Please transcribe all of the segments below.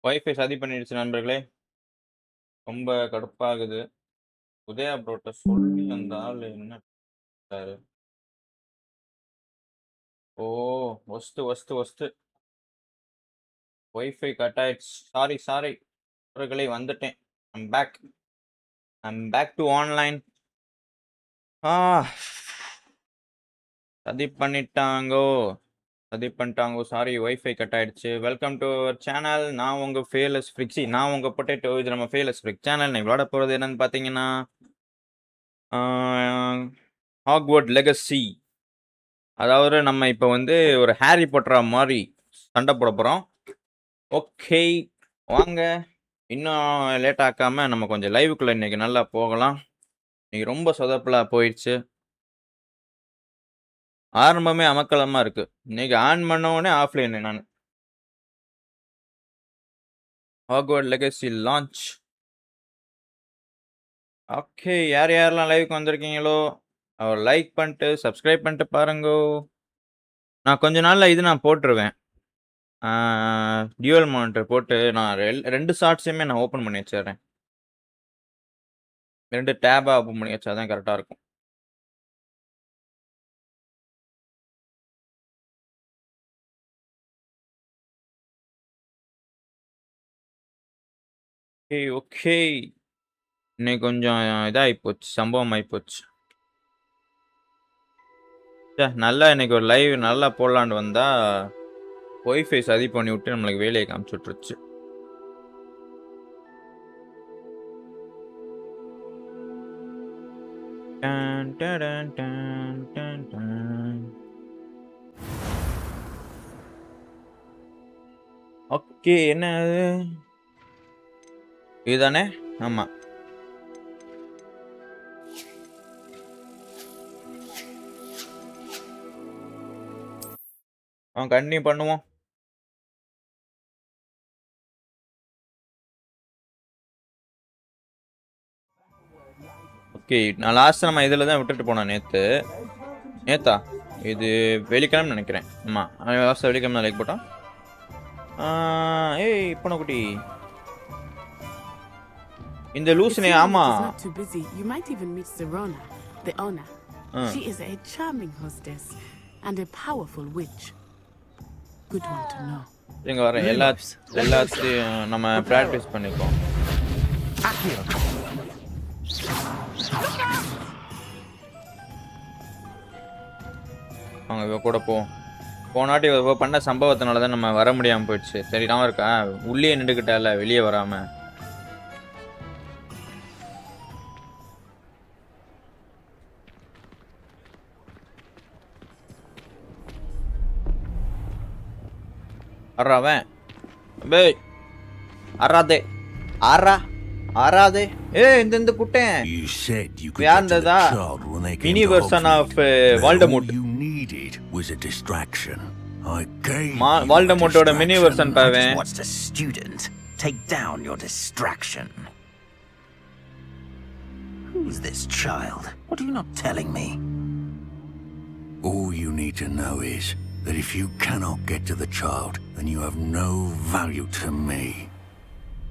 Wifi சதி பண்ணிடுச்சு நண்பர்களே. ரொம்ப கடுப்பாகுது. உதயா ப்ரோட்ட சொல்லி அந்த ஆளு என்ன பண்ணாரு? ஓ! ஒஸ்ட்டு. வைஃபை கட் ஆயிடுச்சு. சாரி. நண்பர்களே வந்துட்டேன். I'm back to online. ஆ சதி பண்ணிட்டாங்கோ. சாரி வைஃபை கட் ஆயிடுச்சு. Welcome to our channel. நான் உங்க ஃபேலஸ் ஃப்ரிக்ஸி. நான் உங்க பொட்டேட்டோ. இது நம்ம ஃபேலஸ் ஃப்ரிக் சேனல். இன்னைக்கு விளையாட போறது என்னன்னு பார்த்தீங்கன்னா, ஹாக்வர்ட் லெகசி. அதாவது நம்ம இப்போ வந்து ஒரு ஹாரி பாட்டரா மாதிரி சண்டை போட போகிறோம். ஓகே வாங்க, இன்னும் லேட் ஆக்காம நம்ம கொஞ்சம் லைவுக்குள்ள இன்னைக்கு நல்லா போகலாம். இன்னைக்கு ரொம்ப சொதப்பலா போயிடுச்சு. ஆரம்பமே அமக்கலமா இருக்கு. இன்னைக்கு ஆன் பண்ண உடனே ஆஃப்லைன் நான். Hogwarts legacy launch. ஓகே, யாரெல்லாம் லைவுக்கு வந்திருக்கீங்களோ அவர் லைக் பண்ணிட்டு சப்ஸ்கிரைப் பண்ணிட்டு பாருங்கோ. நான் கொஞ்ச நாள்ல நான் போட்டுருவேன். டியூவல் மானிட்டர் போட்டு நான் 2 ஷார்ட்ஸையுமே நான் ஓப்பன் பண்ணி வச்சிடுறேன். 2 டேபா ஓப்பன் பண்ணி வச்சா தான் கரெக்டாக இருக்கும். ஓகே இன்னைக்கு கொஞ்சம் இதாகிப்போச்சு, சம்பவம் ஆகிப்போச்சு. நல்லா இன்னைக்கு ஒரு லைவ் நல்லா போடலான்னு வந்தா ஒய்ஃபை சதி பண்ணி விட்டு நம்மளுக்கு வேலையை காமிச்சு விட்டுருச்சு. ஓகே, என்ன இதுதானே? ஆமா, கண்டினியூ பண்ணுவோம். ஓகே, நான் லாஸ்ட் நம்ம இதில் தான் விட்டுட்டு போனேன் நேத்தா இது வெள்ளிக்கிழமை நினைக்கிறேன். ஆமாம், லாஸ்ட் வெள்ளிக்கிழமை லைக் போட்டோம். ஏய் இப்ப குட்டி இந்த லூஸ்னே. ஆமா, you might even meet Serona, the owner. She is a charming hostess and a powerful witch. Good one to know. இங்க வர எல்லாத்தையும் நம்ம பிராக்டிஸ் பண்ணிப்போம். அவங்க கூட போனாட்டி பண்ண சம்பவத்தினால தான் நம்ம வர முடியாமல் போயிடுச்சு. சரி, நான் இருக்கா உள்ளே நின்றுக்கிட்டால வெளியே வராம. அறாவன் பேய் அறாதே ஆறாதே. இந்த குட்டேன் யாருந்ததா? Mini version of Voldemort. Was a distraction. I gave வால்டமோர்ட்டோட மினி வெர்ஷன் பாவேன். What's the student? Take down your distraction. Who's this child? What are you not telling me? All you need to know is that if you cannot get to the child, then you have no value to me.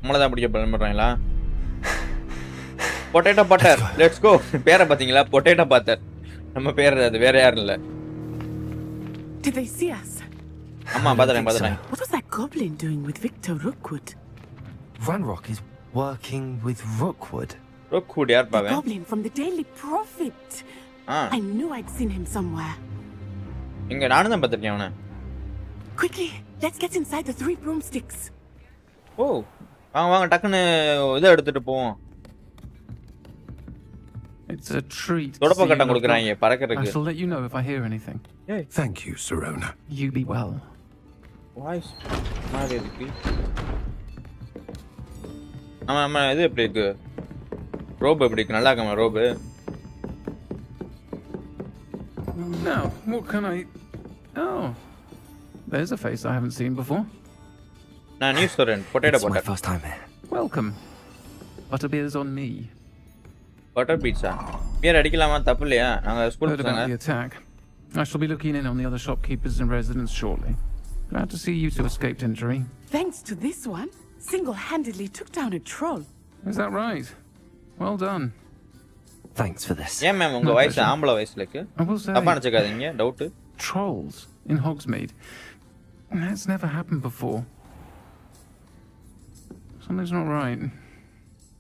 நம்மளதான் பிடிக்க பண்றாங்களா? Potato butter, let's go. பேரை பாத்தீங்களா? Potato butter. நம்ம பேர் அது, வேற யாரும் இல்ல. Did they see us? ஆமா, பாத்துறேன். What was that goblin doing with Victor Rookwood? Ranrock is working with Rookwood. Rookwood யார் Bhave? The goblin from the Daily Prophet. I knew I'd seen him somewhere. இங்க நானும் தான் பாத்திருக்கேன் அவனை. Quickly, let's get inside the 3 broomsticks. ஓ, வாங்க டக்குன்னு இதை எடுத்துட்டு போவோம். It's a treat. தொடப்ப கட்டம் கொடுக்குறாங்க I பறக்கிறதுக்கு. shall let you know if I hear anything. Thank you, Serona. You be well. Voice மாதிரி இருக்கு. ஆமா இது எப்படி இருக்கு? ரோப் எப்படி இருக்கு? நல்லா இருக்கமா rope? Now, what can I... Oh, there's a face I haven't seen before. நான் நியூஸ் சொல்றேன். Potato It's my butter. first time here. Welcome. Butterbeer's on me. Butter pizza. Beer அடிக்கலாமா? தப்பு இல்லையா? நாங்க ஸ்கூல் Heard about பசங்க. the attack. I shall be looking in on the other shopkeepers and residents shortly. Glad to see you two escaped injury. Thanks to this one, single-handedly took down a troll. Is that right? Well done. Thanks for this. ஏன் ma'am உங்க My வயசு pleasure. ஆம்பளை வயசுல இருக்கு I will say, தப்பா நினைச்சுக்காதீங்க doubt trolls in Hogsmeade. That's never happened before. Something's not right.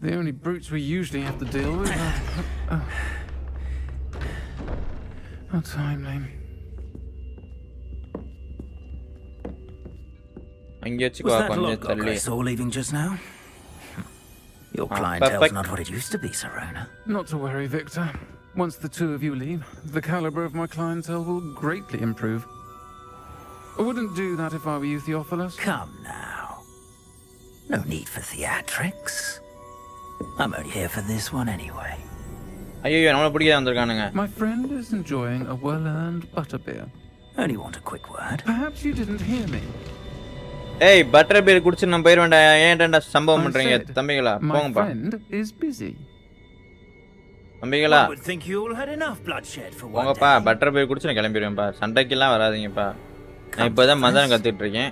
The only brutes we usually have to deal with are timely. அங்கே Was வச்சுக்கோ that கொஞ்சம் logbook தள்ளி I saw leaving just now? Your Ah, clientele's perfect. not what it used to be, Serona. Not to worry, Victor. Once the two of you leave, the caliber of my clientele will greatly improve. I wouldn't do that if I were you, Theophilus. Come now. No need for theatrics. I'm only here for this one anyway. ஐயோ நம்மளை பிடிக்காத வந்திருக்கானுங்க My friend is enjoying a well-earned butterbeer. Only want a quick word. Perhaps you didn't hear me. ஏய் butter beer குடிச்சு நம்ம போயிட வேண்டாம் ஏன்டா சம்பவம் I பண்றீங்க said, தம்பிகளா my போங்கப்பா friend is busy. தம்பிகளா I would think you all had enough bloodshed for one போங்கப்பா day. பட்டர் பீர் குடிச்சு நான் கிளம்பிடுவேன்ப்பா சண்டைக்கெல்லாம் வராதீங்கப்பா நான் இப்போதான் மதம் கத்துட்டு இருக்கேன்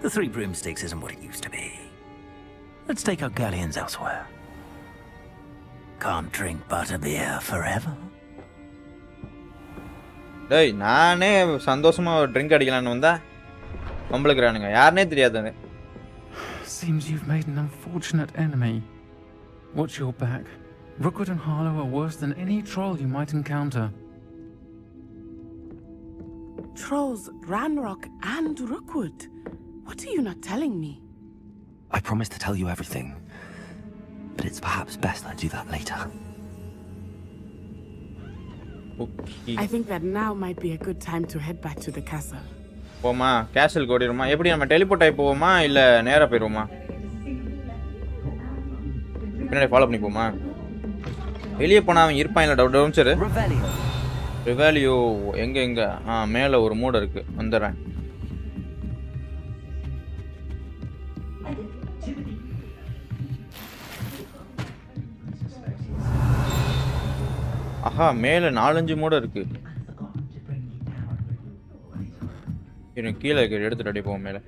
The Three Broomsticks isn't what it used to be. Let's take our galleons elsewhere. Can't drink butterbeer forever. டேய் நானே சந்தோஷமா ஒரு ட்ரிங்க் அடிக்கலான்னு வந்தா நம்மளுக்குறானுங்க யாருனே தெரியாது Seems you've made an unfortunate enemy. Watch your back. Rookwood and Harlow are worse than any troll you might encounter. Trolls, Ranrock, and Rookwood. What are you not telling me? I promised to tell you everything, but it's perhaps best I do that later. Okay I think that now might be a good time to head back to the castle. போமா கேசல் ஓடிடுமா எப்படி நம்ம teleport ஆகி போவோமா இல்ல நேரா போயிடுவோமா பின்னாடி follow பண்ணி போமா வெளியே போனா அவன் இருப்பான் இல்ல டவுட் சரி Revelio. ரிவாலியோ எங்க மேல ஒரு மூட இருக்கு வந்துடுறேன் ஆஹா மேல 4-5 மூட இருக்கு எனக்கு கீழே இருக்கு எடுத்துட்டு அப்படியே போவோம் மேல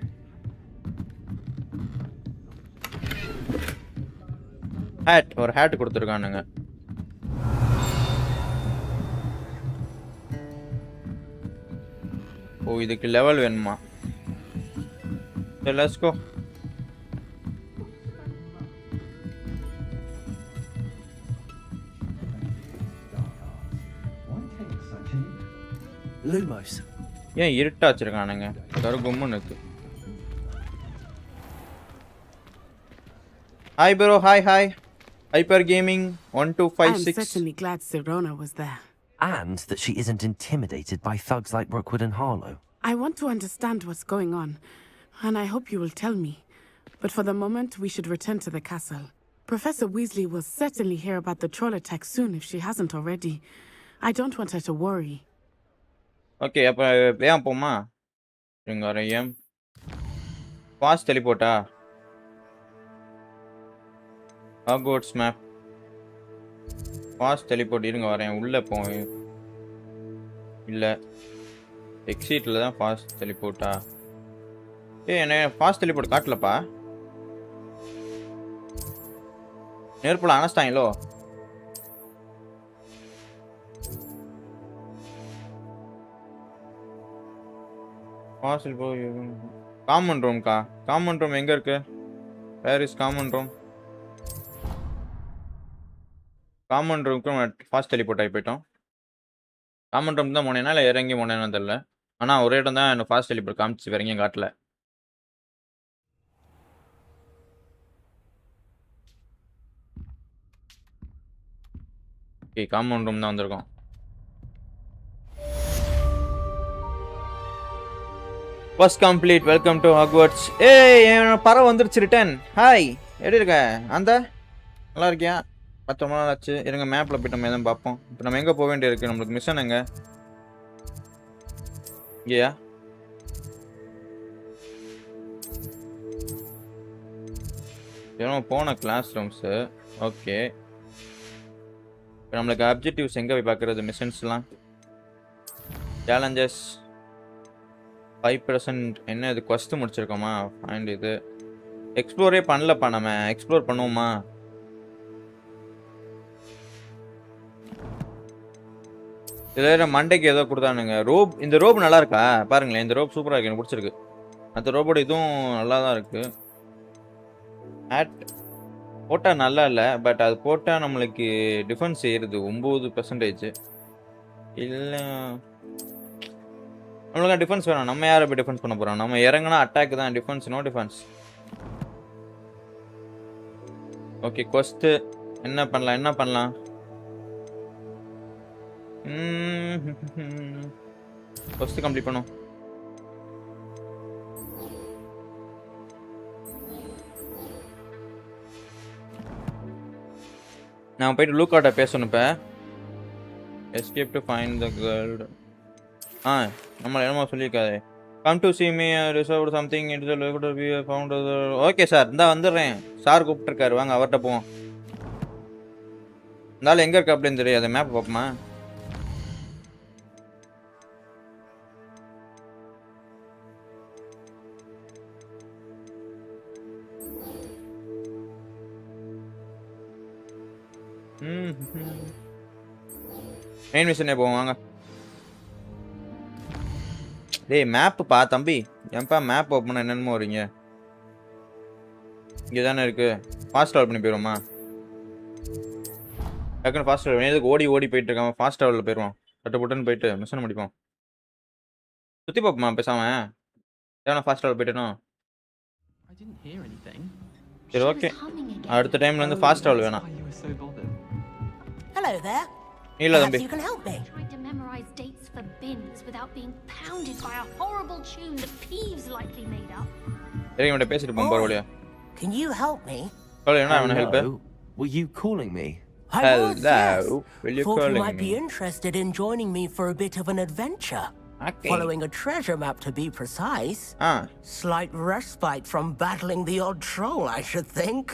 ஒரு ஹேட் கொடுத்துருக்கானுங்க ஓ இதுக்கு லெவல் வேணுமா சரி லெட்ஸ் கோ Lumos. ஏன் இருட்டா வச்சிருக்கானுங்க கருகும்னு இருக்கு hi bro hi hyper gaming I am 1256 certainly glad Serona was there. And that she isn't intimidated by thugs like Rookwood and Harlow. I want to understand what's going on, and I hope you will tell me. But for the moment, we should return to the castle. Professor Weasley will certainly hear about the troll attack soon if she hasn't already. I don't want her to worry. Okay அப்போ ஏன் போமா இங்க வரையும் fast டெலிபோர்ட்டா Hogwarts map fast teleport இருங்க வரேன் உள்ளே போவேன் இல்லை எக்ஸிட்டில் தான் ஃபாஸ்ட் டெலிபோர்ட்டா என்ன ஃபாஸ்ட் டெலிபோர்ட் காட்டலப்பா நெருப்பில் அணைச்சிட்டாங்களோ ஃபாஸ்ட் காமன் ரூம்க்கா காமன் ரூம் எங்கே இருக்கு where is common room common ரூமுக்கு ஃபாஸ்ட் டெலிபோர்ட் ஆகி போயிட்டோம் காமன் ரூம் தான் போனேன்னா இல்லை இறங்கி போனேன்னு தெரில ஆனால் ஒரே இடம் தான் எனக்கு ஃபாஸ்ட் டெலிபோர்ட் காமிச்சு வேற எங்கேயும் காட்டல ஓகே காமன் ரூம் தான் வந்திருக்கோம் first complete welcome to Hogwarts ஏய் என் பறவை வந்துருச்சு ரிட்டன் ஹாய் எப்படி இருக்க அந்த நல்லா இருக்கியா 10 நாள் ஆச்சு இருங்க மேப்பில் போய்ட்டு நம்ம எதுவும் பார்ப்போம் இப்போ நம்ம எங்கே போக வேண்டியிருக்கு நம்மளுக்கு மிஷன் எங்க இங்கேயா ஏன்னா போன கிளாஸ் ரூம்ஸு ஓகே இப்போ நம்மளுக்கு அப்ஜெக்டிவ்ஸ் எங்கே போய் பார்க்குறது மிஷன்ஸ்லாம் சேலஞ்சஸ் 5% என்ன இது கொஸ்ட் முடிச்சிருக்கோமா ஃபைண்ட் இது எக்ஸ்ப்ளோரே பண்ணலப்பா நம்ம. எக்ஸ்ப்ளோர் பண்ணுவோமா? இதுல மண்டைக்கு ஏதோ கொடுத்தானுங்க. ரோப். இந்த ரோப் நல்லா இருக்கா பாருங்களேன். இந்த ரோப் சூப்பரா இருக்கு, எனக்கு பிடிச்சிருக்கு. அந்த ரோபோட இதுவும் நல்லா தான் இருக்கு. ஹேட் போட்டா நல்லா இல்லை, பட் அது போட்டா நம்மளுக்கு டிஃபென்ஸ் ஏறுது 9%. இல்லை நம்மளுக்கு டிஃபென்ஸ் வேணும். நம்ம யாரை போய் டிஃபென்ஸ் பண்ண போறோம்? நம்ம இறங்கினா அட்டாக் தான், டிஃபென்ஸ் நோ டிஃபென்ஸ். ஓகே, கொஸ்ட் என்ன பண்ணலாம்? கொஸ்ட் கம்ப்ளீட் பண்ணும். நான் போயிட்டு லூக்காட்ட பேசணும் இப்போ. Escape to find the girl. நம்மள என்னமோ சொல்லியிருக்காரு. Come to see me reserved something it is a be found. Okay sir, இந்தா வந்துடுறேன். சார் கூப்பிட்டுருக்காரு, வாங்க அவர்கிட்ட போவோம். இருந்தாலும் எங்கே இருக்கு அப்படின்னு தெரியாது. மேப் பார்ப்போமா? மெயின் மிஷனே போவோம் வாங்க. டேய் மேப்பு பா தம்பி. ஏன்பா மேப் ஓப்பன் என்னென்னமோ வரீங்க? இங்கே தானே இருக்கு. ஃபாஸ்ட் ட்ராவல் பண்ணி போயிடுவோமா? டக்குன்னு ஃபாஸ்ட் ட்ராவல். எதுக்கு ஓடி போயிட்டு இருக்காம ஃபாஸ்ட் ட்ராவலில் போயிடுவோம். புட்டுன்னு போயிட்டு மிஷன் முடிப்போம். சுற்றி பார்ப்போமா பேசாம? ஏன்னா ஃபாஸ்ட் ட்ராவல் போயிட்டேனோ? சரி ஓகே, அடுத்த டைம்ல இருந்து ஃபாஸ்ட் ட்ராவல் வேணாம். Hello there. இல்ல Perhaps தம்பி. you can help me. Tried to memorize dates for bins without being pounded by a horrible tune that Peeves likely made up. சரி இவன்ட்ட பேசிட்டு போவோம் பரவாயில்லையா? Can you help me? சொல்லு என்ன வேணும் help? Hello? Were you calling me? I was, yes. Will you Thought you calling might be me? interested in joining me for a bit of an adventure. Okay. Following a treasure map to be precise. Slight respite from battling the odd troll, I should think.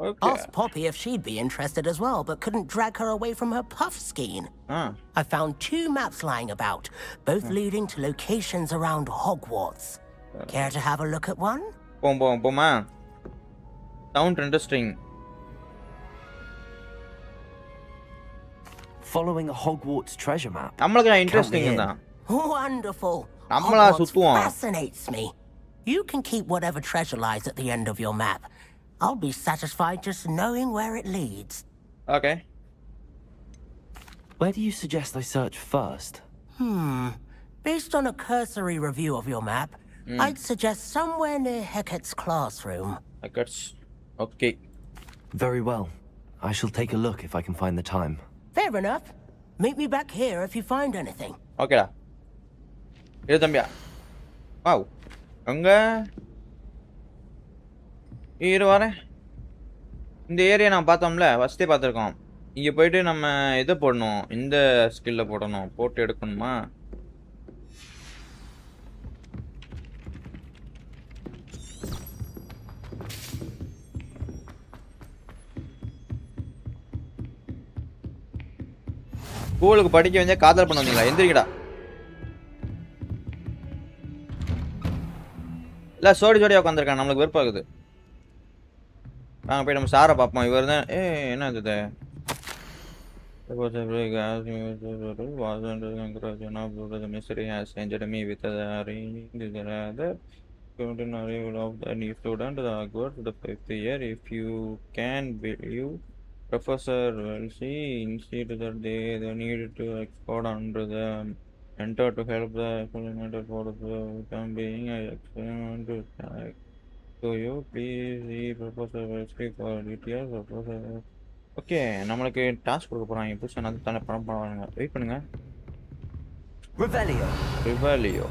Okay. Asked Poppy if she'd be interested as well, but couldn't drag her away from her puff skein. I found 2 maps lying about, both leading to locations around Hogwarts. Care to have a look at one? போமா. Sound interesting. Following a Hogwarts treasure map. நம்மளுக்கு interesting தான். Wonderful. நம்மளா Hogwarts சுத்துவோம். fascinates me. You can keep whatever treasure lies at the end of your map. I'll be satisfied just knowing where it leads. Okay. Where do you suggest I search first? Based on a cursory review of your map, I'd suggest somewhere near Hecat's classroom. Okay. Very well. I shall take a look if I can find the time. Fair enough. Meet me back here if you find anything. ஓகேடா. இது தம்பியா. Wow. அங்க இரு வரேன். இந்த area நான் பார்த்தோம்ல, ஃபஸ்ட்டே பார்த்துருக்கோம். இங்கே போயிட்டு நம்ம இதை போடணும், இந்த ஸ்கில்ல போடணும். போட்டு எடுக்கணுமா? ஸ்கூலுக்கு படிக்க வந்தே காதல் பண்ண வந்தீங்களா? எந்திரிக்கடா. இல்லை ஜோடியாக உட்காந்துருக்கான், நம்மளுக்கு வெறுப்பாகுது. வாங்க போய் நம்ம சாரை பார்ப்போம். இவர் தான். என்ன இது? mystery has entered me with the rather arrival of the new student, the Hogwarts, the 5th year. If you can believe, Professor Wellesley insisted that they needed to export under the enter to help the experimental for the time being. I experiment to so you please see Professor Wellesley for details. Professor. Okay, நம்மளுக்கு task கொடுக்க போகிறாங்க. புதுசாக நான் தானே படம் பண்ணுவாங்க. Wait பண்ணுங்க. ரிவாலியோ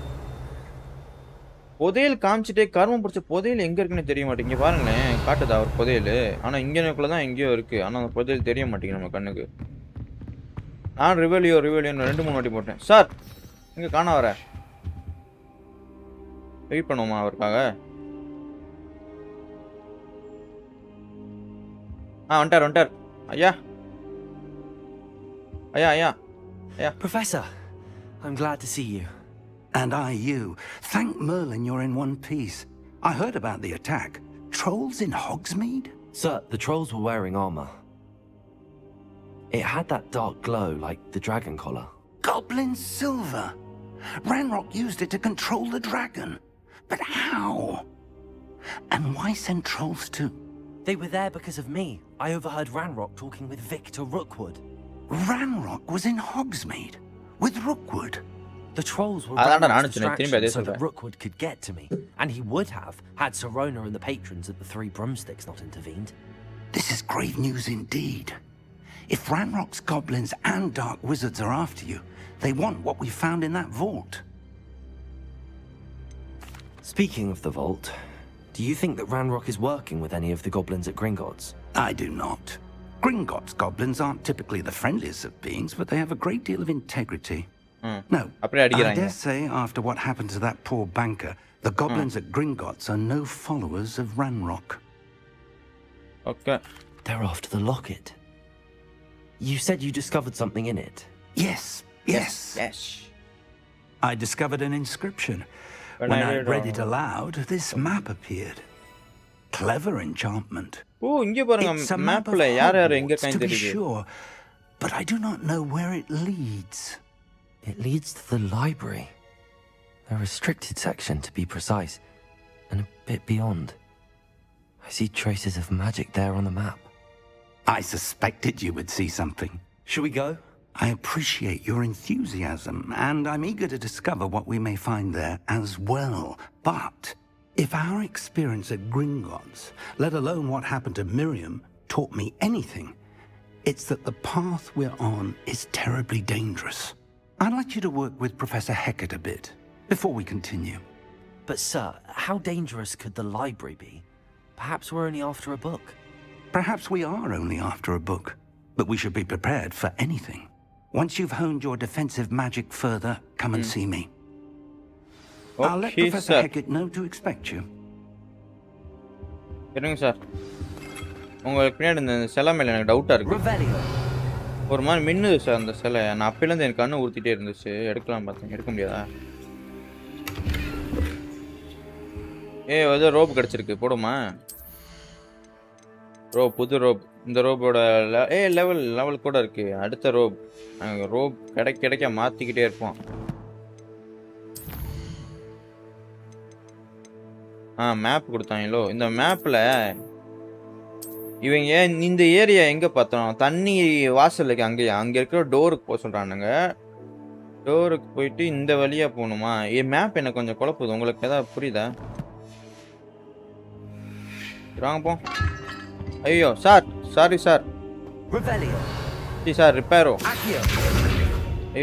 புதையல் காமிச்சிட்டே கர்மம் பிடிச்ச புதையல் எங்கே இருக்குன்னு தெரிய மாட்டேங்க. பாருங்களேன், காட்டுதா ஒரு புதையல். ஆனால் இங்கேனுக்குள்ள தான் எங்கேயோ இருக்குது. ஆனால் அந்த புதையல் தெரிய மாட்டேங்குது நம்ம கண்ணுக்கு. நான் ரிவாலியோ 2-3 வாட்டி போட்டேன். சார் இங்கே காண வர. வெயிட் பண்ணுவோமா அவருக்காக? வந்துட்டார். ஐயா. Professor, I'm glad to see you. And I you. Thank Merlin you're in one piece. I heard about the attack. trolls in Hogsmeade? Sir, the trolls were wearing armor. It had that dark glow like the dragon collar. Goblin silver. Ranrock used it to control the dragon. But how? And why send trolls too? They were there because of me. I overheard Ranrock talking with Victor Rookwood. Ranrock was in Hogsmeade with Rookwood. The trolls were அதான்டா Ranrock's நானும் சொன்னேன் திரும்பி அதே distraction so that சொல்றேன் Rookwood could get to me. And he would have had Sirona and the patrons at the Three Broomsticks not intervened. This is grave news indeed. If Ranrock's goblins and dark wizards are after you, they want what we found in that vault. Speaking of the vault, do you think that Ranrock is working with any of the goblins at Gringotts? I do not. Gringotts goblins aren't typically the friendliest of beings, but they have a great deal of integrity. No, அப்படியே I அடிக்கிறாங்க dare say after what happened to that poor banker, the goblins at Gringotts are no followers of Ranrock. Okay They're after the locket. You said you discovered something in it. Yes, yes. yes I discovered an inscription. When When I I read read it aloud, this map appeared. Clever enchantment. ஓ இங்க பாருங்க It's a map of மேப்ல யார் யார் எங்க Hogwarts, to coin be தெரியுது sure, but I do not know where it leads. It leads to the library. A restricted section, to be precise, and a bit beyond. I see traces of magic there on the map. I suspected you would see something. Should we go? I appreciate your enthusiasm, and I'm eager to discover what we may find there as well. But if our experience at Gringotts, let alone what happened to Miriam, taught me anything, it's that the path we're on is terribly dangerous. I'd like you to work with Professor Hecat a bit before we continue. But sir, how dangerous could the library be? Perhaps we're only after a book. Perhaps we are only after a book, but we should be prepared for anything. Once you've honed your defensive magic further, come and see me. I'll let okay Professor sir Hecat know to expect you. இருங்க sir உங்களுக்கு பின்னாடி இந்த சிலை மேல எனக்கு டவுட்டா இருக்கு Revelio. ஒரு மாதிரி மின்னுது சார் அந்த சிலை நான் அப்பையிலேருந்து எனக்கு கண்ணு ஊற்றிட்டே இருந்துச்சு எடுக்கலாம் பார்த்தேன் எடுக்க முடியாதா ஏதோ ரோப் கிடச்சிருக்கு போடுமா ரோப் புது ரோப் இந்த ரோபோட லெவல் கூட இருக்கு அடுத்த ரோப் நாங்கள் ரோப் கிடைக்க மாற்றிக்கிட்டே இருப்போம் மேப் கொடுத்தாங்களோ இந்த மேப்பில் இவங்க இந்த ஏரியா எங்கே பார்த்தோம் தண்ணி வாசலுக்கு அங்கே இருக்கிற டோருக்கு போக சொல்கிறானுங்க டோருக்கு போயிட்டு இந்த வழியாக போகணுமா மேப் எனக்கு கொஞ்சம் குழப்புது உங்களுக்கு எதாவது புரியுதா வாங்க போ ஐயோ சார் சாரி சார் சார் ரிப்பேரோ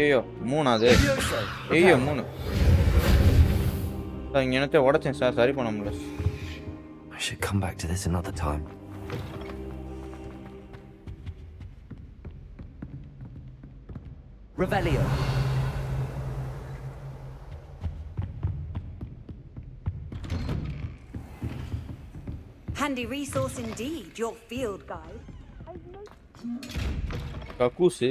ஐயோ 3 அது ஐயோ 3 சார் இங்கே என்னத்தை உடச்சேன் சார் சரி பண்ண முடியல I should come back to this another time. Revelio. Handy resource indeed, your field guide. கக்கூசு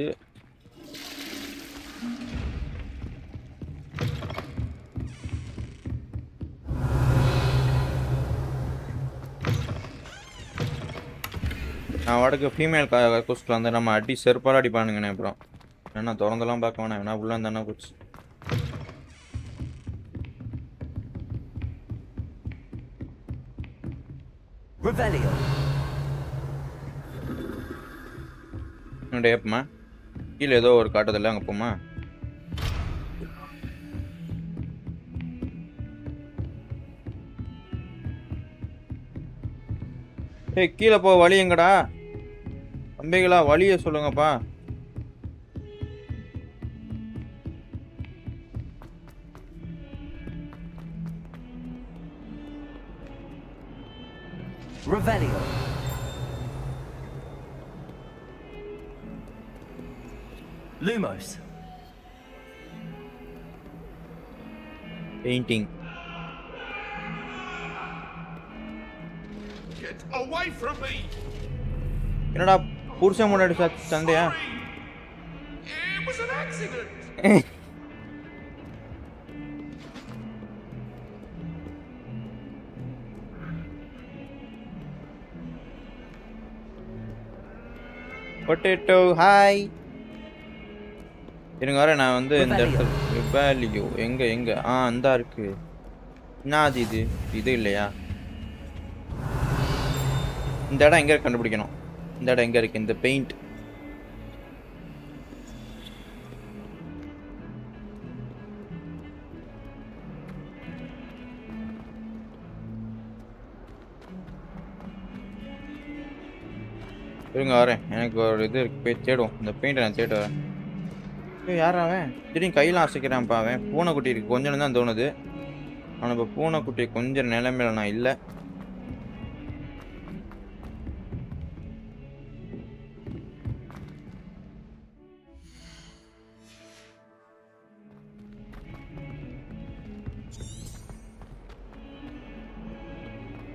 நான் வடக்கு ஃபீமேல் கக்கூஸ்ல வந்து நம்ம அடி செருப்பால் அடிப்பானுங்கண்ணே அப்புறம் என்ன திறந்தெல்லாம் பார்க்க வேணாம் என்ன உள்ள இருந்தானே போச்சு Revelio. என்னுடைய ஏப்பமா கீழே ஏதோ ஒரு காட்டுதில்ல அங்கே போமா ஏய் கீழே போ வழி எங்கடா தம்பிகளா வழியை சொல்லுங்கப்பா Revelio. Lumos. Painting Get away from me! என்னடா புருஷன் முன்னாடி சண்டையா It was an accident! Potato hi. இருங்க வர நான் வந்து இந்த இடத்துல ரிபாலியோ எங்க அந்தா இருக்கு. என்னது இது? இது இல்லையா? இந்த இடம் எங்க கண்டுபிடிக்கணும். இந்த இடம் எங்க இருக்கு? இந்த பெயிண்ட் இருங்க வரேன். எனக்கு ஒரு இது போய் தேடும். இந்த பெயிண்ட்டை நான் தேட வரேன். யார் அவன்? திடீர்னு கையெல்லாம் அசைக்கிறான்ப்பா அவன். பூனைக்குட்டி இருக்கு கொஞ்சம் தான் தோணுது. ஆனால் இப்போ பூனைக்குட்டி கொஞ்சம் நிலைமையில நான் இல்லை.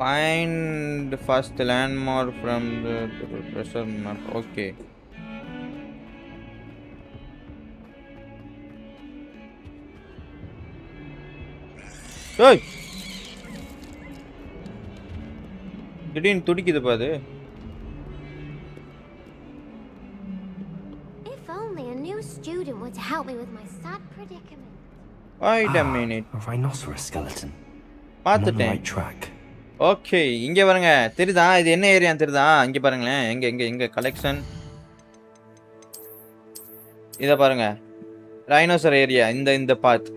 Find first landmark from the treasure map. Okay. Hey! திடீர்னு துடிக்குது பாது. If only a new student were to help me with my sad predicament. Wait a minute. A rhinoceros skeleton. பார்த்துட்டேன். Right track. ஓகே இங்கே பாருங்க தெரியுதா? இது என்ன area தெரியுதா? இங்கே பாருங்களேன். எங்க கலெக்ஷன் இதை பாருங்க. ரைனோசர் ஏரியா இந்த பாத்.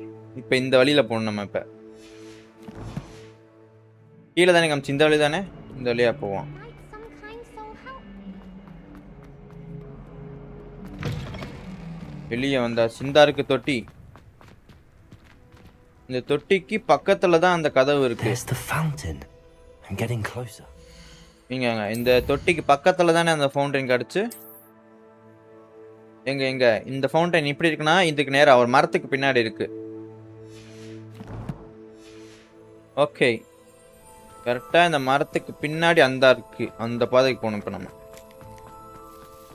இப்போ இந்த வழியில் போகணும். நம்ம இப்போ கீழே தானே காமிச்சு. இந்த வழி தானே? இந்த வழியாக போவோம். வெளியே வந்தா சிந்தாருக்கு தொட்டி. இந்த தொட்டிக்கு பக்கத்தில் தான் அந்த கதவு இருக்கு. I'm getting closer. இங்க இந்த தொட்டிக்கு பக்கத்துல தானே அந்த ஃபவுண்டைன் கிடச்சு. எங்க இந்த ஃபவுண்டைன் இப்படி இருக்குன்னா இதுக்கு நேரா ஒரு மரத்துக்கு பின்னாடி இருக்கு. ஓகே கரெக்டா இந்த மரத்துக்கு பின்னாடி அந்த இருக்கு. அந்த பாதைக்கு போகணும் இப்போ நம்ம.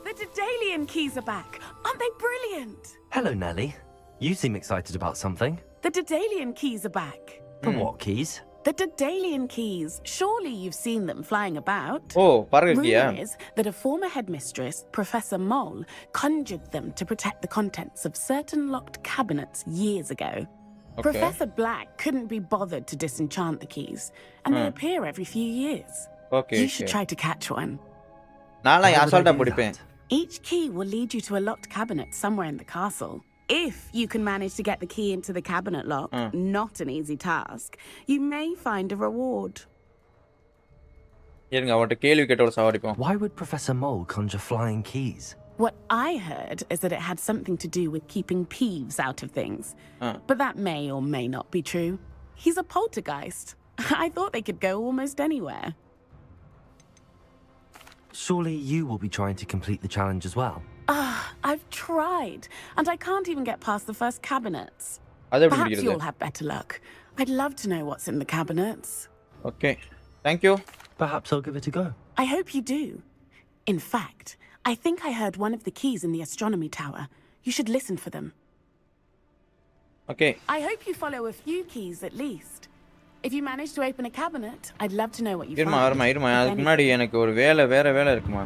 The Daedalian keys are back. Aren't they brilliant? Hello, Nelly. You seem excited about something. The Daedalian keys are back. The what keys? The Daedalian keys. Surely you've seen them flying about. Oh, paragya. Rumor is that a former headmistress, Professor Mole, conjured them to protect the contents of certain locked cabinets years ago. Okay. Professor Black couldn't be bothered to disenchant the keys, and they appear every few years. Okay. You should try to catch one. Nala asalta podipen. Each key will lead you to a locked cabinet somewhere in the castle. If you can manage to get the key into the cabinet lock, not an easy task, you may find a reward. Why would Professor Mole conjure flying keys? What I heard is that it had something to do with keeping Peeves out of things. But that may or may not be true. He's a poltergeist. I thought they could go almost anywhere. Surely you will be trying to complete the challenge as well. I've tried, and I can't even get past the first cabinets. Perhaps you'll have better luck. I'd love to know what's in the cabinets. Okay, thank you. Perhaps I'll give it a go. I hope you do. In fact, I think I heard one of the keys in the astronomy tower. You should listen for them. Okay. I hope you follow a few keys at least. If you manage to open a cabinet, I'd love to know what you find. இருமா அதுக்கு முன்னாடி எனக்கு ஒரு வேற வேலை இருக்குமா?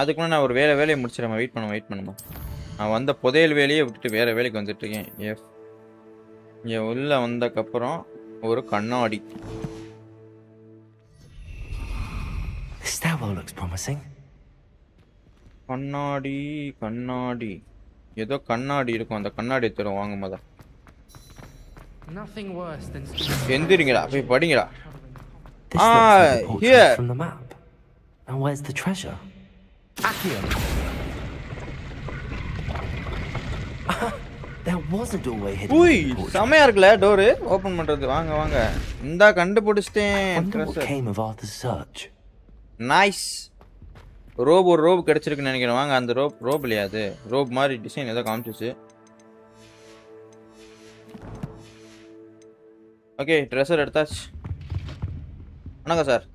அதுக்கு முன்னாடி நான் ஒரு வேலையை முடிச்சிடறேன். வெயிட் பண்ணுமா. நான் வந்த புதையல் வேலையை விட்டுட்டு வேற வேலைக்கு வந்துட்டு இருக்கேன். இங்கே உள்ள வந்தக்கப்புறம் ஒரு கண்ணாடி. This stairwell looks promising. கண்ணாடி ஏதோ கண்ணாடி இருக்கும். அந்த கண்ணாடி தரும் வாங்க மொத. Nothing worse than எந்திரிங்கடா போய் படிங்கடா. This looks like a portrait from the map. And where's the treasure? There was a doorway hidden. உய் செமையா இருக்குல டோர் ஓபன் பண்றது. வாங்க இந்தா கண்டுபிடிச்சிட்டேன். What came of Arthur's search? Nice. ஒரு ரோப் கிடைச்சிருக்குன்னு நினைக்கிறேன். வாங்க அந்த ரோப் இல்லையா? அது ரோப் மாதிரி டிசைன் ஏதோ காமிச்சிச்சு. ஓகே ட்ரெஸ்ஸர் எடுத்தாச்சு. வணக்கம் சார்.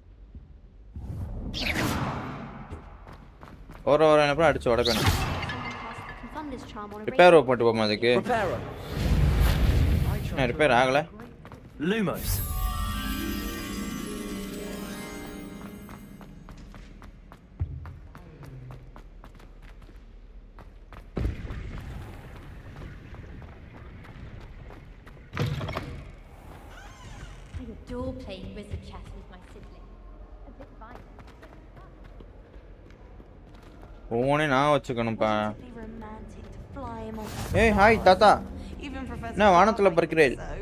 ஒரு என்ன அடிச்சு உடப்பேன். ரிப்பேர் ரோப் மட்டும் போமா அதுக்கு? ரிப்பேர் ஆகல. Lumos. adore playing wizard chess with my sibling. A bit violent. போனே நான் வச்சுக்கணும்ப்பா. Wouldn't it be romantic to fly him off the ஏய் ஹாய் stars? தாத்தா. Even Professor நான் வானத்துல Cartwright பறக்கிறேன். thinks so.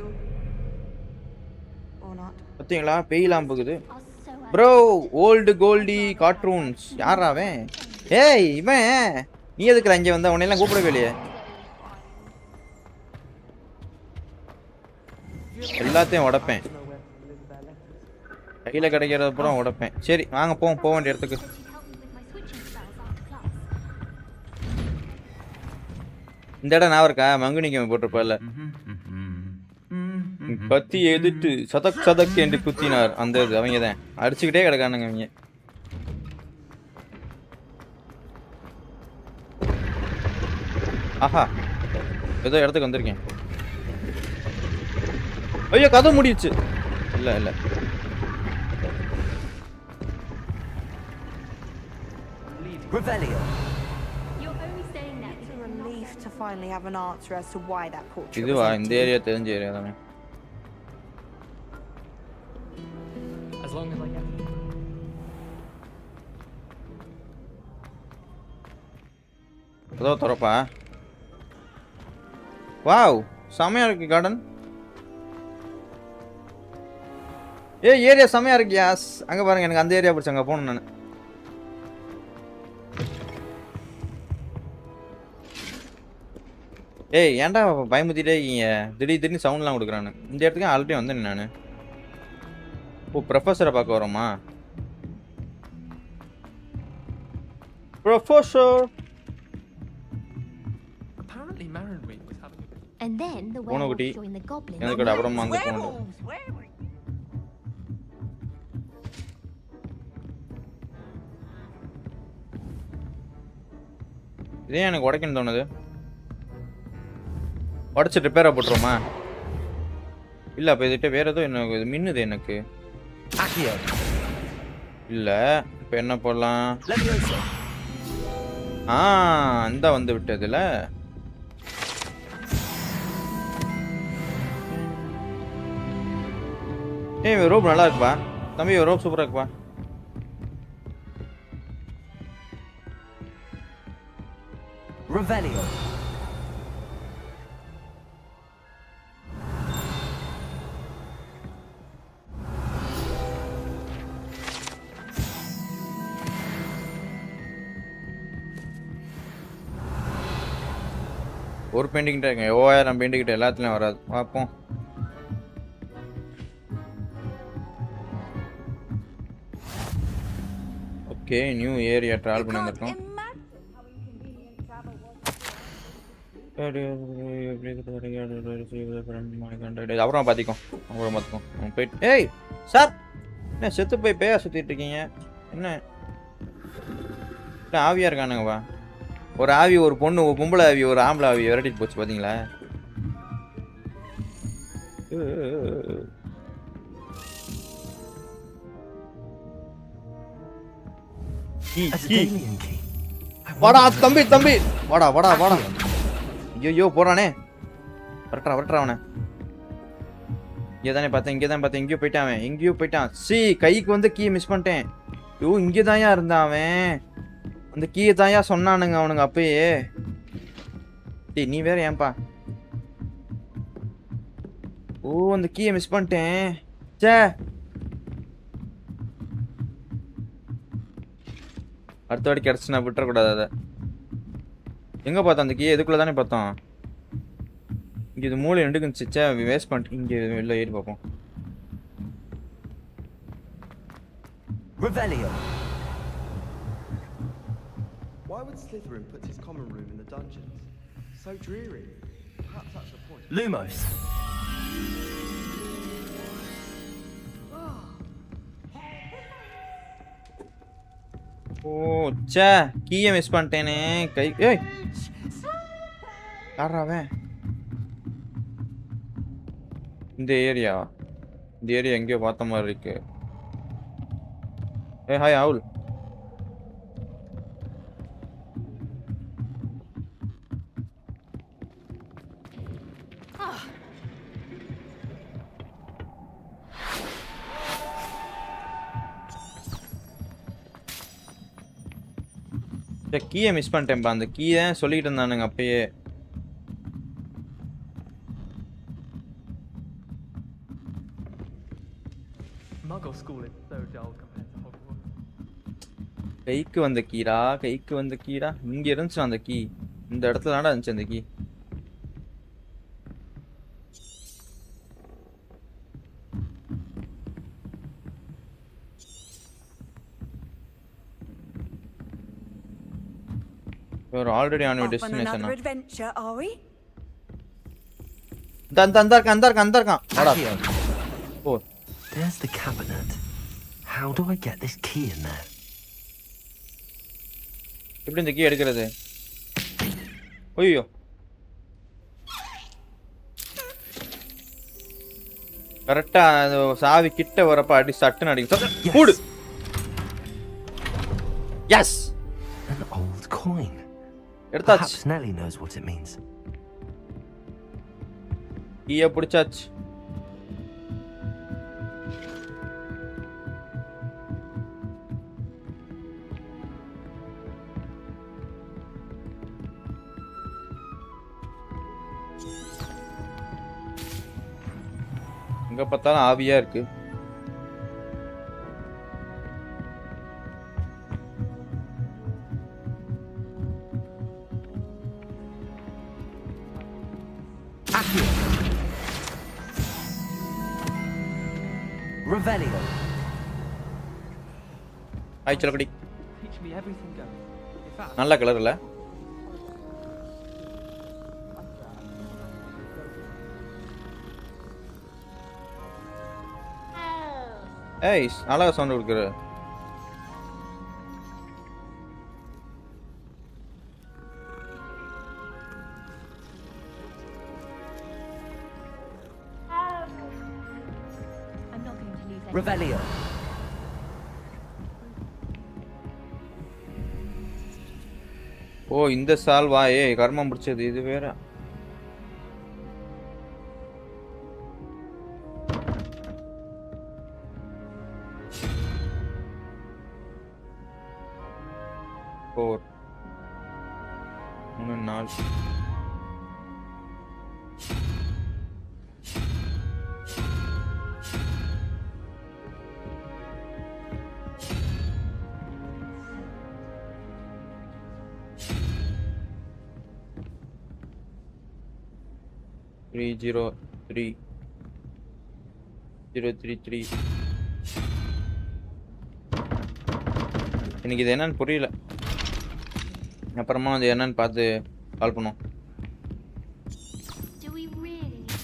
Or not. பாத்தீங்களா பேய்லாம் போகுது. Are so bro old goldie cartoons யாரா அவன்? ஏய் இவன் நீ எதுக்குற இங்க வந்த? உன்னை எல்லாம் கூப்பிடவே இல்லையே. எல்லாத்தையும் உடைப்பேன். கையில கிடைக்கிறத பூரா உடைப்பேன். சரி வாங்க போக வேண்டிய இடத்துக்கு. said she'd help me with my switching spells after class. இந்த இடம் நான் இருக்கா மங்குனிக்கு போட்டிருப்பல கத்தி எதிர்த்து சதக் சதக் என்று குத்தினார். அந்த இது அவங்க தான் அடிச்சுக்கிட்டே கிடக்கானுங்க அவங்க. ஆஹா ஏதோ இடத்துக்கு வந்திருக்கேன். ஐயோ கதை முடிச்சு. இல்ல இல்ல Revelio. You're only saying that It's a relief to finally have an answer as to why that portrait இதுவா was இந்த empty. ஏரியா தெரிஞ்ச ஏரியா தானே. As long as I get. ஏதோ திறப்பா. வாவ் செமையா இருக்கு கார்டன். ஏரியா செமையா இருக்கு யாஸ். அங்க பாருங்க எனக்கு அந்த ஏரியா பிடிச்ச அங்க போகணும் நான். ஏய் ஏன்டா பயமுத்திட்டே இருக்கீங்க? திடீர்னு சவுண்ட்லாம் கொடுக்குறானு. இந்த இடத்துக்கு ஆல்ரெடி வந்தேன் நான். ஓ ப்ரொஃபஸரை பார்க்க வரோமா? Professor Apparently Marinweed was having a And then the Bono werewolf Guti. joined the goblins. எனக்கு கூட அப்புறம் அங்க போகணும். Werewolves, werewolves. இதே எனக்கு உடைக்கணும்னு தோணுது. உடச்சி ரிப்பேரா போட்டுருமா? இல்ல அப்ப இதுகிட்ட வேற ஏதோ என்ன இது மின்னுது எனக்கு. Accio. இல்ல இப்ப என்ன போடலாம்? Levioso. இந்த வந்து விட்டதுல. ஏய் ரோப் நல்லா இருக்குப்பா தம்பி. ரோப் சூப்பரா இருக்குப்பா. Revelio. ஒரு பெயிண்டிங் இருக்கேன். 5000 பெயிண்டிங் கிட்ட எல்லாத்துலயும் வராது. பார்ப்போம். ஓகே நியூ ஏரியா டிராவல் பண்ணி வந்திருக்கோம். அப்புறம் பார்த்திக்கோ. அப்புறம் பார்த்துக்கோ போயிட்டு. ஏய் சார் என்ன செத்து போய் பேயா சுற்றிட்டு இருக்கீங்க? என்ன ஆவியா இருக்கானுங்கப்பா. ஒரு ஆவி ஒரு பொண்ணு ஒரு பொம்பளை ஆவி ஒரு ஆம்பளை ஆவி விரட்டிட்டு போச்சு பார்த்தீங்களா? வாடா தம்பி தம்பி வாடா வாடா வாடா. ஐயோ போறானே. வரட்டா அவனை. இங்கே தானே பார்த்தேன் எங்கேயோ போயிட்டான் அவன். எங்கேயோ போயிட்டான். கைக்கு வந்து கீ மிஸ் பண்ணிட்டேன். இங்கே தான்யா இருந்தான் அவன். அந்த கீயை தான்யா சொன்னானுங்க அவனுங்க அப்பயே. நீ வேற ஏன்பா? அந்த கீயை மிஸ் பண்ணிட்டேன். சே அடுத்த வாட்டி கிடச்சி நான் விட்டுறக்கூடாது அதை. எங்கே பார்த்தோம் அந்த கீயை? எதுக்குள்ளே தானே பார்த்தோம். இங்கே இது மூளை ரெண்டுக்கு சே வேஸ்ட் பண்ணிட்டு இங்கே வெளில ஏறி பார்ப்போம். Revelio. Why would Slytherin put his common room in the dungeons? So dreary. Perhaps that's the point. Lumos. சே கீயை மிஸ் பண்ணிட்டேனே. கை ஏய் யாராவன்? இந்த ஏரியா எங்கேயோ பார்த்த மாதிரி இருக்கு. ஹாய் ஆவுல். கீயை மிஸ் பண்ணிட்டேன்ப்பா. அந்த கீயை சொல்லிட்டு இருந்தானுங்க அப்பயே. Muggle school is so dull compared to Hogwarts. கைக்கு வந்த கீடா, கைக்கு வந்த கீடா. இங்க இருந்துச்சு அந்த கீ. இந்த இடத்துல தான்டா இருந்துச்சு அந்த key. We're already on your destination. Another adventure, are we? அந்த இருக்கான். வாடா. ஓ. There's the cabinet. How do I get this key in there? எப்படி இந்த கீ எடுக்கிறது? ஐயோ. கரெக்டா சாவி கிட்ட வரப்ப அடி சட்டுன்னு அடிக்கும். கூடு. எஸ். An old coin. எடுத்தாச்சு. Perhaps Nellie knows what it means. கீயை பிடிச்சாச்சு. எங்க பார்த்தாலும் ஆவியா இருக்கு. Revelio. ஹாய் சொல்லக்கடி. Teach me everything goes. In fact, நல்ல கலர் இல்ல? ஏய் அழகா சவுண்ட் கொடுக்குற. Revelio. ஓ இந்த சால்வா ஏய் கர்மம் பிடிச்சது இது வேற. ஃபோர் 3 4 303 033. எனக்கு இது என்னன்னு புரியல. அப்புறமா அது என்னன்னு பார்த்து கால் பண்ணுவோம். Do we really need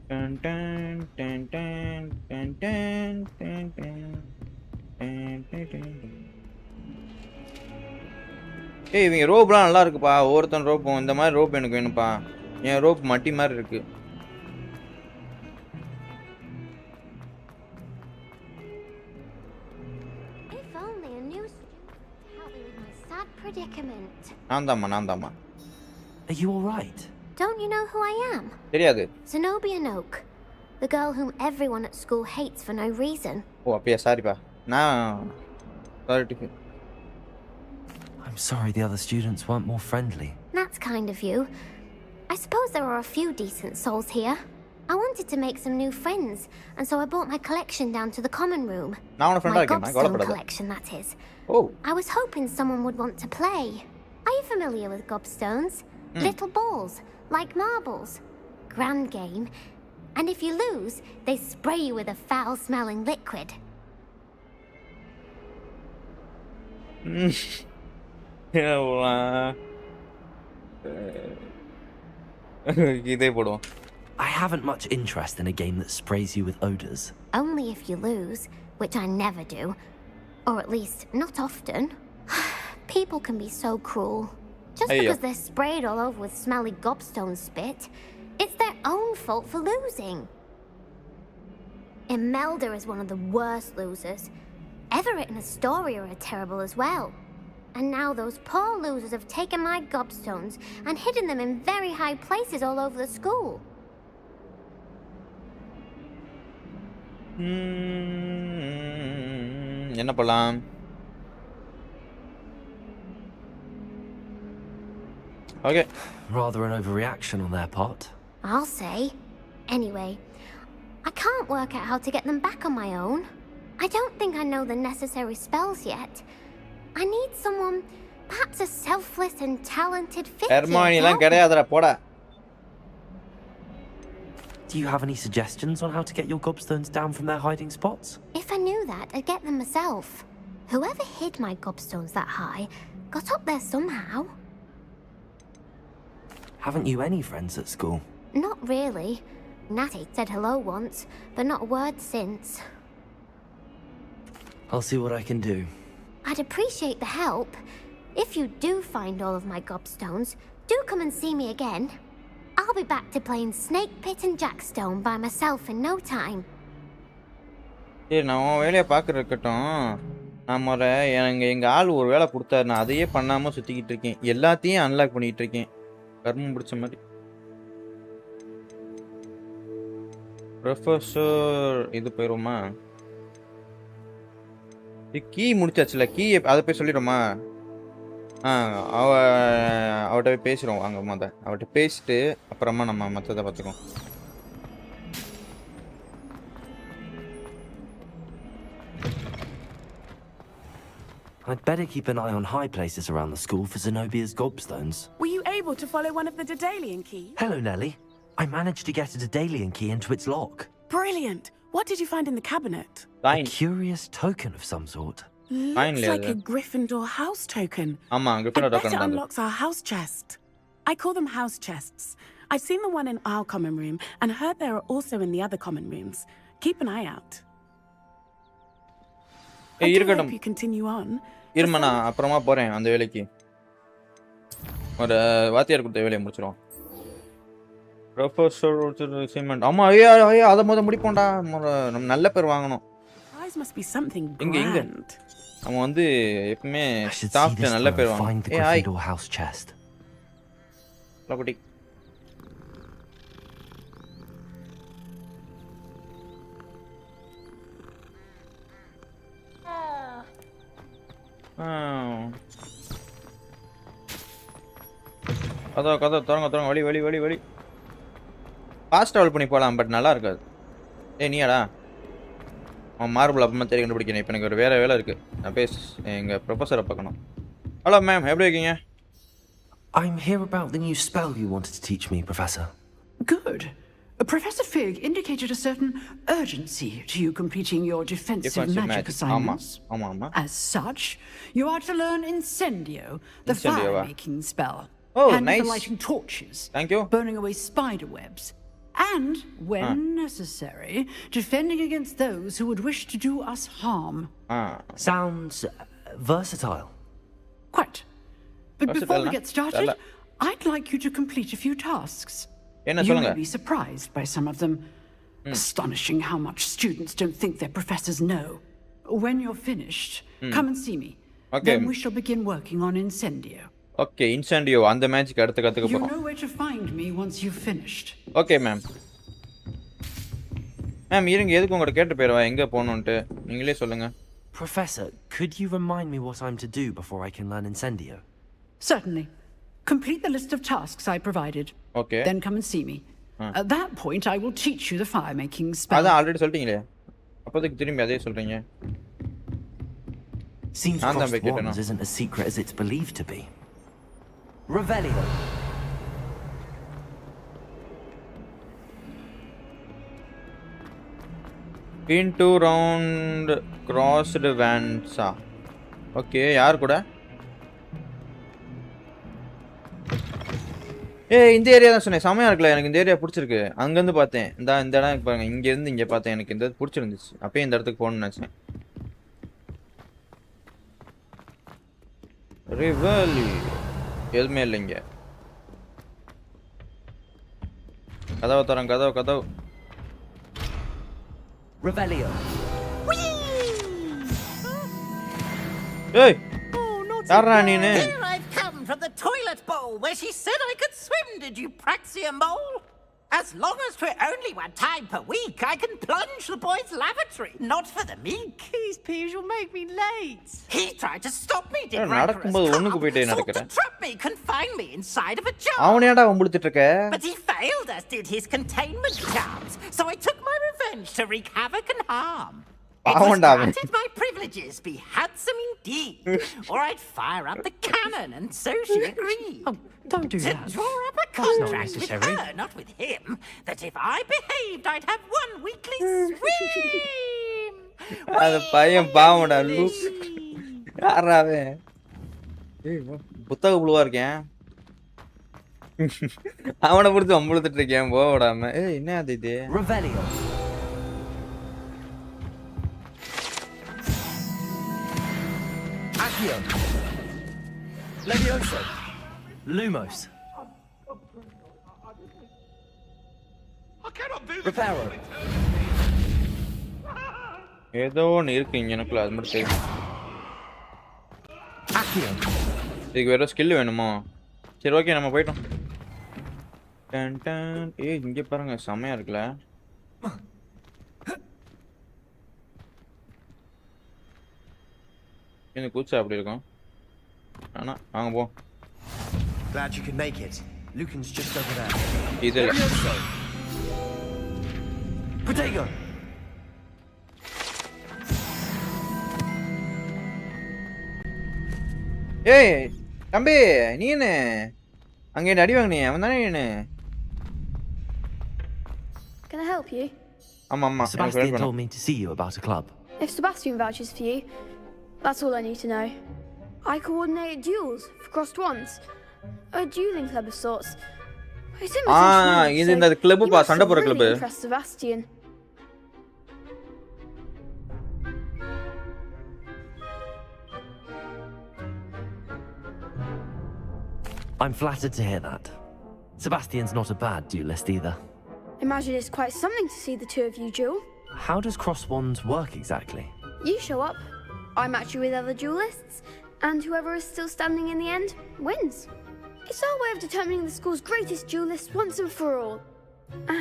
done done done done done done done done done done. ஏய் இவங்க ரோப்லாம் நல்லா இருக்குப்பா. ஒவ்வொருத்தன் ரோப்பும் இந்த மாதிரி ரோப் எனக்கு வேணும்ப்பா. என் ரோப் மட்டி மாதிரி இருக்கு. If only a new student could help me with my sad predicament. நான் தாம்மா. Are you all right? Don't you know who I am? தெரியாது. Zenobia Noak, the girl whom everyone at school hates for no reason. ஓ அப்படியா சாரிப்பா. நான் sorry. I'm sorry the other students weren't more friendly. That's kind of you. I suppose there are a few decent souls here. I wanted to make some new friends, and so I brought my collection down to the common room. நான் உன ஃப்ரெண்டா My இருக்கேன். gobstone collection, that is. Oh. I was hoping someone would want to play. Are you familiar with gobstones? Little balls, like marbles. Grand game. And if you lose, they spray you with a foul-smelling liquid. இதே போடுவோம். I haven't much interest in a game that sprays you with odors. Only if you lose, which I never do. Or at least, not often. People can be so cruel. Just because they're sprayed all over with smelly gobstone spit, it's their own fault for losing. Imelda is one of the worst losers. Everett and Astoria are terrible as well. And now those poor losers have taken my gobstones and hidden them in very high places all over the school. என்ன பண்ணலாம்? Okay. Rather an overreaction on their part. I'll say. Anyway, I can't work out how to get them back on my own. I don't think I know the necessary spells yet. I need someone, perhaps a selfless and talented fifth year to help me. Do you have any suggestions on how to get your gobstones down from their hiding spots? If I knew that, I'd get them myself. Whoever hid my gobstones that high got up there somehow. Haven't you any friends at school? Not really. Natty said hello once, but not a word since. I'll see what I can do. I'd appreciate the help. If you do find all of my gobstones, do come and see me again. I'll be back to playing Snake Pit and Jackstone by myself in no time. சரி நான் உன் வேலையை பார்க்குற இருக்கட்டும். நான் எங்கள் ஆள் ஒரு வேலை கொடுத்தாரு, நான் அதையே பண்ணாமல் சுற்றிக்கிட்டு இருக்கேன். எல்லாத்தையும் அன்லாக் பண்ணிகிட்டு இருக்கேன், கர்மம் பிடிச்ச மாதிரி. ப்ரொஃபஸர் இது போயிடுமா? கீ முடிச்சாச்சுல, கீ அதை போய் சொல்லிடுமா? அவட்ட போய் பேசுகிறோம் வாங்க. அவட்ட பேசிட்டு அப்புறமா நம்ம மற்றதை பார்த்துக்கோம். I'd better keep an eye on high places around the school for Zenobia's gobstones. Were you able to follow one of the Daedalian keys? Hello, Nellie. I managed to get a Daedalian key into its lock. Brilliant! What did you find in the cabinet? A curious token of some sort. Looks like a Gryffindor house token. I bet it unlocks our house chest. I call them house chests. I've seen the one in our common room and heard there are also in the other common rooms. Keep an eye out. I do hope you continue on. இருமா, நான் அப்புறமா போகிறேன் அந்த வேலைக்கு. ஒரு வாத்தியார் கொடுத்த வேலையை முடிச்சிடும். Professor assignment. ஆமாம், ஐயா அதை முடிப்போம்டா. நம்ம நல்ல பேர் வாங்கணும். எங்க நம்ம வந்து எப்பவுமே ஸ்டாஃப்ட்ட நல்ல பேர் வாங்கணும். குட்டி கதை தொடங்க வழி ஃபாஸ்ட் ட்ராவல் பண்ணி போகலாம், பட் நல்லா இருக்காது. நீயாடா அவன் மார்பிள் அப்பமா தேடி கண்டுபிடிக்கணும். இப்போ எனக்கு ஒரு வேலை இருக்குது, நான் எங்கள் ப்ரொஃபஸரை பார்க்கணும். ஹலோ மேம், எப்படி இருக்கீங்க? I'm here about the new spell you wanted to teach me, Professor. Good. Professor Fig indicated a certain urgency to you completing your defensive magic assignments. As such, you are to learn Incendio, the fire-making spell. Oh, and nice. for lighting torches. Thank you. Burning away spider webs. And, when necessary, defending against those who would wish to do us harm. Sounds versatile. Quite. But before we get started, I'd like you to complete a few tasks. You may be surprised by some of them. Astonishing how much students don't think their professors know. When you're finished, come and see me. Okay. Then we shall begin working on Incendio. Okay, Incendio, அந்த magic அடுத்து கத்துக்க போறோம். You know where to find me once you've finished. Okay, ma'am. Ma'am இருங்க, எதுக்கு உங்கள்ட்ட கேட்டு போயிடுவா எங்கே போகணுன்ட்டு நீங்களே சொல்லுங்க. Professor, could you remind me what I'm to do before I can learn Incendio? Certainly. Complete the list of tasks I provided. Okay. Then come and see me. At that point, I will teach you the fire-making spell. அதான் already சொல்லிட்டீங்களே, அப்போதைக்கு திரும்பி அதே சொல்றீங்க. Seems crossed wands isn't as secret as it's believed to be. Revelio. Into round crossed vansa. Okay, யார் கூட? இந்த area தான் சொன்னேன், செமையா இருக்குல்ல, எனக்கு இந்த ஏரியா பிடிச்சிருக்கு. அங்கேருந்து பார்த்தேன், இந்த இடம் பாருங்க, இங்கேருந்து இங்கே பார்த்தேன், எனக்கு இந்த பிடிச்சிருந்துச்சு. அப்பயே இந்த இடத்துக்கு போகணும்னு நினச்சேன். ரிவலி எதுவுமே இல்லைங்க. கதவை தரேன், கதவு. Revelio. ஏய் யாரா நீனு? From the toilet bowl where she said I could swim, did you praxia mole? As long as for only 1 time per week, I can plunge the boys' lavatory. Not for the meek. These peas will make me late. He tried to stop me, did to trap me, confine me inside of a jar. But he failed, as did his containment charms. So I took my revenge to wreak havoc and harm. It was granted my privileges be handsome indeed, or I'd fire up the cannon, and so she agreed. Oh, don't do that. To draw up a contract with her, not with him, that if I behaved, I'd have 1 weekly swim. அது பையன் பாவம்டா loose. யாரா அவன்? ஏய் புத்தக புழுவா இருக்கேன். அவனை புடிச்சு அம்புழுத்துட்டு இருக்கேன் போடாம. ஏய் என்ன அது இது? Revelio. Accio. Levioso. Lumos. I cannot do this. Reparo. ஏதோ ஒன்று இருக்கு இங்க எனக்குள்ள அது மட்டும் தெரியும். Accio. இதுக்கு வேற ஸ்கில் வேணுமா? சரி ஓகே நம்ம போய்ட்டோம். Done done. ஏய் இங்க பாருங்க செமையா இருக்குல. இந்த கூச்சா அப்படி இருக்கும். ஆனா வாங்க போ. Glad you could make it. Lucan's just over there. இதுல. Protego. ஏய் தம்பி நீ என்ன அங்க அடி வாங்குனே அவன் தானே என்ன? Can I help you? ஆமா ஆமா Sebastian told me to see you about a club. If Sebastian vouches for you, that's all I need to know. I coordinate duels for crossed ones. A dueling club of sorts. It's இது இந்த club பா சண்டை போற club. Sebastian. I'm flattered to hear that. Sebastian's not a bad duelist either. Imagine it's quite something to see the two of you duel. How does cross wands work exactly? You show up, I match you with other duelists, and whoever is still standing in the end wins. It's our way of determining the school's greatest duelist once and for all.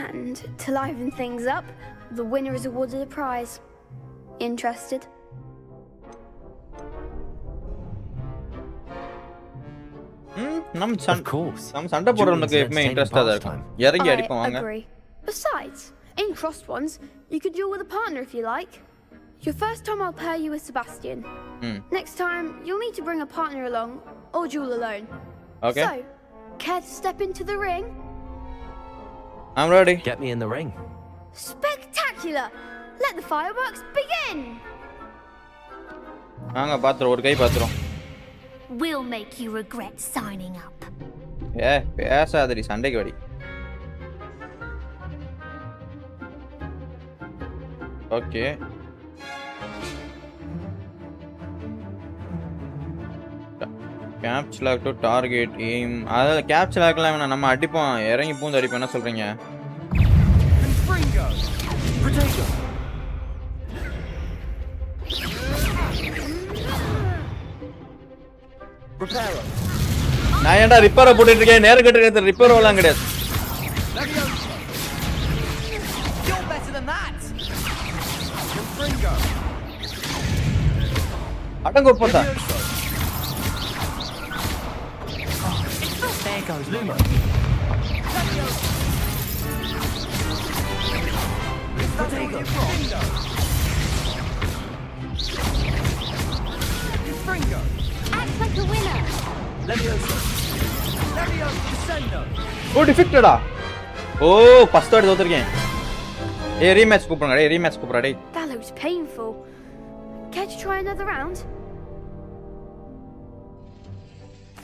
And to liven things up, the winner is awarded a prize. Interested? Of course. நம்ம சண்டை போறவனுக்கு எப்பவுமே இன்ட்ரஸ்டா தான் இருக்கும். இறங்கி அடிப்போம் வாங்க. Agree. Besides, in crossed ones, you could duel with a partner if you like. Your first time I'll pair you with Sebastian. Next time, you'll need to bring a partner along or duel alone. Okay. So, care to step into the ring? I'm ready. Get me in the ring. Spectacular! Let the fireworks begin! வாங்க பாத்துறோம் ஒரு கை பாத்துறோம். We'll make you regret signing up. பேசாதடி சண்டைக்கு வடி. Okay. Caps lock to target aim. அதாவது caps லாக்லாம் வேணாம் நம்ம அடிப்போம் இறங்கி பூந்து அடிப்போம் என்ன சொல்றீங்க? நான் ஏன்டா ரிப்பேரை போட்டுட்டு இருக்கேன் நேரம் கட்டு ரிப்பேர் வரலாம் கிடையாது. அடங்க போட்டா There goes Luma. Protego. Act like a winner. Levioso. Levioso descendo. O டிஃபெக்டடா. O first வாட்டி தோத்துறேன். ஏய் ரீமேட்ச் கூப்பிடுங்க டேய் ரீமேட்ச் கூப்பிடுடா டேய். That looks painful. Care to try another round?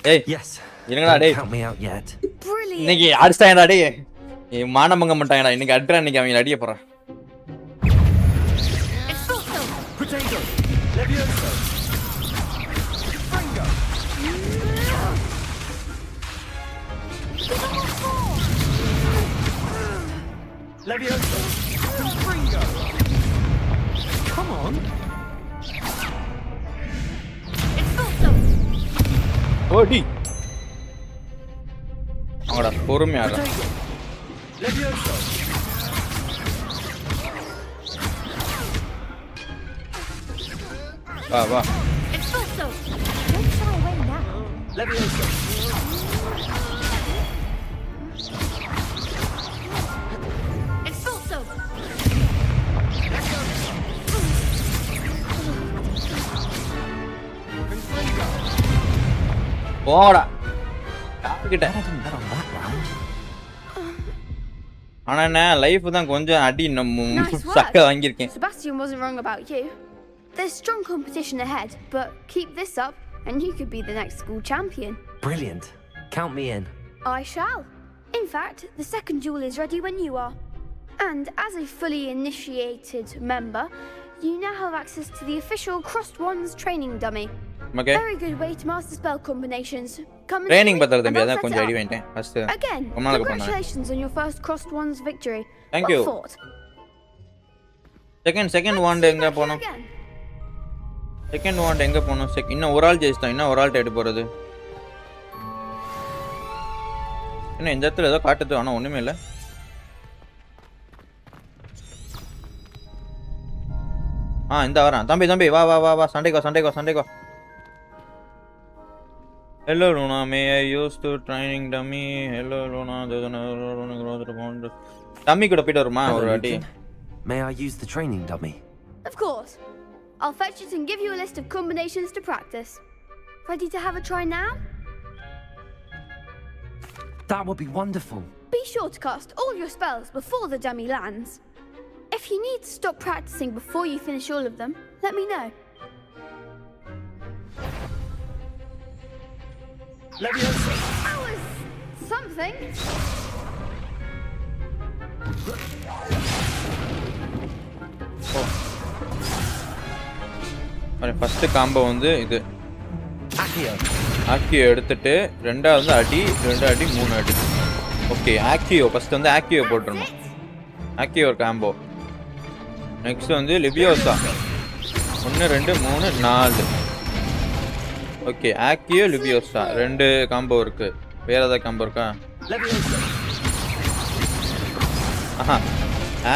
Hey. Yes. என்னடா டேய். Count me out yet. Brilliant. இன்னைக்கு அடிச்சாங்கடா டேய். ஏய் மானமங்க மாட்டாங்கடா இன்னைக்கு அட்ரா இன்னைக்கு அவங்க அடிய போறா. Protego. Levioso. Fringo. Levioso. Fringo. Come on. ஓடி. அவடா பொறுமையா இரு. Levioso. வா. Expulso. Don't shy away now. Levioso. Expulso. போடா. யார்கிட்ட? ஆனா என்ன லைஃப் தான் கொஞ்சம் அடி சக்க வாங்கியிருக்கேன். Sebastian wasn't wrong about you. There's strong competition ahead, but keep this up and you could be the next school champion. Brilliant. Count me in. I shall. In fact, the second duel is ready when you are. And as a fully initiated member, you now have access to the official Crossed Wands training dummy. Okay. Very good way to master spell combinations. Come and Training see me, பத்தல and தம்பி I'll அத set கொஞ்சம் it அடி up. வாங்கிட்டேன் first. Again, congratulations on your first Crossed Wands victory. Thank Well you. fought. Second want எங்க போணும்? Second want எங்க போணும்? இன்னும் ஒரு ஆள் ஜெயிச்சிட்டோம். இன்னும் ஒரு ஆள் எடுத்து போறது. என்ன இந்த இடத்துல ஏதோ காட்டுது ஆனா ஒண்ணுமே இல்ல. இந்த வரான். தம்பி வா சண்டைக்கு வா. Hello Luna, may I use to training dummy? Hello Luna, there's another dummy கூட போய்ட்டு வருமா ஒரு வாட்டி? May I use the training dummy? Of course. I'll fetch it and give you a list of combinations to practice. Ready to have a try now? That would be wonderful. Be sure to cast all your spells before the dummy lands. If you need to stop practicing before you finish all of them, let me know. Levioso. That was something. First combo வந்து இது ஆக்கியோ எடுத்துட்டு ரெண்டாவது அடி 2 அடி 3 அடி. Okay ஆக்கியோ first வந்து ஆக்கியோ போட்டுறணும். ஆக்கியோ ஒரு காம்போ. நெக்ஸ்ட் வந்து லிபியோசா 1 2 3 4. ஓகே ஆக்கியோ லிபியோசா 2 காம்போ இருக்கு. வேற ஏதாவது காம்போ இருக்கா?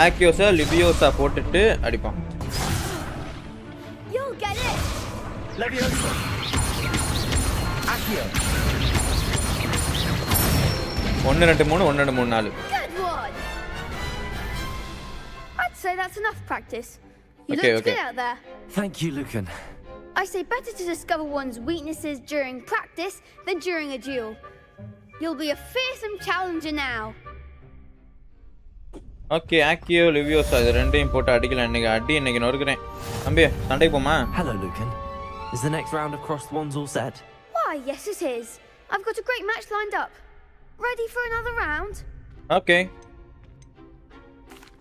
ஆக்கியோசா லிபியோசா போட்டுட்டு அடிப்பான். You'll get it. Levioso. Accio. 1 2 3 1 2 3 4. Good one. I'd say that's enough practice. You Okay, looked okay. good out there. Thank you, Lucan. I say better to discover one's weaknesses during practice than during a duel. You'll be a fearsome challenger now. Okay accio leviosa இது ரெண்டையும் போட்டு அடிக்கலாம். இன்னைக்கு நொறுக்குறேன். தம்பி சண்டைக்கு போமா? Hello, Lucan. Is the next round of Crossed Wands all set? Why, yes it is. I've got a great match lined up. Ready for another round? Okay.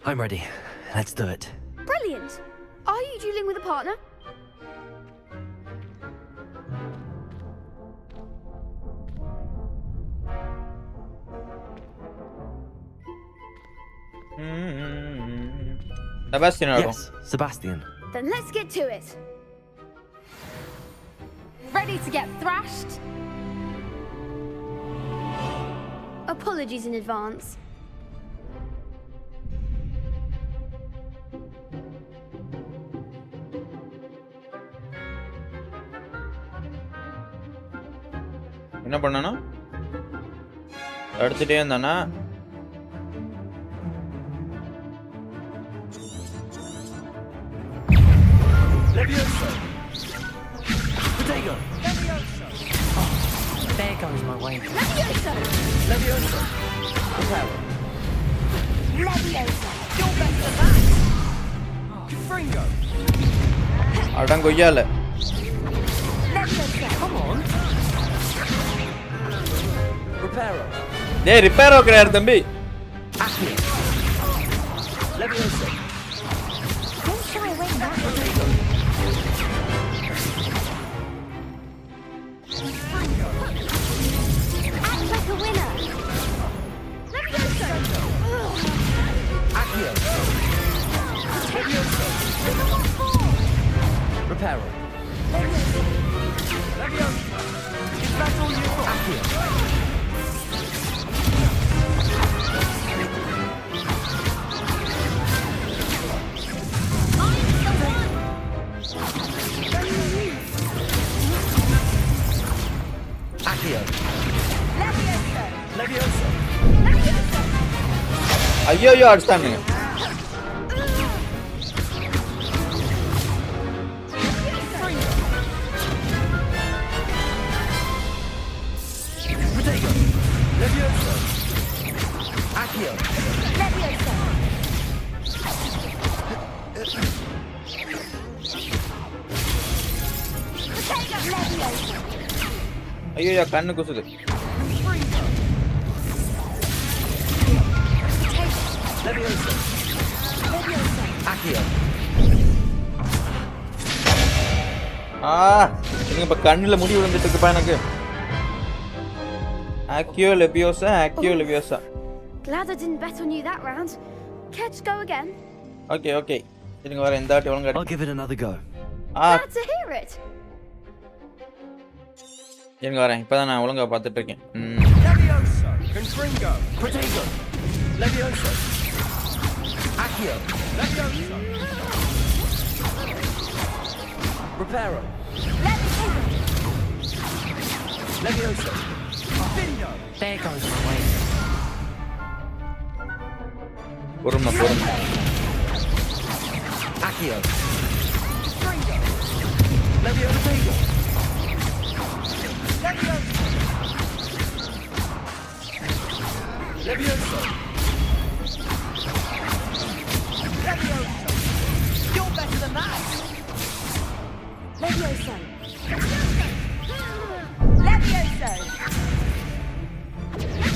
I'm ready. Let's do it. Brilliant. Are you dueling with a partner? Sebastian. Yes, Sebastian. Then let's get to it. Ready to get thrashed? Apologies in advance. என்ன பண்ணனும்? அடுத்துட்டே இருந்தானா? Levioso. Potato. Levioso. Oh, there goes my way. Levioso! Levioso. Levioso! You're better than that. Fringo. அடங்கொய்யால. Levioso! Come on. Reparo. டேய் ரிப்பேரோ கிடையாது தம்பி. Accio. Levioso. Don't shy away now. Act like a winner. Levioso! Accio. Levioso. Reparo. Levioso. Is that all you've got? Accio. Accio. Levioso. ஐயோ அடிச்சிட்டானுங்க. Protego. Levioso. Accio. Levioso. ஐயோ கண்ணு குசுது. Levioso. Accio. நீங்க இப்ப கண்ணுல முடி விழுந்துட்டு இருக்குப்பா எனக்கு. Accio Leviosa. Glad I didn't bet on you that round. Care to go again? Okay. இருங்க வர இந்த வாட்டி ஒழுங்கா. I'll give it another go. Glad to hear it. இருங்க வரேன். இப்பதான் நான் ஒழுங்கா பார்த்துட்டு இருக்கேன். Levioso. Confringo. Protego. Levioso. Accio. Levioso. Reparo. Levioso. Video. There goes my way. பொறுமை. Accio. Levioso. Levioso. You're better than that. Levioso.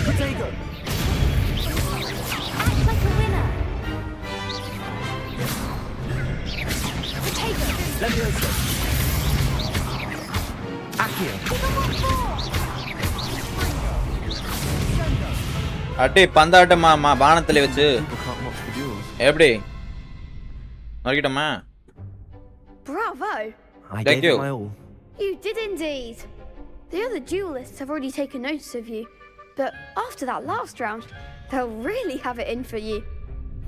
Protego. Act like a winner. Potato. Levioso. Accio. அட்டே பந்தாட்டமா பானத்துல வச்சு எப்படி மறக்கிட்டோமா? Bravo. I Thank gave you. it my all. You did indeed. The other duelists have already taken notice of you, but after that last round, they'll really have it in for you.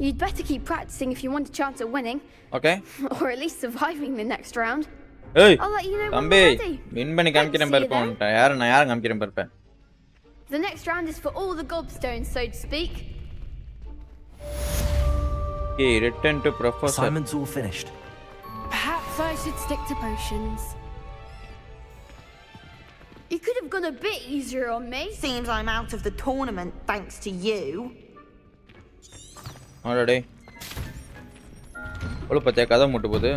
You'd better keep practicing if you want a chance at winning. Okay. Or at least surviving the next round. Hey. I'll let you know when தம்பி we're ready. Win பண்ணி காமிக்கிறேன் பாருப்பா. நான் யாரை காமிக்கிறேன் பாருப்பேன். The next round is for all the gobstones, so to speak. Okay, return to Professor. Assignment's all finished. Perhaps I should stick to potions. You could have gone a bit easier on me. Seems I'm out of the tournament thanks to you. Already. ஒளு பத்தியா கதை முட்டு போகுது.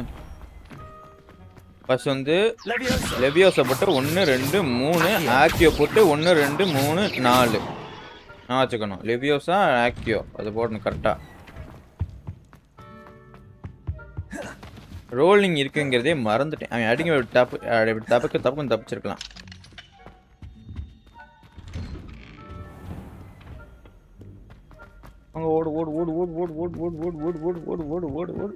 First வந்து லெவியோஸை போட்டு 1 2 3 ஆக்கியோ போட்டு 1 2 3 4 நான் வச்சுக்கணும். லெவியோஸா ஆக்கியோ அது போடணும் கரெக்டா. ரோலிங் இருக்குங்கிறதே மறந்துட்டேன். அவன் அடிங்க தப்புக்கும் தப்பிச்சிருக்கலாம். அங்க ஓடு ஓடு ஓடு ஓடு ஓடு ஓடு ஓடு ஓடு ஓடு ஓடு ஓடு ஓடு ஓடு ஓடு.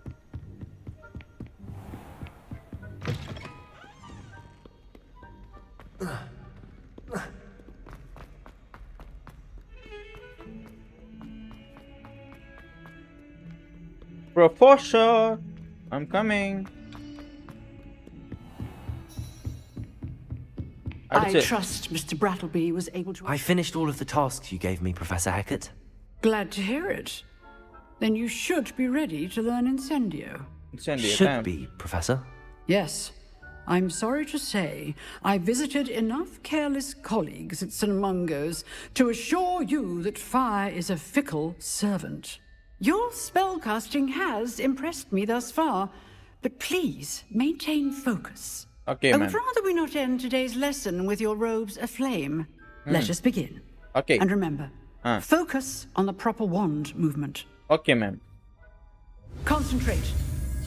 Professor, I'm coming. I trust Mr. Brattleby was able to... I finished all of the tasks you gave me, Professor Hackett. Glad to hear it. Then you should be ready to learn Incendio. Should be, Professor. Yes. I'm sorry to say I visited enough careless colleagues at St. Mungo's to assure you that fire is a fickle servant. Your spellcasting has impressed me thus far, but please maintain focus. Okay, I ma'am. would rather we not end today's lesson with your robes aflame. Let us begin. Okay. And remember, focus on the proper wand movement. Okay, ma'am. Concentrate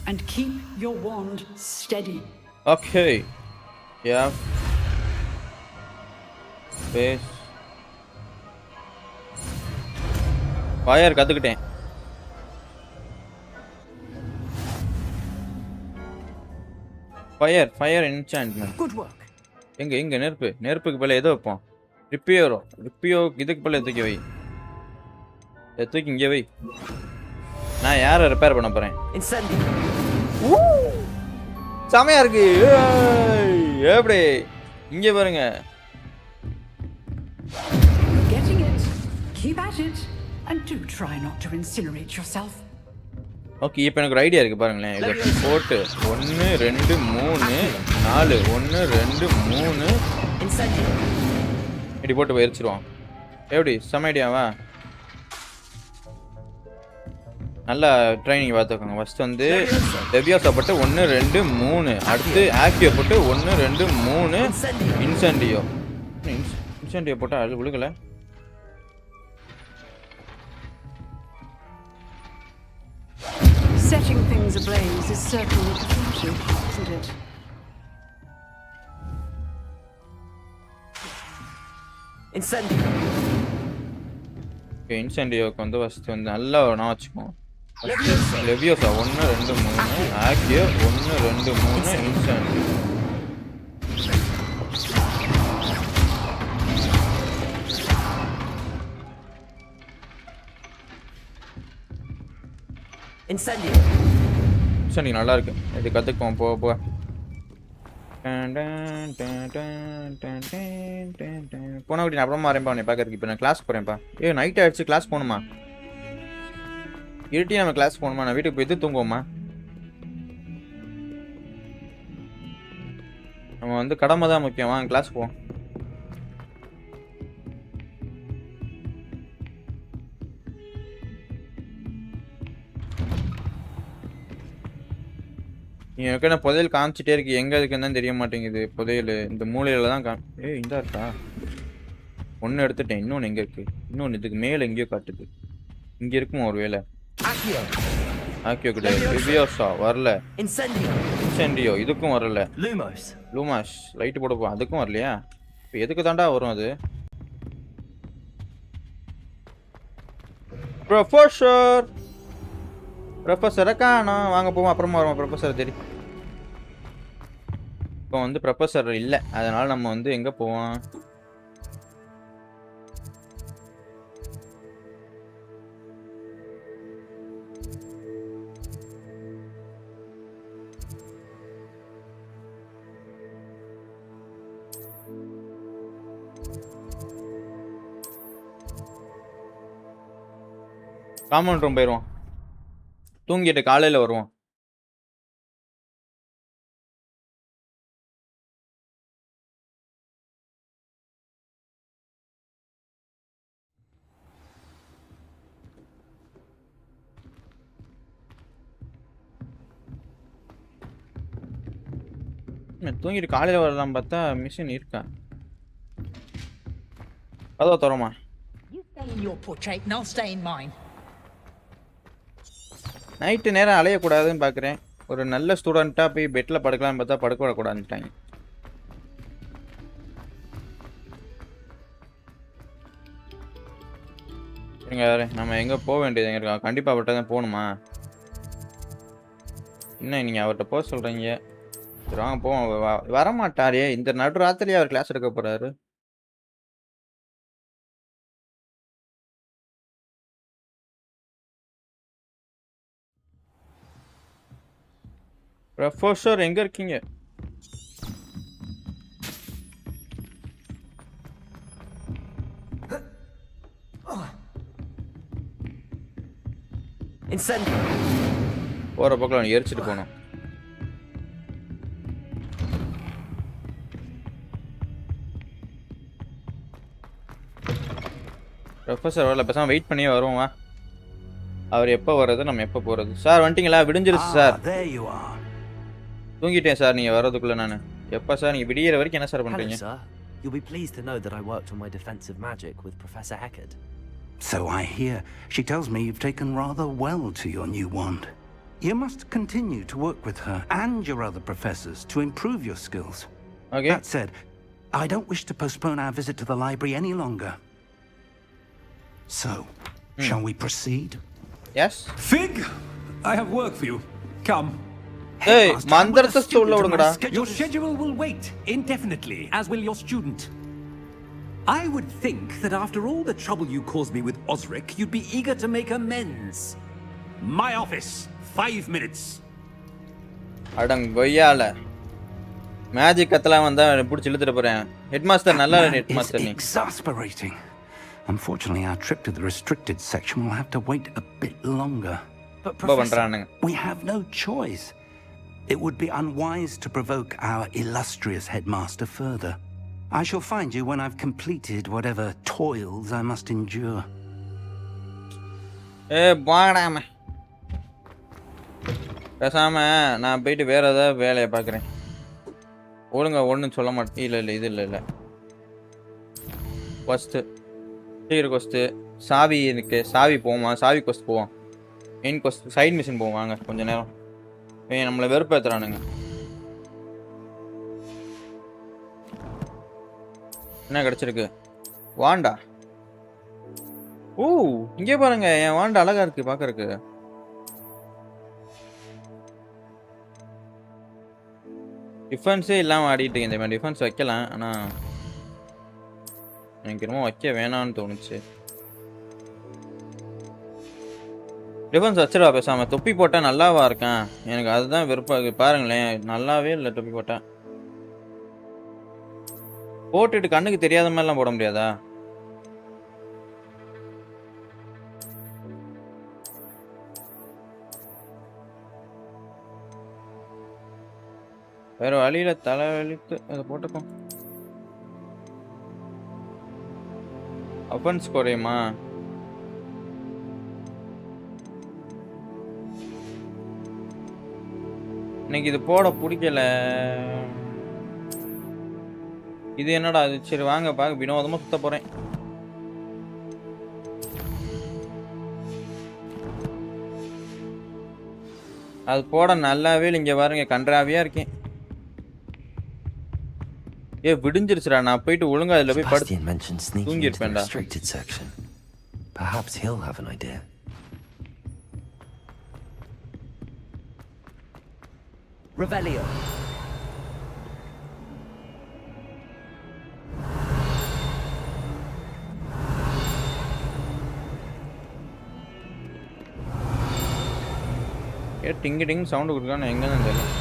and keep your wand steady. Okay. Yeah. Space. Fire கத்துக்கிட்டேன். Fire enchantment. Good work. எங்க நெருப்புக்கு பதிலா எதை வைப்போம்? ரிப்பியோ இதுக்கு பதிலா தூக்கி வை. தூக்கி இங்கே வை. நான் யாரை ரிப்பேர் பண்ண போறேன்? செமையா இருக்கு. எப்படி இங்க பாருங்க. You're getting it. Keep at it. And do try not to incinerate yourself. Okay, இப்போ எனக்கு ஒரு ஐடியா இருக்கு பாருங்களேன். இதை போட்டு 1 2 3 4 1 2 3 இப்படி போட்டு எரிச்சிருவோம். எப்படி செம ஐடியாவா? நல்லா ட்ரைனிங் பார்த்துக்கோங்க. ஃபர்ஸ்ட் வந்து லெவியோசா போட்டு 1 2 3, அடுத்து ஆக்டிவோ போட்டு 1 2 3 இன்சென்டியோ போட்டால் அது விழுகலை. Setting things ablaze is certainly the future, isn't it? Incendio. Okay, இன்சென்டியோக்கு வந்து ஃபர்ஸ்ட் வந்து நல்லா நான் வச்சுக்குவோம். லெவியோசா 1 2 3, ஆக்டிவோ 1 2 3, இன்சென்டியோ. இன்சென்டியோ நல்லா இருக்கு. இது கற்றுக்குவோம் போக போக. போன அப்படி நான் அப்புறமா வரேன்ப்பா உன்னை பார்க்கறதுக்கு. இப்போ நான் கிளாஸ் போகிறேன்ப்பா. நைட் ஆகிடுச்சு, கிளாஸ் போகணுமா? இருட்டி நம்ம கிளாஸ் போகணுமா? நான் வீட்டுக்கு போய் தூங்குவோமா? நம்ம வந்து கடமை தான் முக்கியம். வாங்க கிளாஸ் போவோம். எனக்கு என்ன புதையல் காமிச்சிட்டே இருக்கு, எங்கே இருக்குன்னு தான் தெரிய மாட்டேங்குது. புதையல் இந்த மூலையில் தான் இந்தா இருக்கா? ஒன்று எடுத்துட்டேன், இன்னொன்று எங்கே இருக்குது? இன்னொன்று இதுக்கு மேலே எங்கேயோ காட்டுது. இங்கே இருக்குமா ஒரு வேலை? ஆக்கியோ கிடையாது. லெவியோசா வரல. இன்சென்டியோ இதுக்கும் வரல. லூமாஸ் லைட்டு போட போ, அதுக்கும் வரலையா? இப்போ எதுக்கு தாண்டா வரும் அது? ப்ரொஃபஸரை காணோம். வாங்க போவோம், அப்புறமா வருவோம். ப்ரொஃபஸர் தேடி. இப்போ வந்து ப்ரொஃபஸர் இல்லை, அதனால நம்ம வந்து எங்கே போவோம்? காம்பவுண்ட் ரூம் போயிடுவோம். தூங்கிட்டு காலையில் வருவோம். தூங்கிட்டு காலையில் வரலாம் பார்த்தா மிஷின் இருக்கா? அதோ தரோமா? நைட்டு நேரம் அலையக்கூடாதுன்னு பார்க்குறேன். ஒரு நல்ல ஸ்டூடெண்ட்டாக போய் பெட்டில் படுக்கலான்னு பார்த்தா படுக்க விடக்கூடாதுட்டாங்க. சரிங்க, நம்ம எங்கே போக வேண்டியது எங்கே இருக்கா? கண்டிப்பாக அவர்கிட்ட தான் போகணுமா? என்ன நீங்கள் அவர்கிட்ட போக சொல்கிறீங்க? சரி வாங்க போவோம். வரமாட்டாரே, இந்த நடு ராத்திரியே அவர் கிளாஸ் எடுக்க போகிறாரு. ப்ரொஃபஸர் எங்க இருக்கீங்க? போற பக்கம் எரிச்சிட்டு போனோம். ப்ரொஃபஸர் வரல, பேசாம வெயிட் பண்ணி வருவோம். வா, அவர் எப்போ வர்றது, நம்ம எப்போ போறது? சார் வந்துட்டீங்களா? விடிஞ்சிருச்சு சார். தூங்கிட்டேன் சார் நீங்க வரதுக்குள்ள. நான் எப்ப சார் நீங்க விடியற வரைக்கும் என்ன சார் பண்றீங்க? You'll be pleased to know that I worked on my defensive magic with Professor Heckard. So I hear. She tells me you've taken rather well to your new wand. You must continue to work with her and your other professors to improve your skills. Okay. That said, I don't wish to postpone our visit to the library any longer. So, shall we proceed? Yes. Fig, I have work for you. Come. Hey, mandartha stolla odungada. Your schedule will wait indefinitely, as will your student. I would think that after all the trouble you caused me with Osric, you'd be eager to make amends. My office, 5 minutes. Adangoyala. Magic கத்தலாம் வந்தா புடிச்சு இழுத்துட்டு போறேன். Headmaster நல்லா headmaster நீ. Exasperating. Unfortunately, our trip to the restricted section will have to wait a bit longer. But Professor, we have no choice. It would be unwise to provoke our illustrious headmaster further. I shall find you when I've completed whatever toils I must endure. போடாம பேசாம நான் போயிட்டு வேற ஏதாவது வேலையை பார்க்குறேன். ஒழுங்கா ஒன்றும் சொல்ல மாட்டேன். இல்லை இது இல்லை ஃபஸ்ட்டு சீக்கிரம் கொஸ்ட்டு சாவி எனக்கு சாவி போவோமா, சாவி கொஸ்ட் போவோம், மெயின் கொஸ்ட் சைட் மிஷின் போவோம். வாங்க கொஞ்சம் நேரம் நம்மளை வெறுப்பேற்றுறானுங்க. என்ன கிடச்சிருக்கு? வாண்டா. ஓ இங்கே பாருங்க, என் வாண்டா அழகா இருக்கு பார்க்கறதுக்கு. டிஃபென்ஸே இல்லாமல் ஆடிட்டு இருக்கேன். இந்த மாதிரி டிஃபென்ஸ் வைக்கலாம், ஆனால் எனக்கு ரொம்ப வைக்க வேணான்னு தோணுச்சு. டிஃபென்ஸ் வச்சிடா பேசாம. தொப்பி போட்டால் நல்லாவா இருக்கேன்? எனக்கு அதுதான் விருப்பம். பாருங்களேன், நல்லாவே இல்லை தொப்பி போட்டேன். போட்டுட்டு கண்ணுக்கு தெரியாத மாதிரிலாம் போட முடியாதா? வேற வழியில தலைவலித்து அதை போட்டுக்கோம். அஃபென்ஸ் குறையுமா? எனக்கு இது போட பிடிக்கல. இது என்னடா அது? சரி வாங்க பார்க்க வினோதமா சுத்த போறேன். அது போட நல்லாவே இங்க பாருங்க, கன்றாவியா இருக்கேன். விடிஞ்சிருச்சுடா. நான் போயிட்டு ஒழுங்கா அதுல போய் படுத்து தூங்கி இருப்பேன்டா. Perhaps he'll have an idea. Revelio. Ding ding sound கொடுக்கானே எங்கன்னு தெரியல.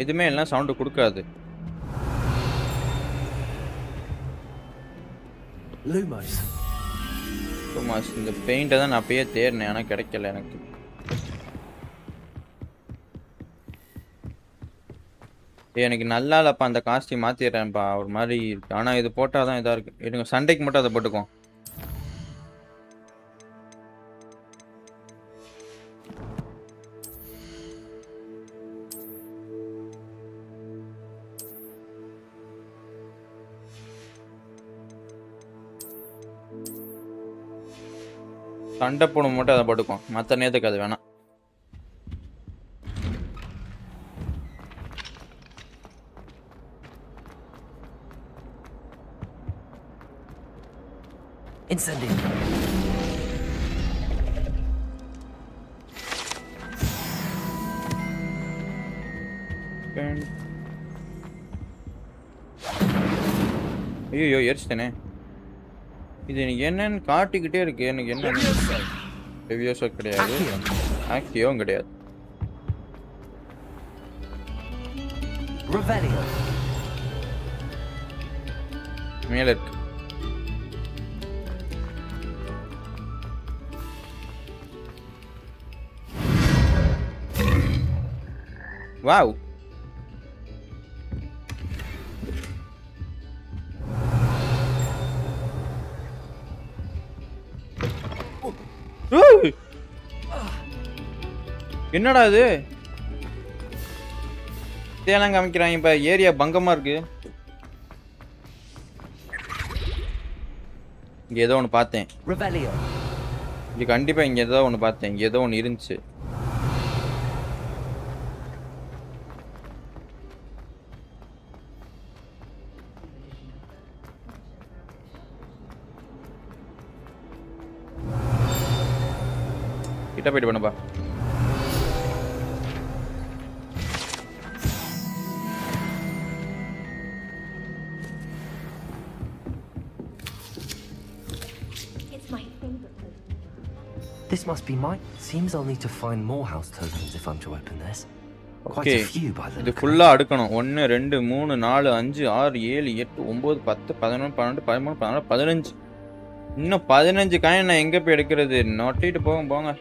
எதுவுமே எல்லாம் சவுண்டு கொடுக்காது. Lumos. இந்த பெயிண்டை தான் நான் அப்பயே தேடினேன், ஆனால் கிடைக்கல எனக்கு. எனக்கு நல்லா இல்லப்பா, அந்த காஸ்டியூம் மாற்றிடுறேன்ப்பா. ஒரு மாதிரி இருக்கு, ஆனால் இது போட்டால் தான் இதாக இருக்கு. எனக்கு சண்டைக்கு மட்டும் அதை போட்டுக்கோ. சண்டை போடும் மட்டும் அதை போட்டுக்கோ, மற்ற நேரத்துக்கு அது வேணாம். Incendio. ஐயோ எரிச்சிட்டேனே. இது எனக்கு என்னன்னு காட்டிக்கிட்டே இருக்கு. எனக்கு என்ன ரிவ்யூஸோ கிடையாது, ஆக்டிவும் கிடையாது. மேல இருக்கு. வாவ், என்னடா இது? இதெல்லாம் காமிக்கிறாங்க. இப்ப ஏரியா பங்கமா இருக்கு. இங்க ஏதோ ஒன்று பார்த்தேன். இங்க கண்டிப்பா இங்க ஏதோ ஒன்று பார்த்தேன். இங்க ஏதோ ஒன்று இருந்துச்சு. கிட்ட போயிட்டு பண்ணுப்பா. This must be mine. Seems I'll need to find more house tokens if I'm to open this. Quite Okay. a few by the இது look. ஃபுல்லா அடுக்கணும். 1 2 3 4 5 6 7 8 9 10 11 12 13 14 15. இன்னும் 15 காயின் நான் எங்க போய் எடுக்கிறது? நோட்டிட்டு போங்க.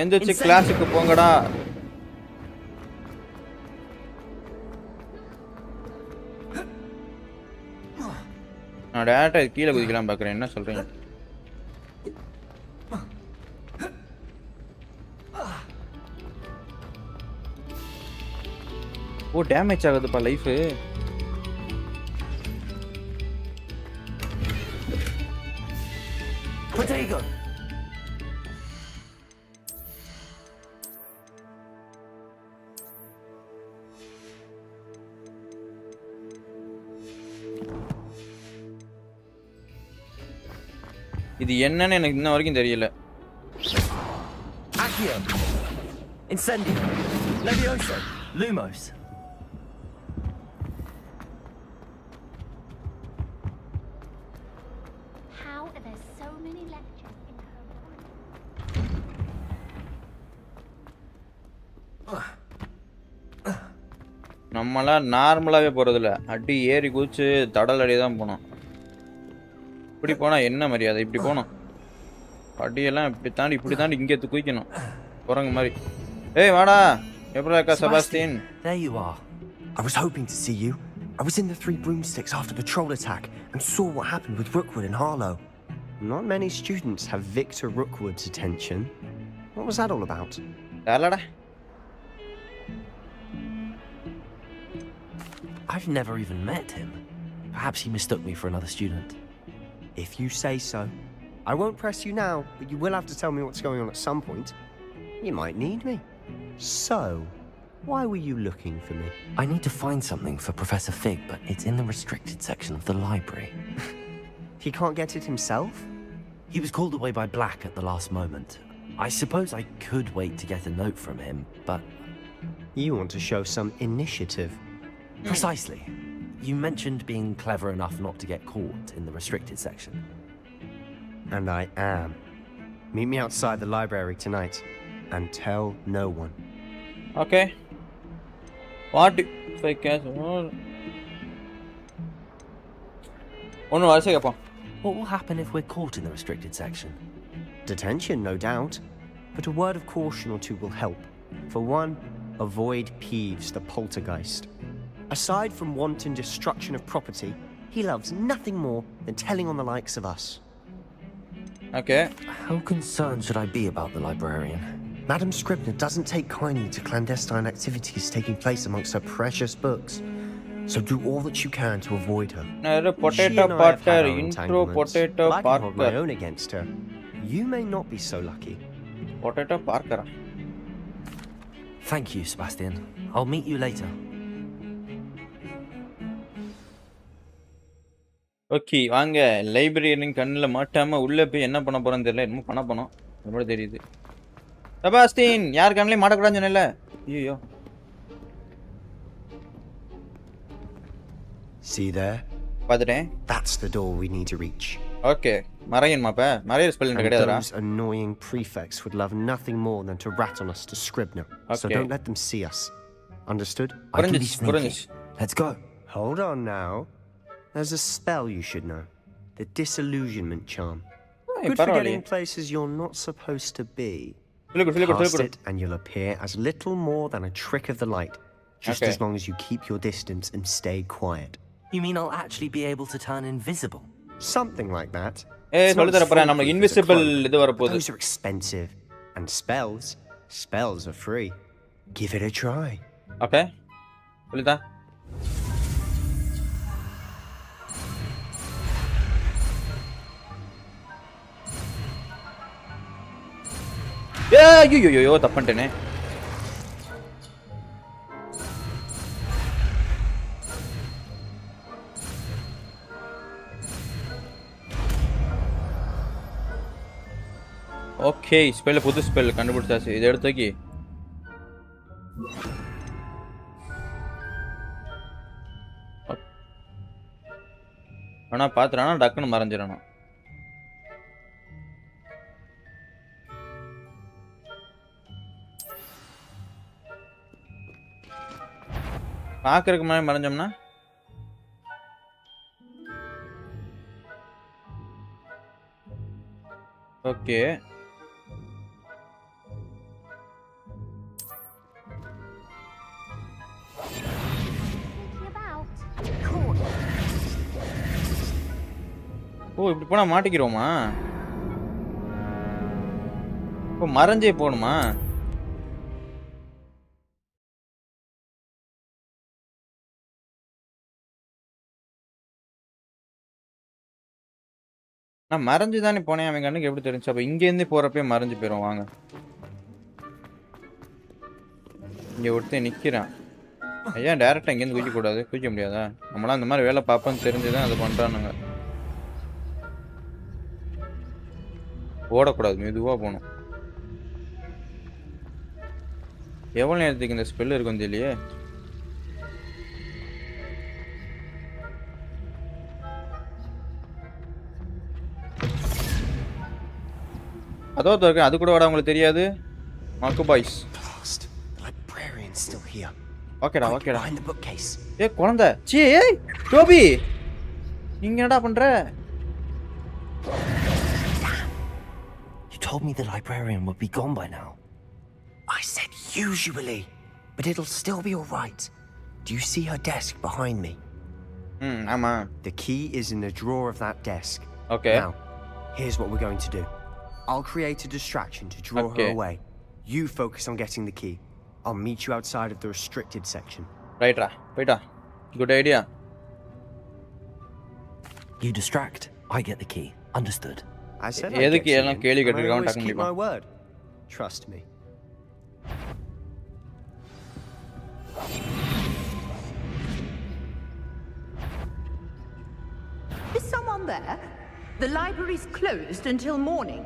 எந்திரிச்சு கிளாஸுக்கு போங்கடா. நான் டேரக்டா கீழே குதிக்கலாம் பாக்குறேன். என்ன சொல்றீங்க? ஓ டேமேஜ் ஆகுதுப்பா லைஃப். Potato. இது என்னன்னு எனக்கு இன்ன வரைக்கும் தெரியல. Accio. Incendio. Levioso. Lumos. How are there so many lectures in her? நம்மளா நார்மலாவே போறதில்ல. அடி ஏறி குதிச்சு தடல் அடி தான் போனோம். இப்படி போனா என்ன மரியாதை? இப்படி போனோம். அடியெல்லாம் இப்படி தாண்டி இங்கே குதிக்கணும். குரங்கு மாதிரி. ஏய் வாடா. எப்படா இருக்கா Sebastian? There you are. I was hoping to see you. I was in the Three Broomsticks after the troll attack and saw what happened with Rookwood and Harlow. Not many students have Victor Rookwood's attention. What was that all about? Dalada. I've never even met him. Perhaps he mistook me for another student. If you say so. I won't press you now, but you will have to tell me what's going on at some point. You might need me. So, why were you looking for me? I need to find something for Professor Fig, but it's in the restricted section of the library. He can't get it himself? He was called away by Black at the last moment. I suppose I could wait to get a note from him, but... You want to show some initiative. Precisely. You mentioned being clever enough not to get caught in the restricted section. And I am. Meet me outside the library tonight, and tell no one. Okay. What if I catch... Oh no, I'll say upon. What will happen if we're caught in the restricted section? Detention, no doubt. But a word of caution or two will help. For one, avoid Peeves, the poltergeist. Aside from wanton destruction of property, he loves nothing more than telling on the likes of us. Okay. How concerned should I be about the librarian? Madam Scribner doesn't take kindly to clandestine activities taking place amongst her precious books. So do all that you can to avoid her. Potato Parker, intro Potato I can hold my Parker. own against her. You may not be so lucky. Potato Parker. Thank you, Sebastian. I'll meet you later. Okay வாங்க librarian கண்ணில் மாட்டாமல் உள்ளே போய் என்ன பண்ண போகிறோன்னு தெரியல. என்னமோ பண்ண போனோம் ரொம்ப தெரியுது. செபாஸ்டின் யார் கண்ணிலையும் மாட்டக்கூடாதுன்னு சொன்னல. ஐயோ See there? பார்த்துட்டேன். That's the door we need to reach. Okay மறையன் மாப்ப மறைய ஸ்பெல்லிங் கிடையாதுடா. Those annoying prefects would love nothing more than to rat on us to Scribner. So don't let them see us. Understood? I can be sneaky. Let's go. Hold on now. There's a spell you should know. The disillusionment charm. Good for getting places you're not supposed to be. Cast it and you'll appear as little more than a trick of the light. Just as long as you keep your distance and stay quiet. You mean I'll actually be able to turn invisible? Something like that. Invisible those are expensive. And spells are free. Give it a try. Okay. சொல்லுதா. ஐயோ தப்பன்ட்டேனே. Okay, spell புது spell கண்டுபிடிச்சாச்சு. இதை எடுத்து வைக்கி. ஆனா பாத்துறானா டக்குன்னு மறைஞ்சிடணும். பாக்குறதுக்கு முன்னாடி மறைஞ்சோம்னா ஓகே. ஓ, இப்படி போனா மாட்டிக்கிறோமா? இப்போ மறைஞ்சே போகணுமா? நான் மறைஞ்சு தானே போனேன். அவன் கண்ணுக்கு எப்படி தெரிஞ்சு? அப்ப இங்கேருந்து போறப்பே மறைஞ்சு போயிடும். வாங்க, இங்க ஒருத்தன் நிக்கிறான். ஐயா, டேரக்டா இங்கேருந்து குதிக்க கூடாது. குதிக்க முடியாதா? நம்மளாம் இந்த மாதிரி வேலை பார்ப்போம்னு தெரிஞ்சுதான் அதை பண்றானுங்க. ஓடக்கூடாது, மெதுவா போகணும். எவ்வளவு நேரத்துக்கு இந்த ஸ்பெல் இருக்கும் தெரியலையே. அதோ இருக்கு. அது கூட வர உங்களுக்கு தெரியாது. மாக்கு பாய்ஸ். ஓகேடா ஓகேடா. ஏ குழந்தை, சீ, ஏய் டோபி, நீங்க என்னடா பண்ற? You told me the librarian would be gone by now. I said usually, but it'll still be all right. Do you see her desk behind me? Ama. The key is in the drawer of that desk. Okay. Now, here's what we're going to do. I'll create a distraction to draw her away. You focus on getting the key. I'll meet you outside of the restricted section. Right, ra. Wait, good idea. You distract, I get the key. Understood. I said I get you. I always keep my word. Trust me. Is someone there? The library's closed until morning.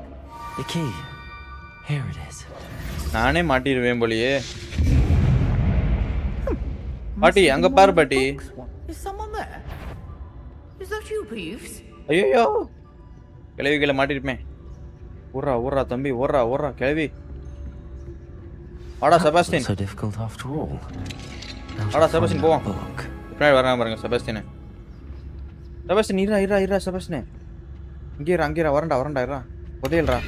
The key. Here it is. நானே மாட்டிடுவேன் போலியே. பாட்டி, அங்க பாரு பாட்டி. Is someone there? Is that you, Peeves? ஐயோ, கிளவிகளை மாட்டிருப்பேன். ஓடுறா தம்பி, ஓடுறா கிளவி. ஆடா Sebastian. So difficult after all. ஆடா செபாஸ்டின், போவோம். பின்னாடி வராங்க பாருங்க செபாஸ்டின். செபாஸ்டின், இரா செபாஸ்டின். அங்கேரா வரண்டா இரா. உதயல்ரா.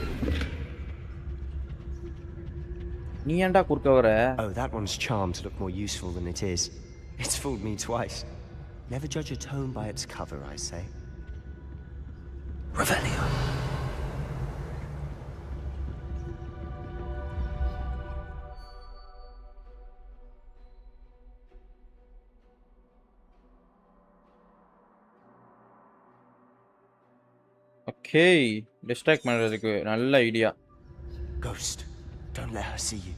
நீ ஏன்டா குறுக்க வர? Oh, that one's charmed to look more useful than it is. It's fooled me twice. Never judge a tome by its cover, I say. Revelio. Okay, distract பண்றதுக்கு நல்ல idea. Ghost, don't let her see you.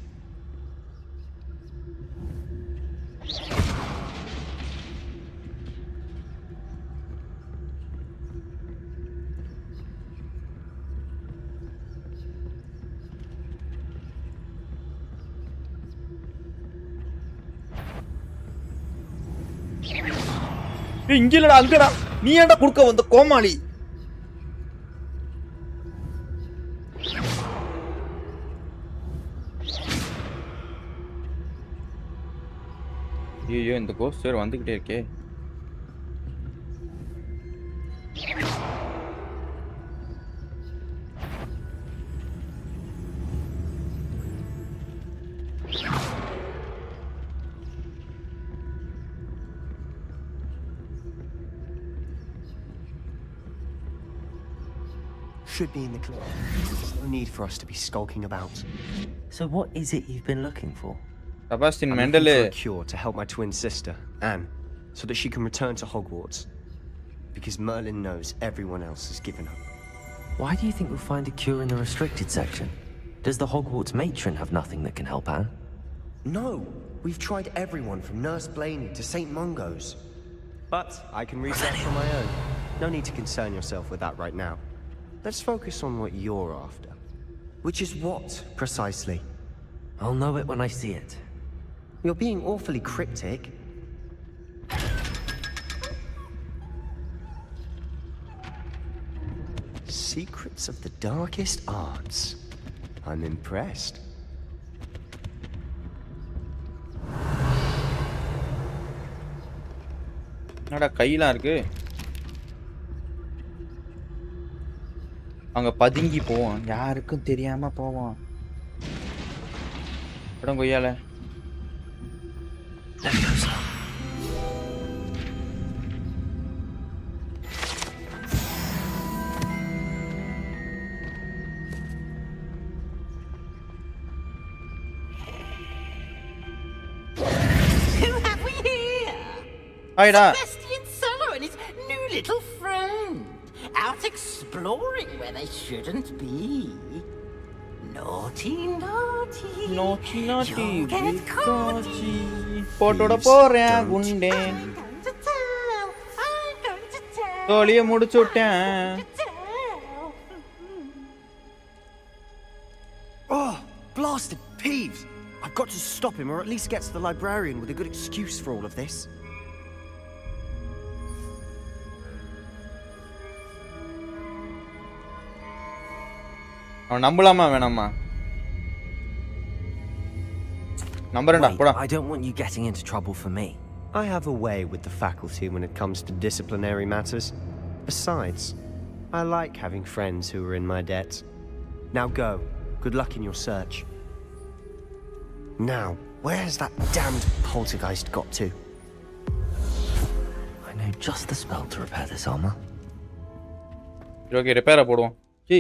இங்க இல்லடா, அங்கடா. நீ ஏன்டா குறுக்க வந்த கோமாளி? ஐயோ, இந்த கோஸ்ட் வேற வந்துகிட்டே இருக்கே. Should be in the club. No need for us to be skulking about. So what is it you've been looking for? Sebastian I'm Mendele. looking for a cure to help my twin sister, Anne, so that she can return to Hogwarts. Because Merlin knows everyone else has given up. Why do you think we'll find a cure in the restricted section? Does the Hogwarts matron have nothing that can help Anne? No. We've tried everyone from Nurse Blaney to St. Mungo's. But I can research on my own. No need to concern yourself with that right now. Let's focus on what you're after. Which is what, precisely? I'll know it when I see it. You're being awfully cryptic. Secrets of the darkest arts. I'm impressed. என்னடா கையில இருக்கு அங்க பதுங்கி போவோம் யாருக்கும் தெரியாம போவோம் படம் கொய்யால Hiya. Sebastian Cello and his new little friend. Out exploring where they shouldn't be. Naughty, naughty. Naughty, naughty. You'll get caught. போட்டோட போறேன் குண்டே தோலிய முடிச்சு விட்டேன் Oh, blasted Peeves! I've got to stop him, or at least get to the librarian with a good excuse for all of this. நம்பலாமா வேணாமா நம்பறேன்டா போடா I don't want you getting into trouble for me. I have a way with the faculty when it comes to disciplinary matters. Besides, I like having friends who are in my debt. Now go. Good luck in your search. Now, where's that damned poltergeist got to? I know just the spell to repair this armor. Okay ரிப்பேரா போடுவோம் ஜி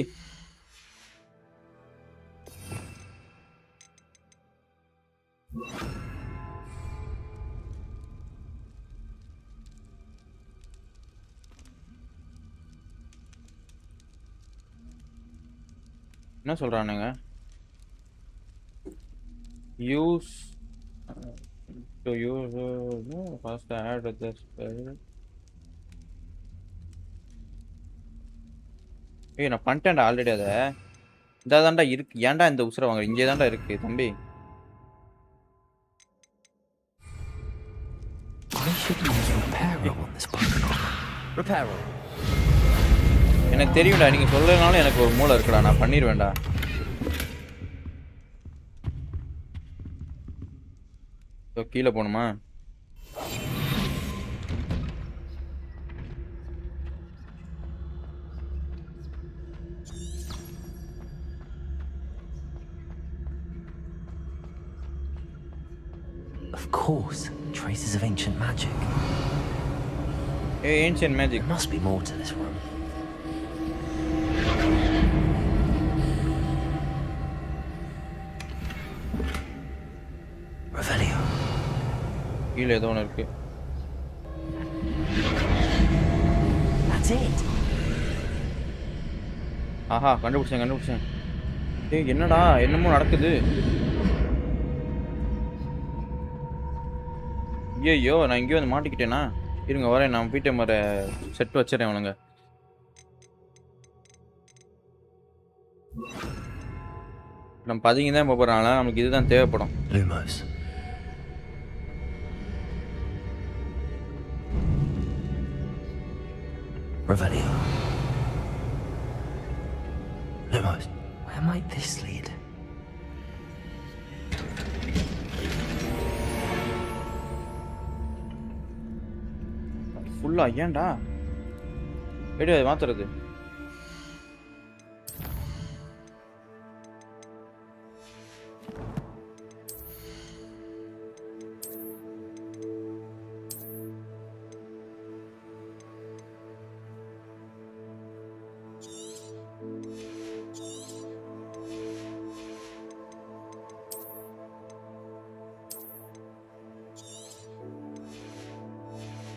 என்ன சொல்றானுங்க use to use first add the spell ஏய் நான் பண்ணிட்டேன்டா already அத இதாதான்டா இருக்கு ஏன்டா இந்த உசுர வாங்குற இங்கே தான்டா இருக்கு தம்பி I should use repair on this Pokemon. Repair. எனக்கு தெரியும்டா நீங்க சொல்லலனாலும் எனக்கு ஒரு மூளை இருக்குடா நான் பண்ணிடுவேன்டா கீழே போணுமா Of course, traces of ancient magic. Hey, ancient magic. There must be more to this room. Revelio. கீழே ஏதோ ஒன்று இருக்கு That's it. ஆஹா கண்டுபிடிச்சேன் ஏய் என்னடா என்னமோ நடக்குது ஐயோ நான் இங்கே வந்து மாட்டிக்கிட்டேனா இருங்க வரேன் நான் போயிட்டு மர செட் வச்சிடறேன் அவனுங்க நம்ம பதுங்கி தான் போகிறாங்களா நமக்கு இதுதான் தேவைப்படும் Lumos. Revelio. Lumos. Where might this lead? ஃபுல்லா ஏன்டா எடு மாத்துறது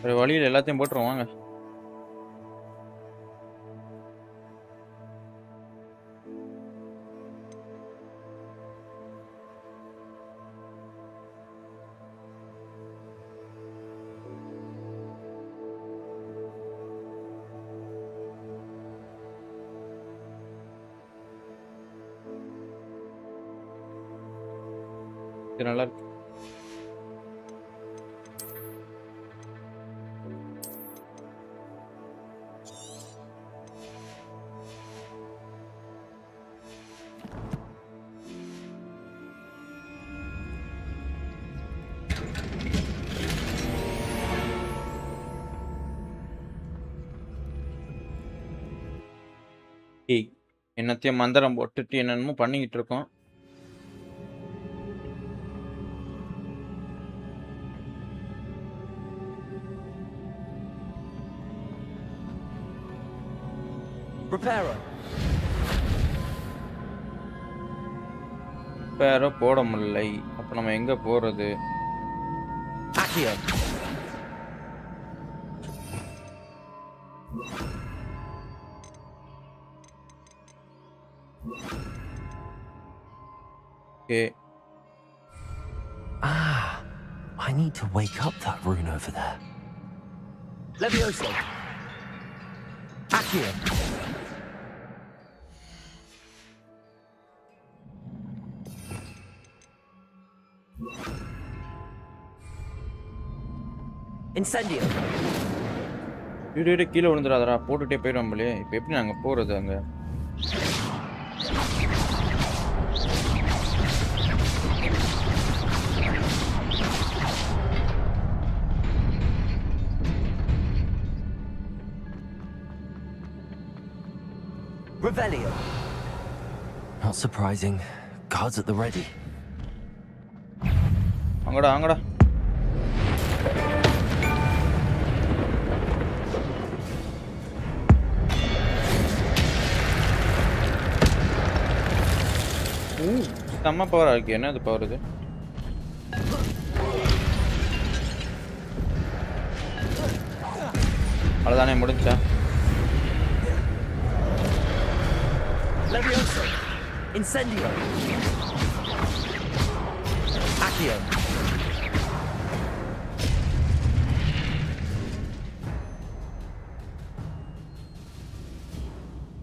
ஒரு வழியில் எல்லாத்தையும் போட்டுருவோம் வாங்க இது நல்லா இருக்கு. என்னத்தையும் மந்திரம் போட்டுட்டு என்னென்னமோ பண்ணிக்கிட்டு இருக்கோம். ரிப்பேரோ போட முடியலை. அப்ப நம்ம எங்க போறது? Okay. I need to wake up that rune over there. Levioso. Accio. Incendio. வீடியோட கீழே விழுந்துடாதடா, போட்டுட்டே போயிடும் போலே. இப்போ எப்படி நாங்க போறது அங்க? Revelio. Not surprising. Guards at the ready. அங்கடா அங்கடா. செம்ம பவரா இருக்கு. என்ன இது பவர் இது? அவ்வளோதானே, முடிஞ்சா? Levioso. Incendio. Accio.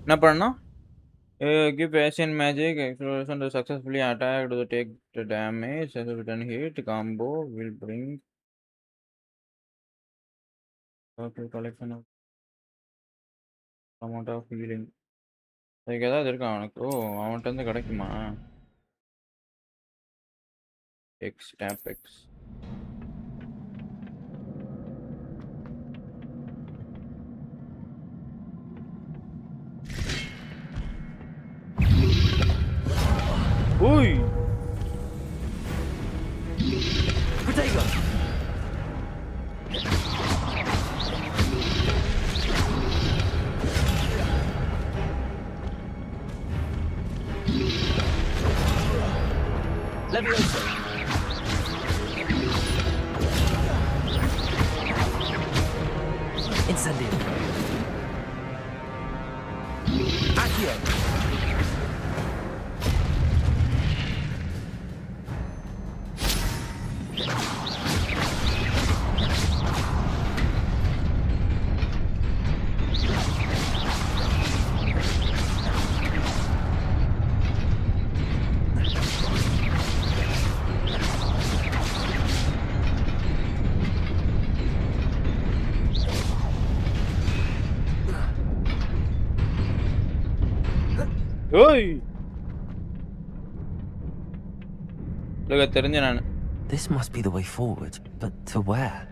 என்ன பண்ணணும்? Give Asian magic explosion to successfully attack to take the damage. As a return hit combo will bring a collection of amount of healing. அதுக்கு ஏதாவது இருக்கா அவனுக்கு? ஓ, அவன்கிட்ட இருந்து கிடைக்குமா? X tab X. Uy! Protego. Levioso. Incendio. Accio. Oi! Look at தெரிஞ்ச நான். This must be the way forward, but to where?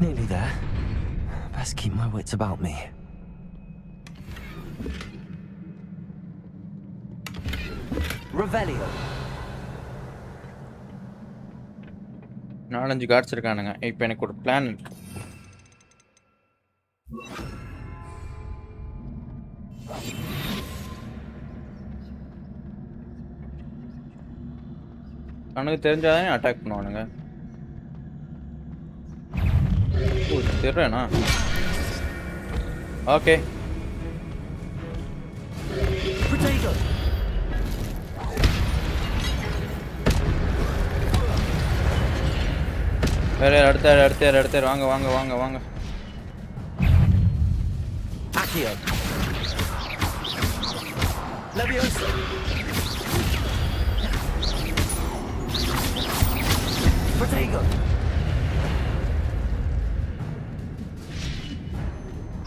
Nearly there. Best keep my wits about me. Revelio. 4-5 cards இருக்கானுங்க. இப்போ எனக்கு ஒரு பிளான் இருக்கு. அவனுக்கு தெரிஞ்சாதான் attack பண்ணுவானுங்க. ஓ, தெரிறேனா? ஓகே. வேற அடுத்த வாங்க வாங்க வாங்க வாங்க. Accio. Leviosa. Protego.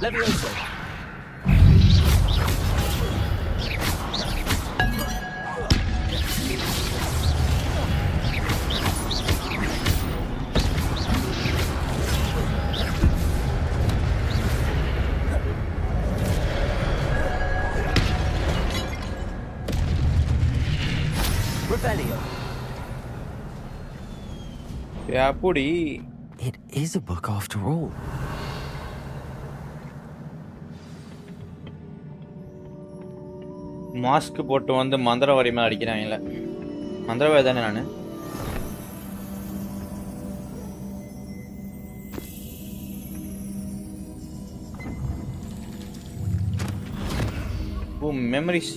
Leviosa. It is a book after all. Mask போட்டு வந்து மந்திரவாதி மேல அடிக்கிறாங்கல்ல. மந்திரவாதி தானே நானு? ஓ மெமரிஸ்.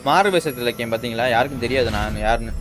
மாறுவேஷத்துல இருக்கேன் பாத்தீங்களா? யாருக்கும் தெரியாது நான் யாருன்னு.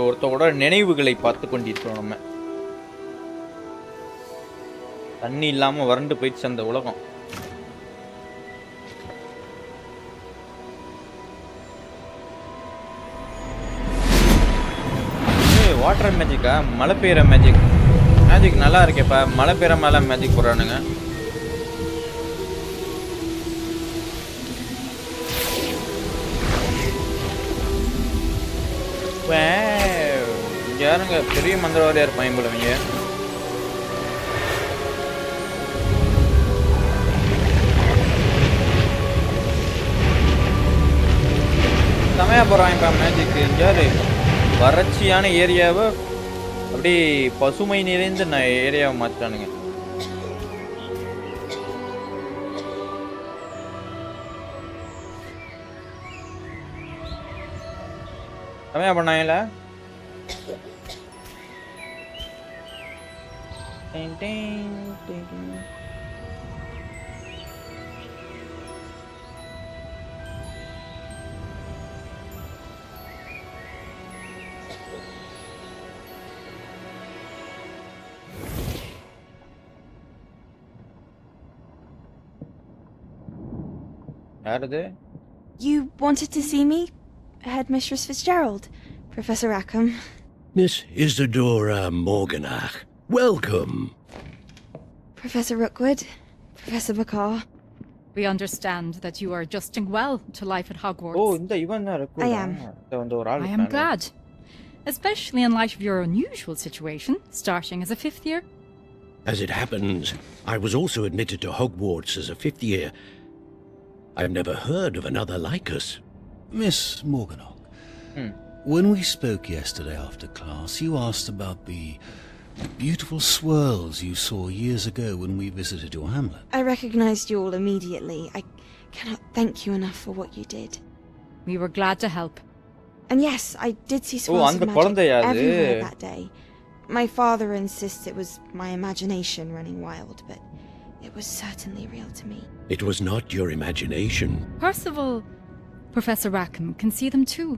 ஒருத்தரோட நினைவுகளை பார்த்து கொண்டிருக்கிறோம் நம்ம. தண்ணி இல்லாம வறண்டு போயிடுச்சு அந்த உலகம். வாட்டர் மேஜிக்கா? மழை பெய்யற மேஜிக். மேஜிக் நல்லா இருக்கேப்பா. மழை பெய்யற மேல மேஜிக் போடுறானுங்க. யாருங்க பெரிய மந்திரவாதியா இருப்பாங்க போல இவங்க. செமையா போறாங்க மேஜிக். யாரு வறட்சியான ஏரியாவை அப்படி பசுமை நிறைந்த ஏரியாவை மாத்திட்டானுங்க. செமையா பண்ணாங்கல்ல. You wanted to see me? Headmistress Fitzgerald, Professor Rackham. Miss Isadora Morganach. Welcome. Professor Rookwood, Professor Bakar. We understand that you are adjusting well to life at Hogwarts. I am. I am glad. Especially in light of your unusual situation, starting as a 5th year. As it happens, I was also admitted to Hogwarts as a 5th year. I've never heard of another like us. Miss Morganach, when we spoke yesterday after class, you asked about the beautiful swirls you saw years ago when we visited your hamlet. I recognized you all immediately. I cannot thank you enough for what you did. We were glad to help. And yes, I did see swirls of magic everywhere that day. My father insists it was my imagination running wild, but it was certainly real to me. It was not your imagination. Percival, Professor Rackham can see them too,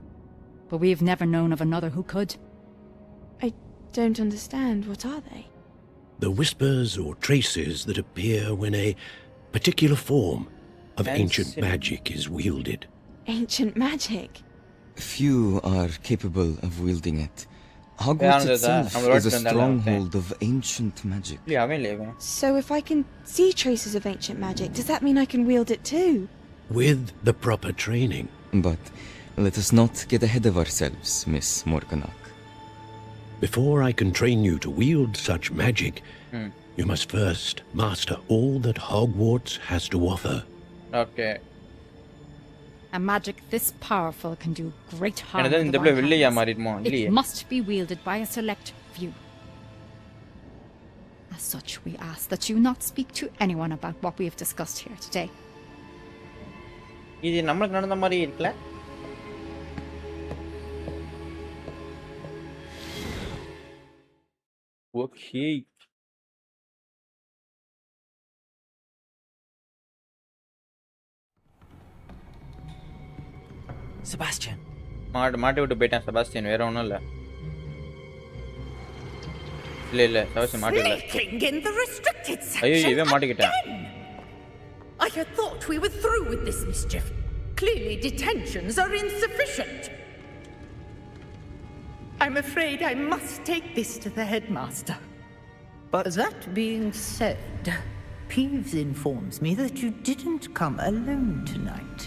but we've never known of another who could. I don't understand. What are they? The whispers or traces that appear when a particular form of ancient magic is wielded. Ancient magic? Few are capable of wielding it. Hogwarts itself is a stronghold of ancient magic. So if I can see traces of ancient magic, does that mean I can wield it too? With the proper training. But let us not get ahead of ourselves, Miss Morganach. Before I can train you to wield such magic, you must first master all that Hogwarts has to offer. Okay. A magic this powerful can do great harm. It must be wielded by a select few. As such, we ask that you not speak to anyone about what we have discussed here today. இது நமக்கு நடந்த மாதிரி இருக்குல. Okay. Sebastian. மாட்டி விட்டு போயிட்டான் செபாஸ்டியன், வேற ஒண்ணும் இல்ல. இல்ல செபாஸ்டியன் மாட்டி இல்ல. ஐயோ இவன் மாட்டிக்கிட்டான். I had thought we were through with this mischief. Clearly detentions are insufficient. I'm afraid I must take this to the headmaster. But that being said, Peeves informs me that you didn't come alone tonight.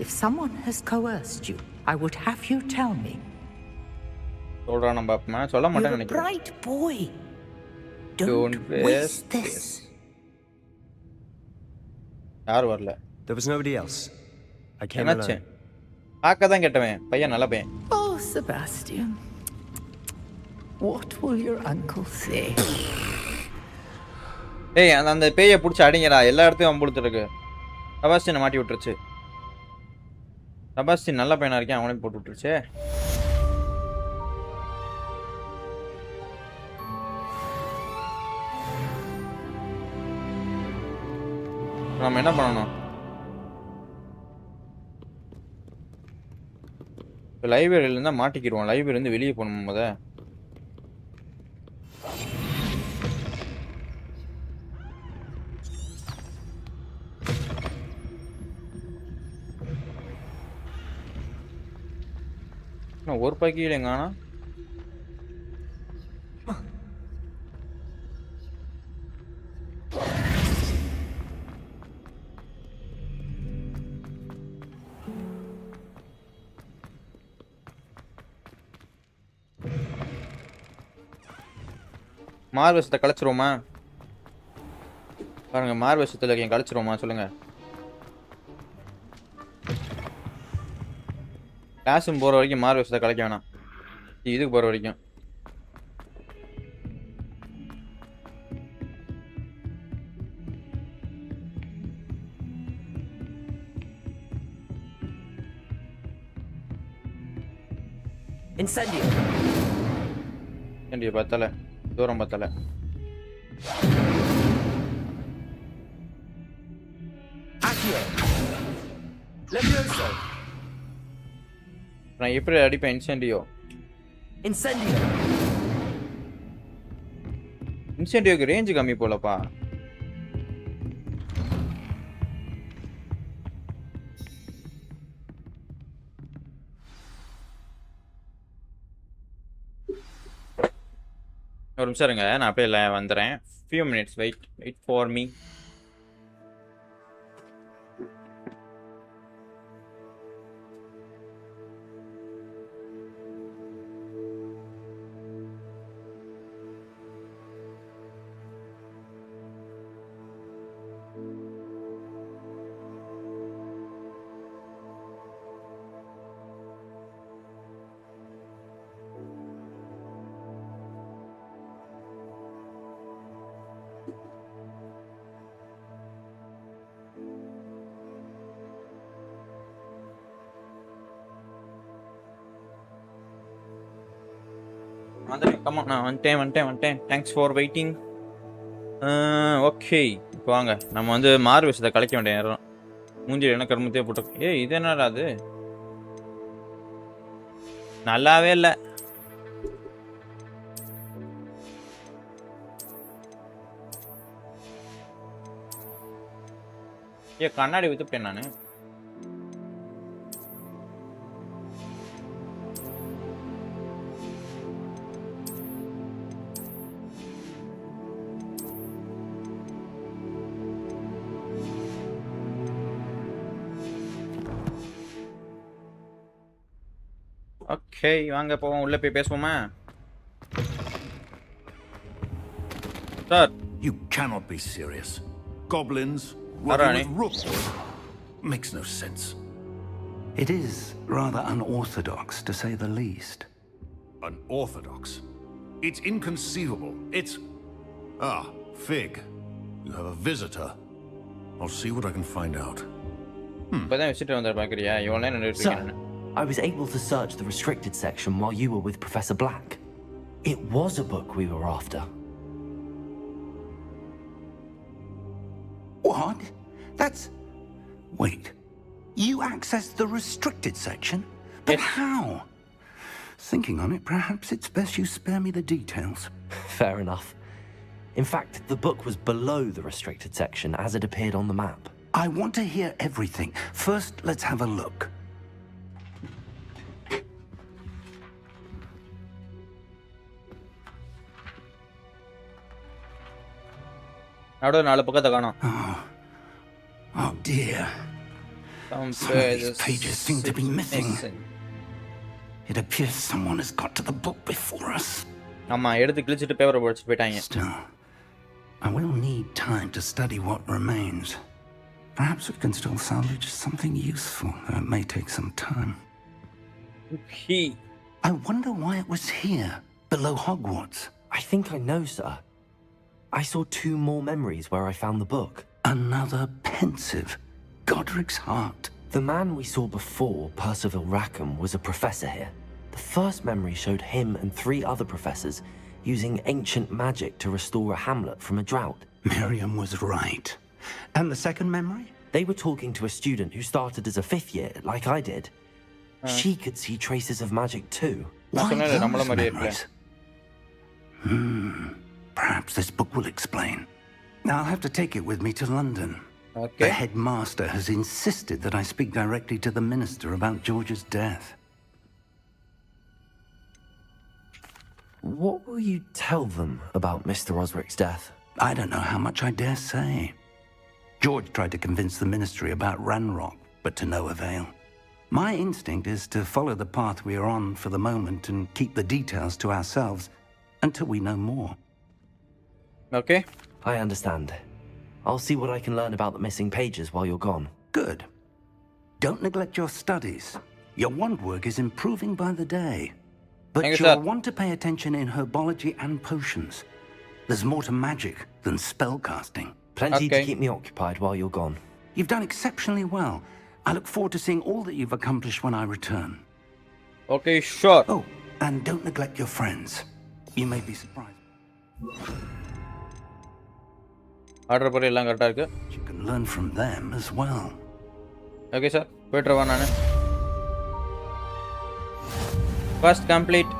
If someone has coerced you, I would have you tell me. சொல்றா நம்ம அப்பமா சொல்ல மாட்டேன்னு நினைக்கிறேன். You're a bright boy. Don't waste this. யார் வரல? There was nobody else. I came alone. ஆக்க தான் கேட்டவன். பையன் நல்ல பையன். Oh, Sebastian. What will your uncle say? ஏய் அந்த பேயை புடிச்சு அடிங்கடா. எல்லா இடத்தையும் அம்புழுத்து இருக்கு. செபாஸ்டியனை மாட்டி விட்டுருச்சு. செபாஸ்டியன் நல்ல பையனா இருக்கேன், அவனையும் போட்டு விட்டுருச்சு. நம்ம என்ன பண்ணணும்? லைப்ரரியில இருந்தா மாட்டிக்கிடுவோம். லைப்ரரி இருந்து வெளியே போகணும். முத ஒரு பக்கியில எங்கானா மார்வசத்தை கலைச்சிருவோமா? பாருங்க, மார்வசத்தில் கலைச்சிருவோமா சொல்லுங்க. கிளாஸும் போகிற வரைக்கும் மார்வசத்தை கலைக்க வேணாம். இதுக்கு போகிற வரைக்கும் Incendio. Incendio பத்தல. தூரம் பத்தல. Accio. Levioso. நான் எப்படி அடிப்பேன்? இன்சென்டியோ. Incendio. இன்சென்டியோக்கு ரேஞ்ச் கம்மி போலப்பா. ஒரு நிமிஷம் இருங்க, நான் அப்படியே வந்துடுறேன். few minutes wait for me. Come on, வந்துட்டேன். Thanks for waiting. ஓகே, இப்போ வாங்க. நம்ம வந்து மாறு விஷயத்தை கலைக்க வேண்டிய நேரம். மூஞ்சில் என்ன கருமத்தையே போட்டு. ஏய், இது என்னடா அது? நல்லாவே இல்லை. கண்ணாடி வித்துட்டேன் நான். ஓகே, வாங்க போவோம். உள்ள போய் பேசுவோமா? Sir, you cannot be serious. Goblins running with rooks makes no sense. It is rather unorthodox, to say the least. Unorthodox? It's inconceivable. It's Ah, Fig. You have a visitor. I'll see what I can find out. Sir, I was able to search the restricted section while you were with Professor Black. It was a book we were after. What? That's... Wait. You accessed the restricted section? But how? Thinking on it, perhaps it's best you spare me the details. Fair enough. In fact, the book was below the restricted section as it appeared on the map. I want to hear everything. First, let's have a look. Oh dear. Some of these pages seem to be missing. It appears someone has got to the book before us. Still, I will need time to study what remains. Perhaps we can still salvage something useful, though it may take some time. I wonder why it was here, below Hogwarts. I think I know, sir. I saw 2 more memories where I found the book. Another pensive. Godric's heart. The man we saw before, Percival Rackham, was a professor here. The first memory showed him and 3 other professors using ancient magic to restore a hamlet from a drought. Miriam was right. And the second memory? They were talking to a student who started as a 5th year, like I did. She could see traces of magic too. Why those memories? Perhaps this book will explain. Now I'll have to take it with me to London. The headmaster has insisted that I speak directly to the minister about George's death. What will you tell them about Mr. Osric's death? I don't know how much I dare say. George tried to convince the ministry about Ranrock, but to no avail. My instinct is to follow the path we are on for the moment and keep the details to ourselves until we know more. Okay. I understand. I'll see what I can learn about the missing pages while you're gone. Good. Don't neglect your studies. Your wand work is improving by the day. But you'll want to pay attention in herbology and potions. There's more to magic than spellcasting. Plenty to keep me occupied while you're gone. You've done exceptionally well. I look forward to seeing all that you've accomplished when I return. Okay, sure. Oh, and don't neglect your friends. You may be surprised. You can learn from them as well. Okay, sir. First complete.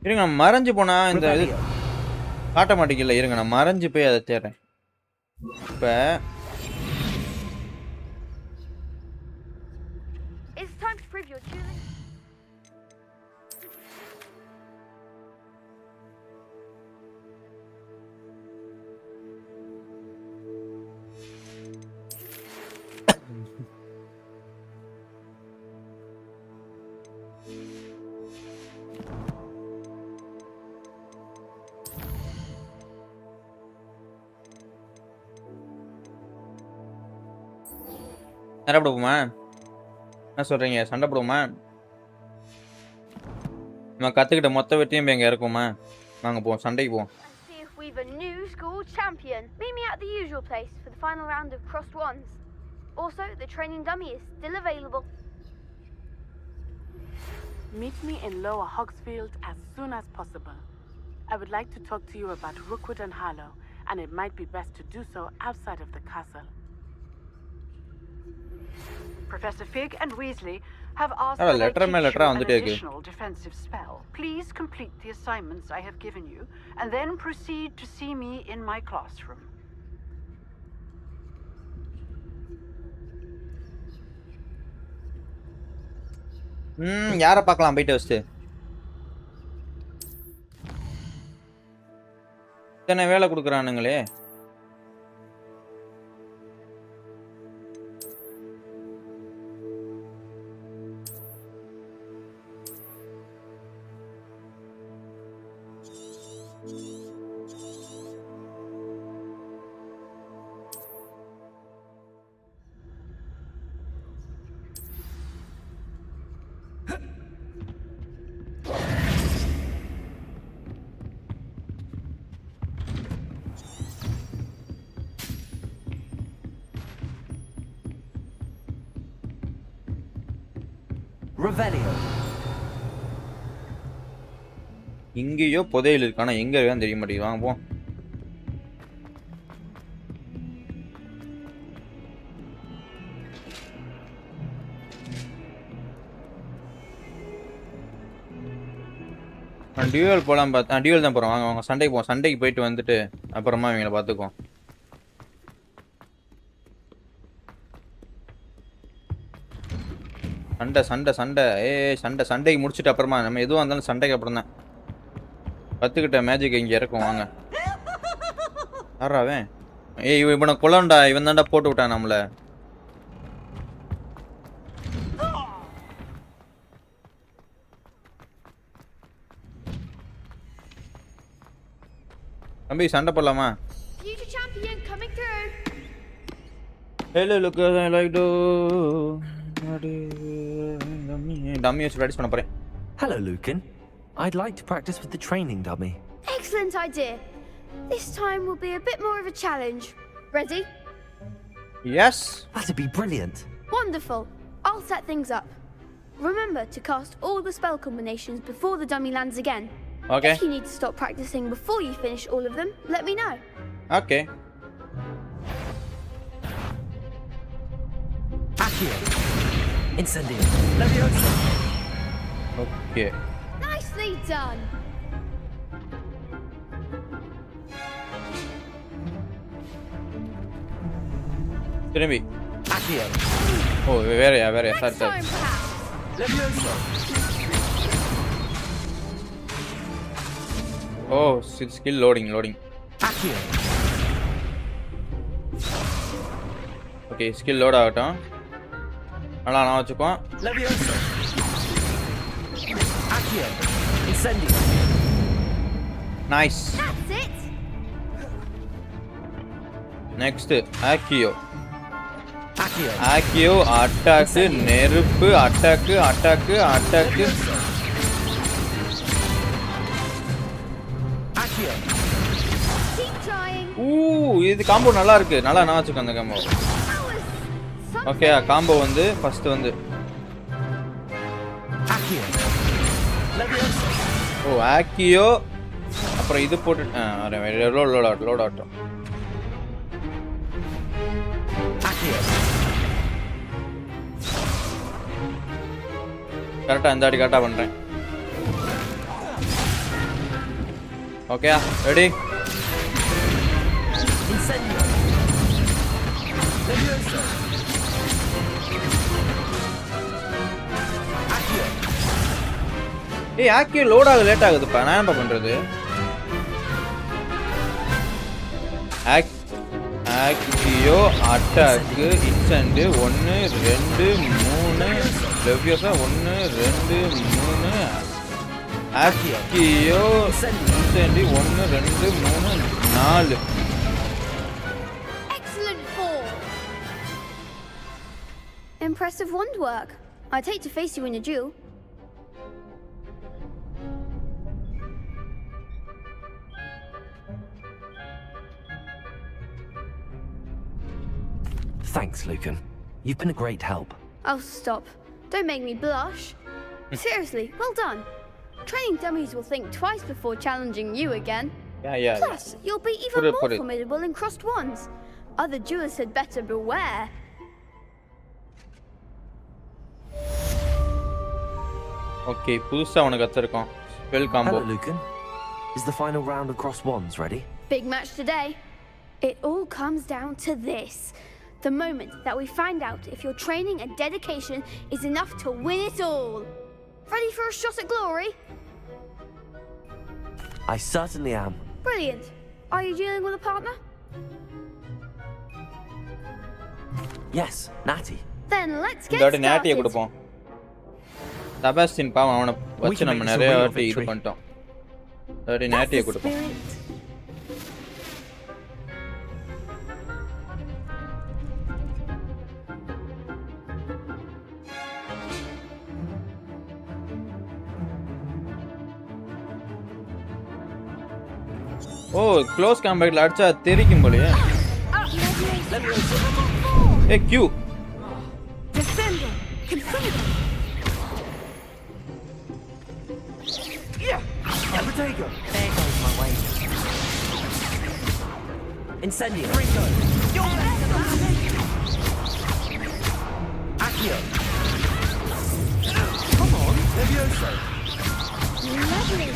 இருங்க நான் மறைஞ்சு போனா இந்த இது காட்ட மாட்டேங்கல. இருங்க நான் மறைஞ்சு போய் அதை தேடுறேன். இப்ப It's time to prove your dueling. சண்டை போடுவோமா? என்ன சொல்றீங்க? சண்டை போடுவோமா? நம்ம கத்துக்கிட்ட மொத்த வெற்றியும் எங்க இருக்குமா? வாங்க போவோம், சண்டைக்கு போவோம். See if we've a new school champion. Meet me at the usual place for the final round of crossed wands. Also, the training dummy is still available. Meet me in Lower Hogsfield as soon as possible. I would like to talk to you about Rookwood and Harlow, and it might be best to do so outside of the castle. Professor Fig and Weasley have asked that I teach you an additional defensive spell. Please complete the assignments I have given you, and then proceed to see me in my classroom. யாரை பார்க்கலாம் போயிட்டு வச்சு? இத்தனை வேலை கொடுக்குறானுங்களே. Revelio. இங்கேயோ புதையல் இருக்கு, ஆனா எங்க இருக்கான்னு தெரிய மாட்டேங்குது. வாங்க போ. டியூவல் போலாம் பார்த்தா டியூவல் தான் போறோம். வாங்க வாங்க சண்டைக்கு போவோம். சண்டைக்கு போயிட்டு வந்துட்டு அப்புறமா இவங்களை பார்த்துக்குவோம். சண்டை சண்டை சண்டை சண்டை சண்டைக்கு முடிச்சுட்டு அப்புறமா நம்ம எதுவாக இருந்தாலும் சண்டைக்கு அப்புறம் தான் கற்றுக்கிட்ட மேஜிக் இங்கே இறக்கும். வாங்க யாராவே இவனை கொல்லண்டா, இவன் தாண்டா போட்டு விட்டான் நம்மள. தம்பி சண்டை போடலாமா? Hello look like to dummy வச்சு practice பண்ண போறேன். Hello Lucan. I'd like to practice with the training dummy. Excellent idea. This time will be a bit more of a challenge. Ready? Yes. That'd be brilliant. Wonderful. I'll set things up. Remember to cast all the spell combinations before the dummy lands again. Okay. If you need to stop practicing before you finish all of them, let me know. Okay. Accio. Incendio. Leviosa. Okay. Nicely done. திரும்பி. Accio. ஓ வேறயா sorry sorry. Leviosa. ஓ skill loading. Accio. Okay skill load ஆகட்டும். நல்லா நான் வச்சுக்குவோம். Leviosa. Accio. Incendio. Nice. That's it. Next Accio. Accio. Accio attack நெருப்பு attack. Accio. Keep trying. இது combo நல்லா இருக்கு. நல்லா நான் வச்சுக்கோ அந்த காம்போ. ஓகே காம்போ வந்து ஃபர்ஸ்ட் வந்து Accio. Leviosa. ஓ Accio அப்புறம் இது போட்டு லோட் ஆட்டும். Accio. கரெக்டா இந்த அடி கரெக்டா பண்றேன். Okay ready? Incendio. Leviosa. Accio. Accio load ஆக லேட் ஆகுதுப்பா. நான் என்ன பண்றது? Accio attack instant 1 2 3 லெவியோசா 1 2 3 Accio instant 1 2 3 4. Excellent form. Impressive wand work. I'd hate to face you in a duel. Thanks, Lucan. You've been a great help. Oh, stop. Don't make me blush. Seriously, well done. Training dummies will think twice before challenging you again. Yeah. Plus, you'll be even more formidable in crossed wands. Other duelists had better beware. Okay, புதுசா உனக்கு கத்துறோம். Spell combo. Hello, Lucan. Is the final round of crossed wands ready? Big match today. It all comes down to this. The moment that we find out if your training and dedication is enough to win it all. Ready for a shot at glory? I certainly am. Brilliant. Are you dealing with a partner? Yes, Natty. Then let's get started. Natty கொடுப்போம். செபாஸ்டின் பாவம் அவனை வச்சு நம்ம நிறைய வாட்டி இது பண்ணிட்டோம். Natty கொடுப்போம். ஓ க்ளோஸ் காம்பேக்ட்ல அடிச்சா தெரிக்கும் போலயே. Q Protego. There goes my way. Incendio. Ringo. You're better than Accio. Come on, Levioso. Lovely.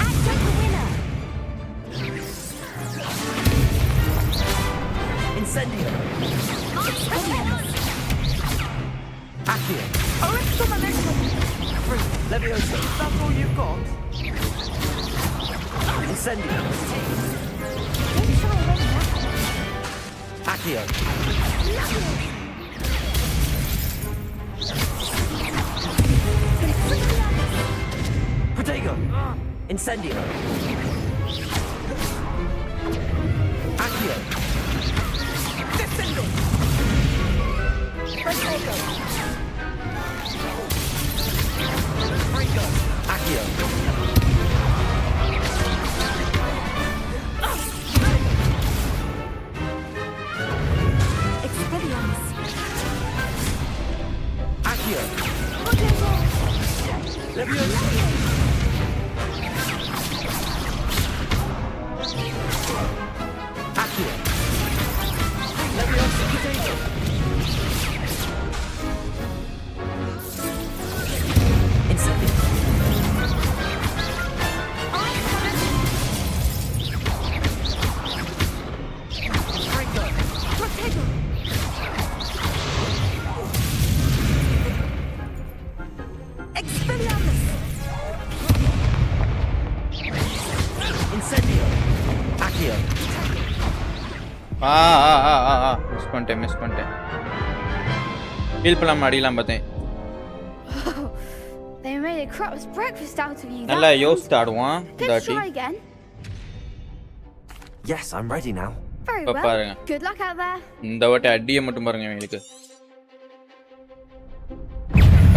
Accio the winner. Incendio. Accio. Levioso. That's all you've got? Incendio. Accio. Protego. Incendio. Accio. Descendo. Protego. Ringo. Accio. Expelliarmus. Accio. Levioso. Accio. Levioso. Potato. Incendio. Ringo. Protego. Expelliarmus. Incendio. Accio. Miss பண்ணிட்டேன் heel பண்ணலாம் அடிலாம் பார்த்தேன் They made a crap's breakfast out of you. நல்லா யோசித்து ஆடுவான் Let's try again. Yes, I'm ready now. Very well. பாருங்க Good luck out there. இந்த வாட்டி அடியை மட்டும் பாருங்க இவங்களுக்கு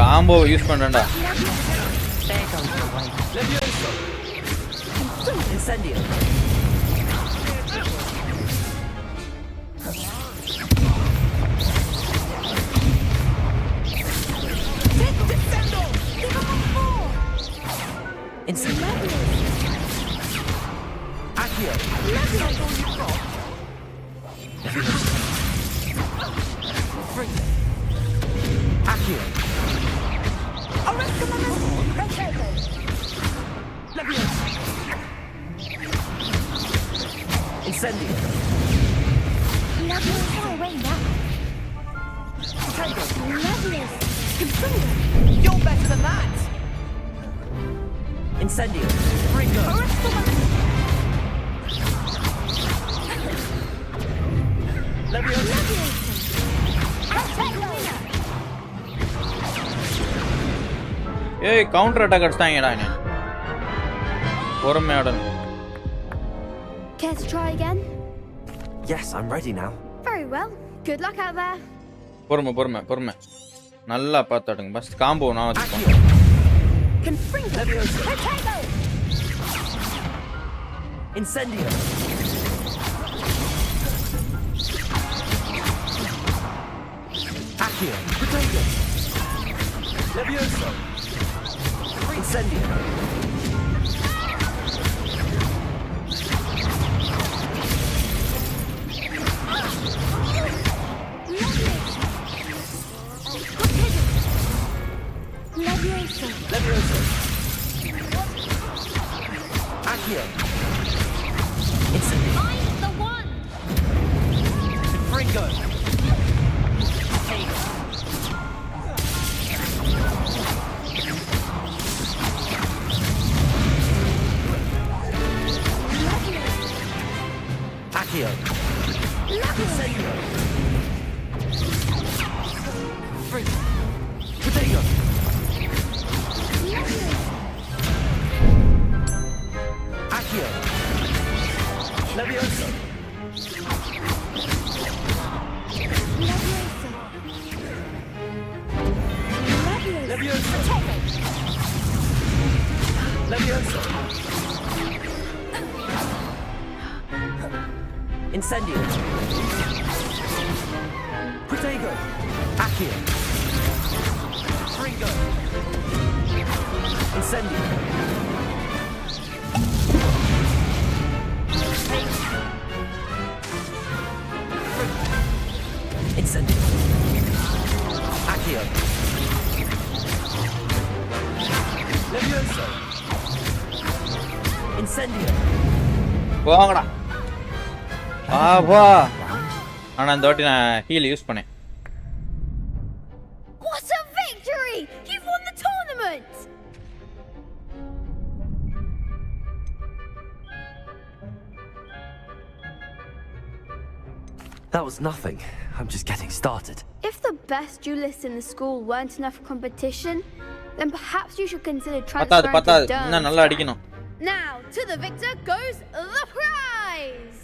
காம்போ யூஸ் பண்றேன்டா There goes the way. Levioso. Incendio. Descendo. Incendio. Accio. Accio. Incendio. You're better than that. Incendio. Ringo. Levioso. ஏய் counter attack அடிச்சாங்கடா என்ன பொறுமையா ஆடணும் Care to try again? Yes, I'm ready now. Very well. Good luck out there. பொறுமை நல்லா பார்த்தாடுங்க bus combo நான் வச்சுக்கோங்க Levioso. Incendio. Accio. Protego. Levioso. Incendio. Levioso. Levioso. Accio. Incendio. I'm the one. Ringo. Accio. Incendio. Protego. Accio. Levioso. Levioso. Levioso. Incendio. Protego. Accio. Ringo. Incendio. Incendio. Accio. Levioso. Incendio. போங்கடா. ஆபா. ஆனா இந்த வாட்டி நான் heel use பண்ணேன். What a victory! You've won the tournament! That was nothing. I'm just getting started. If the best duelists in the school weren't enough for competition, then perhaps you should consider transferring to இன்னும் நல்லா அடிக்கணும். Now, to the victor goes the prize!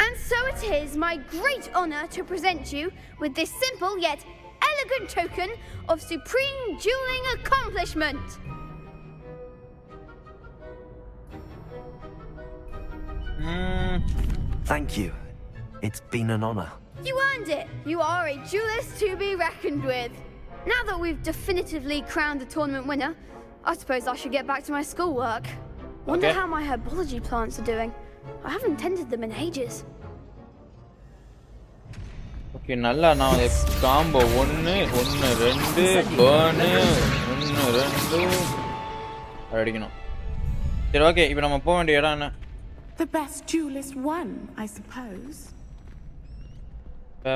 And so it is my great honor to present you with this simple yet elegant token of supreme dueling accomplishment. Thank you. It's been an honor. You earned it. You are a duelist to be reckoned with. Now that we've definitively crowned the tournament winner, I suppose I should get back to my schoolwork. Wonder how my herbology plants are doing. I haven't tended them in ages. Okay, நல்லா நான் combo 1 1 2 burn 1 2 அடிக்கணும். சரி okay இப்போ நம்ம போக வேண்டிய இடம் என்ன? The best duelist won, I suppose.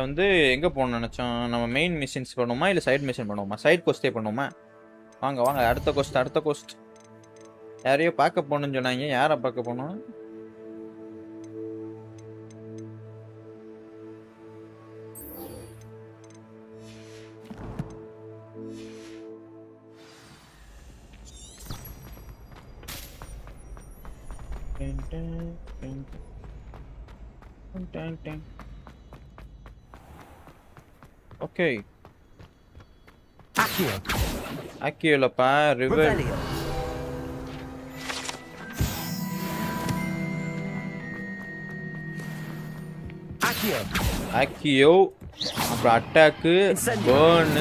வந்து எங்க போகணும்னு நினைச்சோம்? நம்ம மெயின் மிஷன்ஸ் பண்ணுவோமா இல்ல சைடு மிஷன் பண்ணுவோமா? சைடு கோஸ்டே பண்ணுவோமா? வாங்க வாங்க அடுத்த கோஸ்ட். யாரையோ பார்க்க போகணும்னு சொன்னாங்க. யாரை பார்க்க போகணும்? Okay. Accio லப்பா ரிவர். Accio அப்புறம் அட்டாக் பர்ன்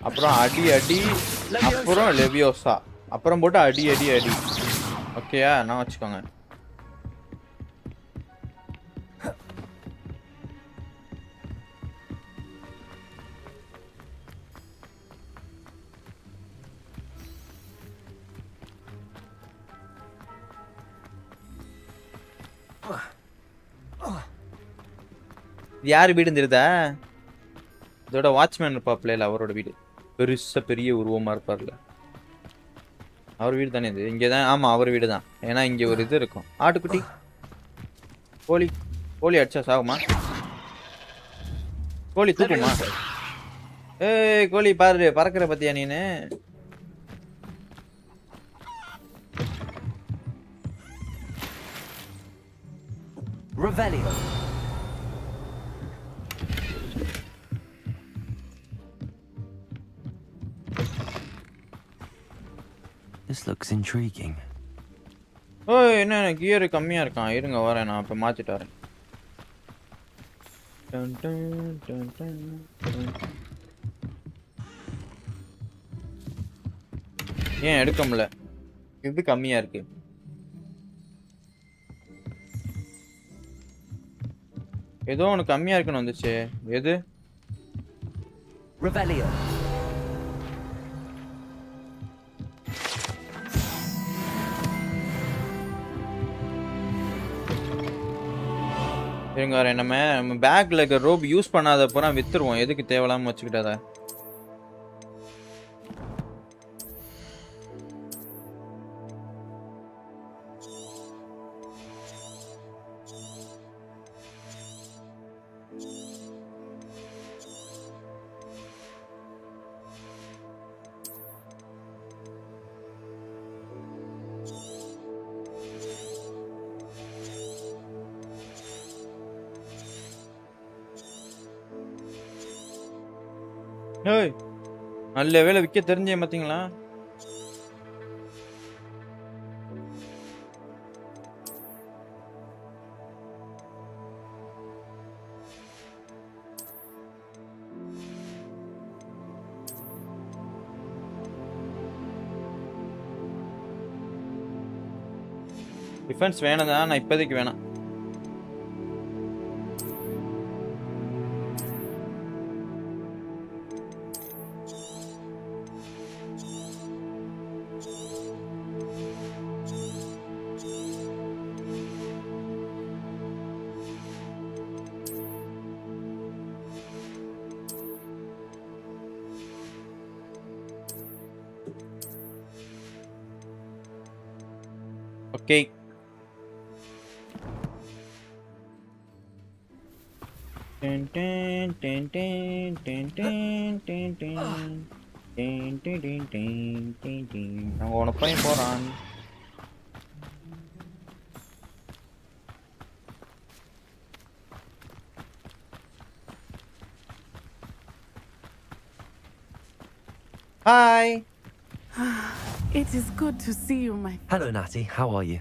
அப்புறம் அடி அப்புறம் லெவியோசா அப்புறம் போட்டு அடி ஓகேயா நான் வச்சுக்கோங்க. யார் வீடுன்னு தெரியுதா? இதோட வாட்ச்மேன் இருப்பாப்ல, அவரோட வீடு. பெரிய உருவமா இருப்பார்ல, அவர் வீடு தானே இது? இங்கே தான். ஆமாம் அவர் வீடு தான். ஏன்னா இங்கே ஒரு இது இருக்கும். ஆட்டுக்குட்டி கோழி அடிச்சா சாகுமா? கோழி தூக்குமா? ஏய் கோழி பாரு பறக்கிற பத்தியா நீனு? Revelio. This looks intriguing. ஓய் என்ன கியர் கம்மியா இருக்கான். இருங்க வரேன், நான் இப்ப மாத்திட்டு வரேன். ஏன் எடுக்க முடியல? இது கம்மியா இருக்கு. ஏதோ ஒன்று கம்மியா இருக்குன்னு வந்துச்சு. எது? Revelio. இருங்க வரேன். நம்ம பேக்ல இருக்க ரோப் யூஸ் பண்ணாத பூரா வித்துருவோம். எதுக்கு தேவையில்லாம வச்சுக்கிட்டாத? ஏய் நல்ல வேலை விற்க தெரிஞ்சே பார்த்தீங்களா? டிஃபென்ஸ் வேணும் தான், நான் இப்போதைக்கு வேணாம். Okay. I'm gonna play போறான். Hi. It is good to see you, my... Hello, Natty. How are you?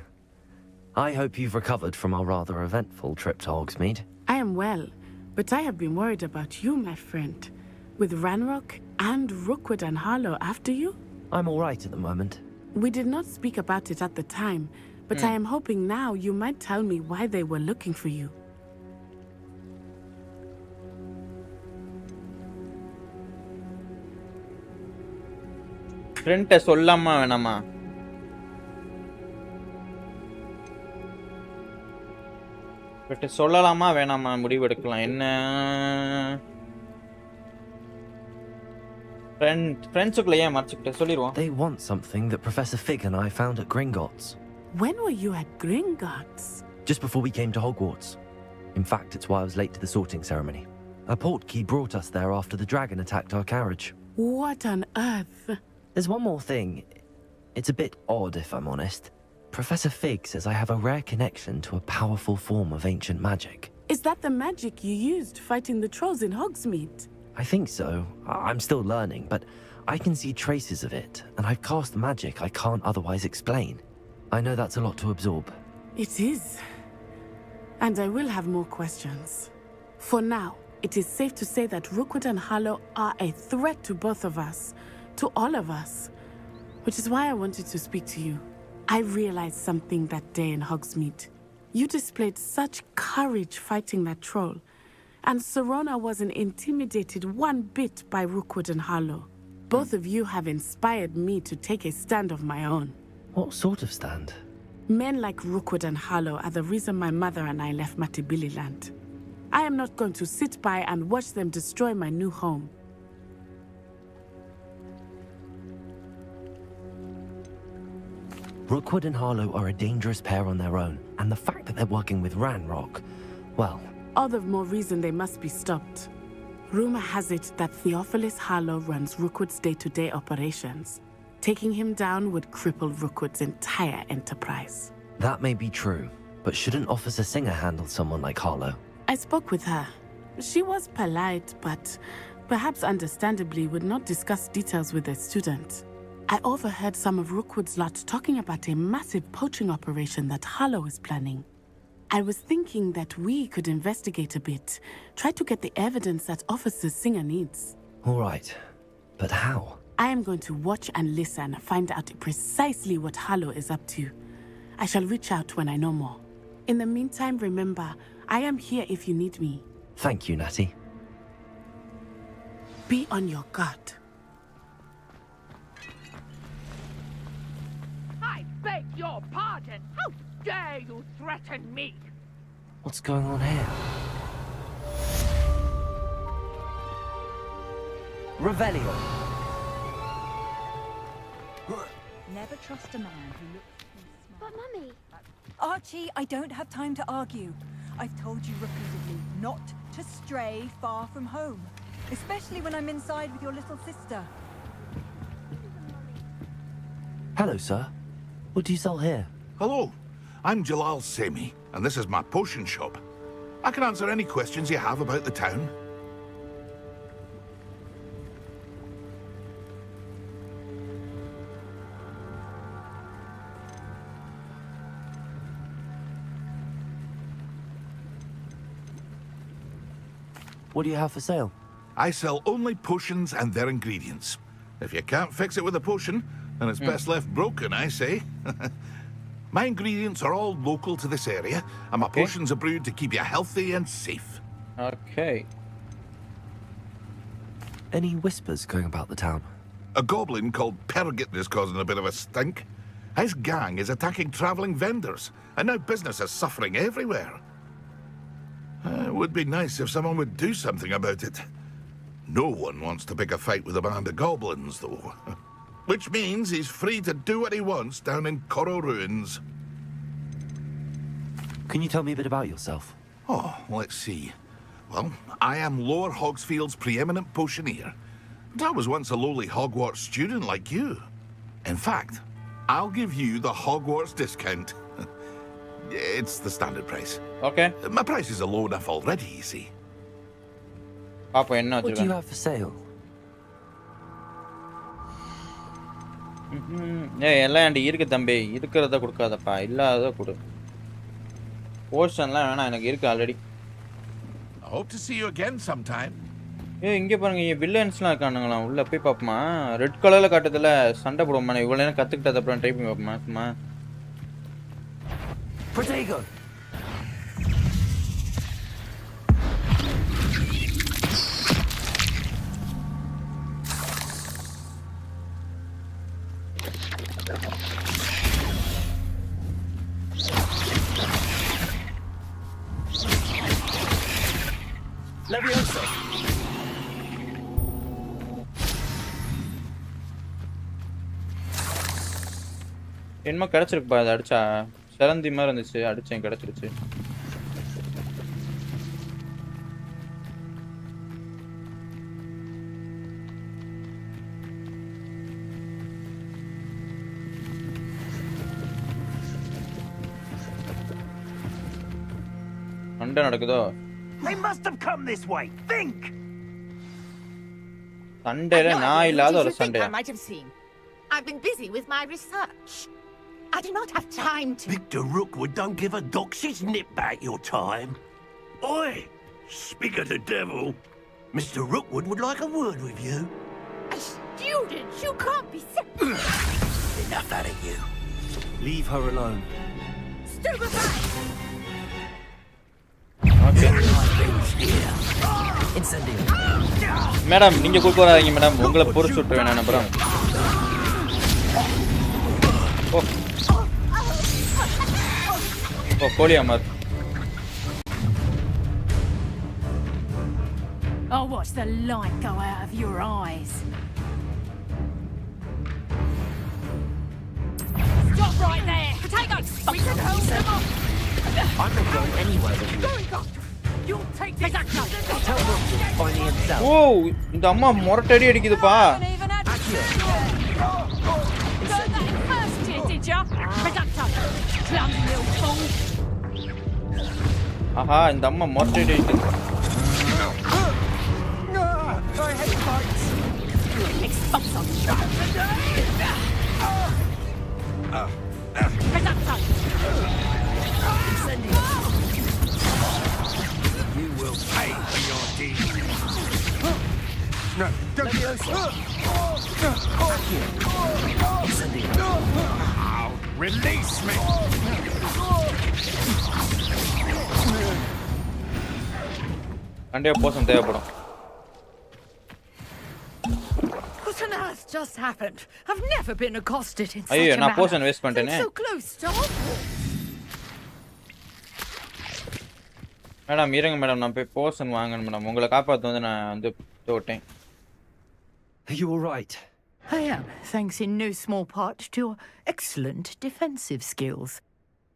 I hope you've recovered from our rather eventful trip to Hogsmeade. I am well, but I have been worried about you, my friend. With Ranrock and Rookwood and Harlow after you? I'm all right at the moment. We did not speak about it at the time, but I am hoping now you might tell me why they were looking for you. ஃப்ரெண்ட்ட சொல்லாமா வேணாமா? But சொல்லலாமா வேணாமா முடிவு எடுக்கலாம். என்ன ஃப்ரெண்ட்ஸுக்குள்ள ஏன் மறைச்சிக்கிட்ட சொல்லிடுவோம். They want something that Professor Fig and I found at Gringotts. When were you at Gringotts? Just before we came to Hogwarts. In fact, it's why I was late to the sorting ceremony. A portkey brought us there after the dragon attacked our carriage. What on earth? There's one more thing. It's a bit odd, if I'm honest. Professor Fig says I have a rare connection to a powerful form of ancient magic. Is that the magic you used fighting the trolls in Hogsmeade? I think so. I'm still learning, but I can see traces of it, and I've cast magic I can't otherwise explain. I know that's a lot to absorb. It is. And I will have more questions. For now, it is safe to say that Rookwood and Harlow are a threat to both of us. To all of us. Which is why I wanted to speak to you. I realized something that day in Hogsmeade. You displayed such courage fighting that troll. And Serona wasn't intimidated one bit by Rookwood and Harlow. Both of you have inspired me to take a stand of my own. What sort of stand? Men like Rookwood and Harlow are the reason my mother and I left Matabeleland. I am not going to sit by and watch them destroy my new home. Rookwood and Harlow are a dangerous pair on their own, and the fact that they're working with Ranrock, well... All the more reason they must be stopped. Rumor has it that Theophilus Harlow runs Rookwood's day-to-day operations. Taking him down would cripple Rookwood's entire enterprise. That may be true, but shouldn't Officer Singer handle someone like Harlow? I spoke with her. She was polite, but perhaps understandably would not discuss details with a student. I overheard some of Rookwood's lot talking about a massive poaching operation that Harlow is planning. I was thinking that we could investigate a bit, try to get the evidence that Officer Singer needs. All right, but how? I am going to watch and listen, find out precisely what Harlow is up to. I shall reach out when I know more. In the meantime, remember, I am here if you need me. Thank you, Natty. Be on your guard. I beg your pardon! How dare you threaten me? What's going on here? Revelio! Never trust a man who looks too smart. But, Mummy... Archie, I don't have time to argue. I've told you repeatedly not to stray far from home. Especially when I'm inside with your little sister. Hello, sir. What do you sell here? Hello. I'm Jalal Semi, and this is my potion shop. I can answer any questions you have about the town. What do you have for sale? I sell only potions and their ingredients. If you can't fix it with a potion, then it's best left broken, I say. My ingredients are all local to this area, and my potions are brewed to keep you healthy and safe. Okay. Any whispers going about the town? A goblin called Pergit is causing a bit of a stink. His gang is attacking travelling vendors, and now business is suffering everywhere. It would be nice if someone would do something about it. No one wants to pick a fight with a band of goblins, though. Which means he's free to do what he wants down in Coral Ruins. Can you tell me a bit about yourself? Oh, let's see. Well, I am Lower Hogsfield's preeminent potioneer. But I was once a lowly Hogwarts student like you. In fact, I'll give you the Hogwarts discount. It's the standard price. Okay. My prices are low enough already, you see. What do you have for sale? எல்லாம் என்கிட்ட இருக்கு தம்பி. இருக்கிறத கொடுக்காதப்பா. இல்லாதத கொடு. போர்ஷன்லாம் வேணாம், எனக்கு இருக்கு already. I hope to see you again sometime. இங்க பாருங்க, வில்லன்ஸ்லாம் இருக்கானுங்களா. உள்ள போய் பாப்போமா? ரெட் கலர்ல காட்டுதுல, சண்டை போடுவோமா? நான் இவ்வளவு நேரம் கத்துக்கிட்டத அப்புறம் ட்ரை பண்ணி பாப்போமா? சும்மா. Protego. Leviosa. என்னமா கிடைச்சிருக்குப்பா, அது அடிச்சா செலந்தி மாதிரி இருந்துச்சு, அடிச்சேன் கிடைச்சிருச்சு. சண்டை நடக்குதோ? They must have come this way. Think. சண்டையில நான் இல்லாத ஒரு சண்டை. I might have seen. I've been busy with my research. I do not have time to. Victor Rookwood don't give a doxy's nip back your time. Oi! Speak of the devil. Mr. Rookwood would like a word with you. A student? You can't be Enough out of you. Leave her alone. stupefied. Madam, நீங்க கூப்பிட்டு வராதீங்க madam, உங்களை பொறுத்து விட்டு வேணாம் அப்புறம். ஓ கோலி Amar. I'll watch the light go out of your eyes. Stop right there! Potatoes! We can hold them off! I'm not going anywhere with you. You'll take this action! Tell them to find himself. Oh, இந்த அம்மா மொரட்டடி அடிக்குதுப்பா. Learn that in first year, did ya? Producto! Clumsy little fool! ஆஹா, இந்த அம்மா மொரட்டடி அடிக்குது. I hate fights! Expulso! Producto! You will pay for your deeds. No, don't. Release me. கண்டிப்பா போசம் தேவைப்படும். What on earth just happened? I've never been accosted in such a ஐயோ, manner. நான் potion waste பண்ணிட்டேனே. So close to Hogwarts. Madam இருங்க madam, நான் போய் போசன் வாங்கணும் madam. உங்களை காப்பாற்ற வந்து நான் வந்து தோட்டேன். Are you all right? I am, thanks in no small part to your excellent defensive skills.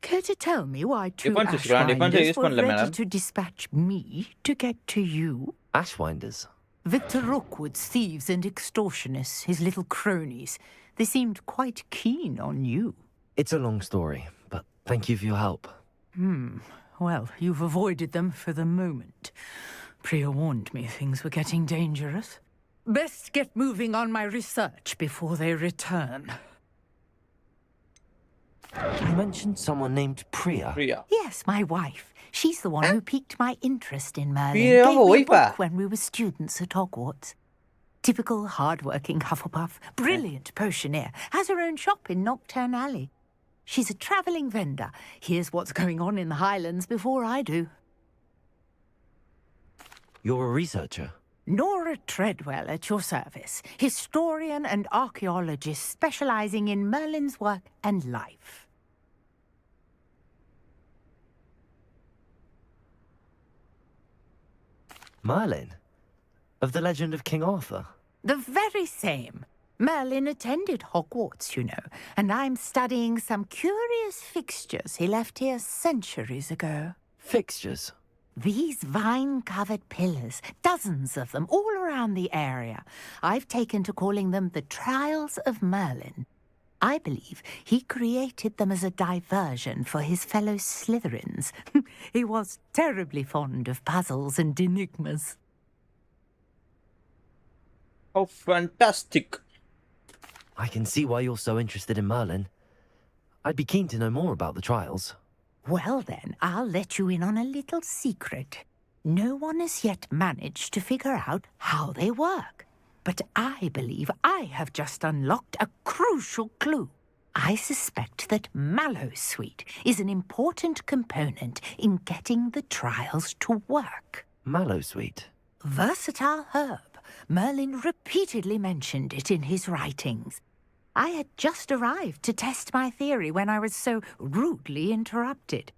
Care to tell me why two Ashwinders were ready to dispatch me to get to you? Ashwinders? Victor Rookwood's thieves and extortionists, his little cronies. They seemed quite keen on you. It's a long story, but thank you for your help. Well, you've avoided them for the moment. Priya warned me things were getting dangerous. Best get moving on my research before they return. You mentioned someone named Priya. Yes, my wife. She's the one who piqued my interest in Merlin. Priya, Gave me a wife. book when we were students at Hogwarts. Typical hard-working Hufflepuff, brilliant potioneer, has her own shop in Knockturn Alley. She's a travelling vendor. Here's what's going on in the Highlands before I do. You're a researcher? Nora Treadwell at your service. Historian and archaeologist specialising in Merlin's work and life. Merlin? Of the legend of King Arthur? The very same. Merlin attended Hogwarts, you know, and I'm studying some curious fixtures he left here centuries ago. Fixtures? These vine-covered pillars, dozens of them, all around the area. I've taken to calling them the Trials of Merlin. I believe he created them as a diversion for his fellow Slytherins. He was terribly fond of puzzles and enigmas. Oh, fantastic. I can see why you're so interested in Merlin. I'd be keen to know more about the trials. Well then, I'll let you in on a little secret. No one has yet managed to figure out how they work. But I believe I have just unlocked a crucial clue. I suspect that Mallowsweet is an important component in getting the trials to work. Mallowsweet? Versatile herb. Merlin repeatedly mentioned it in his writings. I had just arrived to test my theory when I was so rudely interrupted.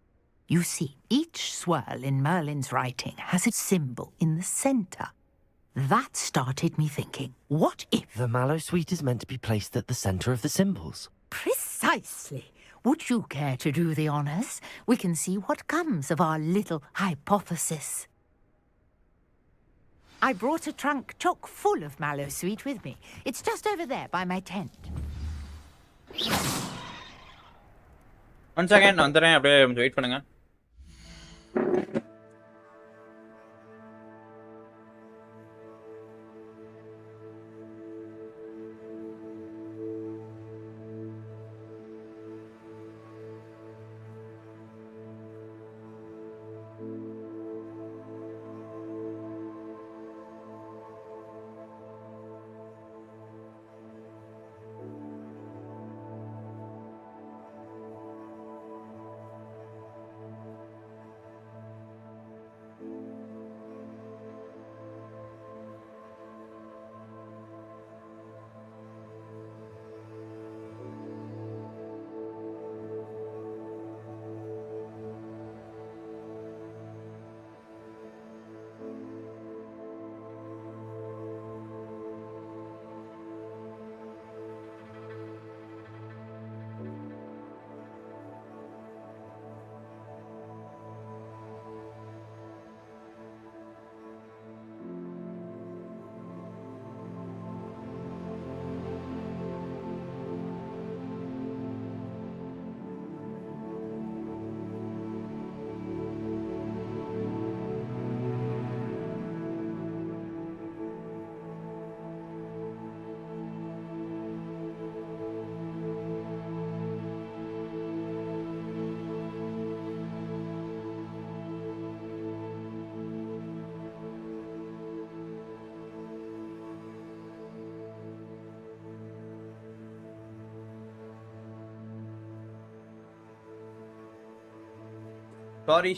You see, each swirl in Merlin's writing has a symbol in the centre. That started me thinking, what if... The Mallowsweet is meant to be placed at the centre of the symbols. Precisely. Would you care to do the honours? We can see what comes of our little hypothesis. I brought a trunk chock full of Mallowsweet with me. It's just over there by my tent. One second, வந்துறேன் அப்படியே கொஞ்சம் wait பண்ணுங்க.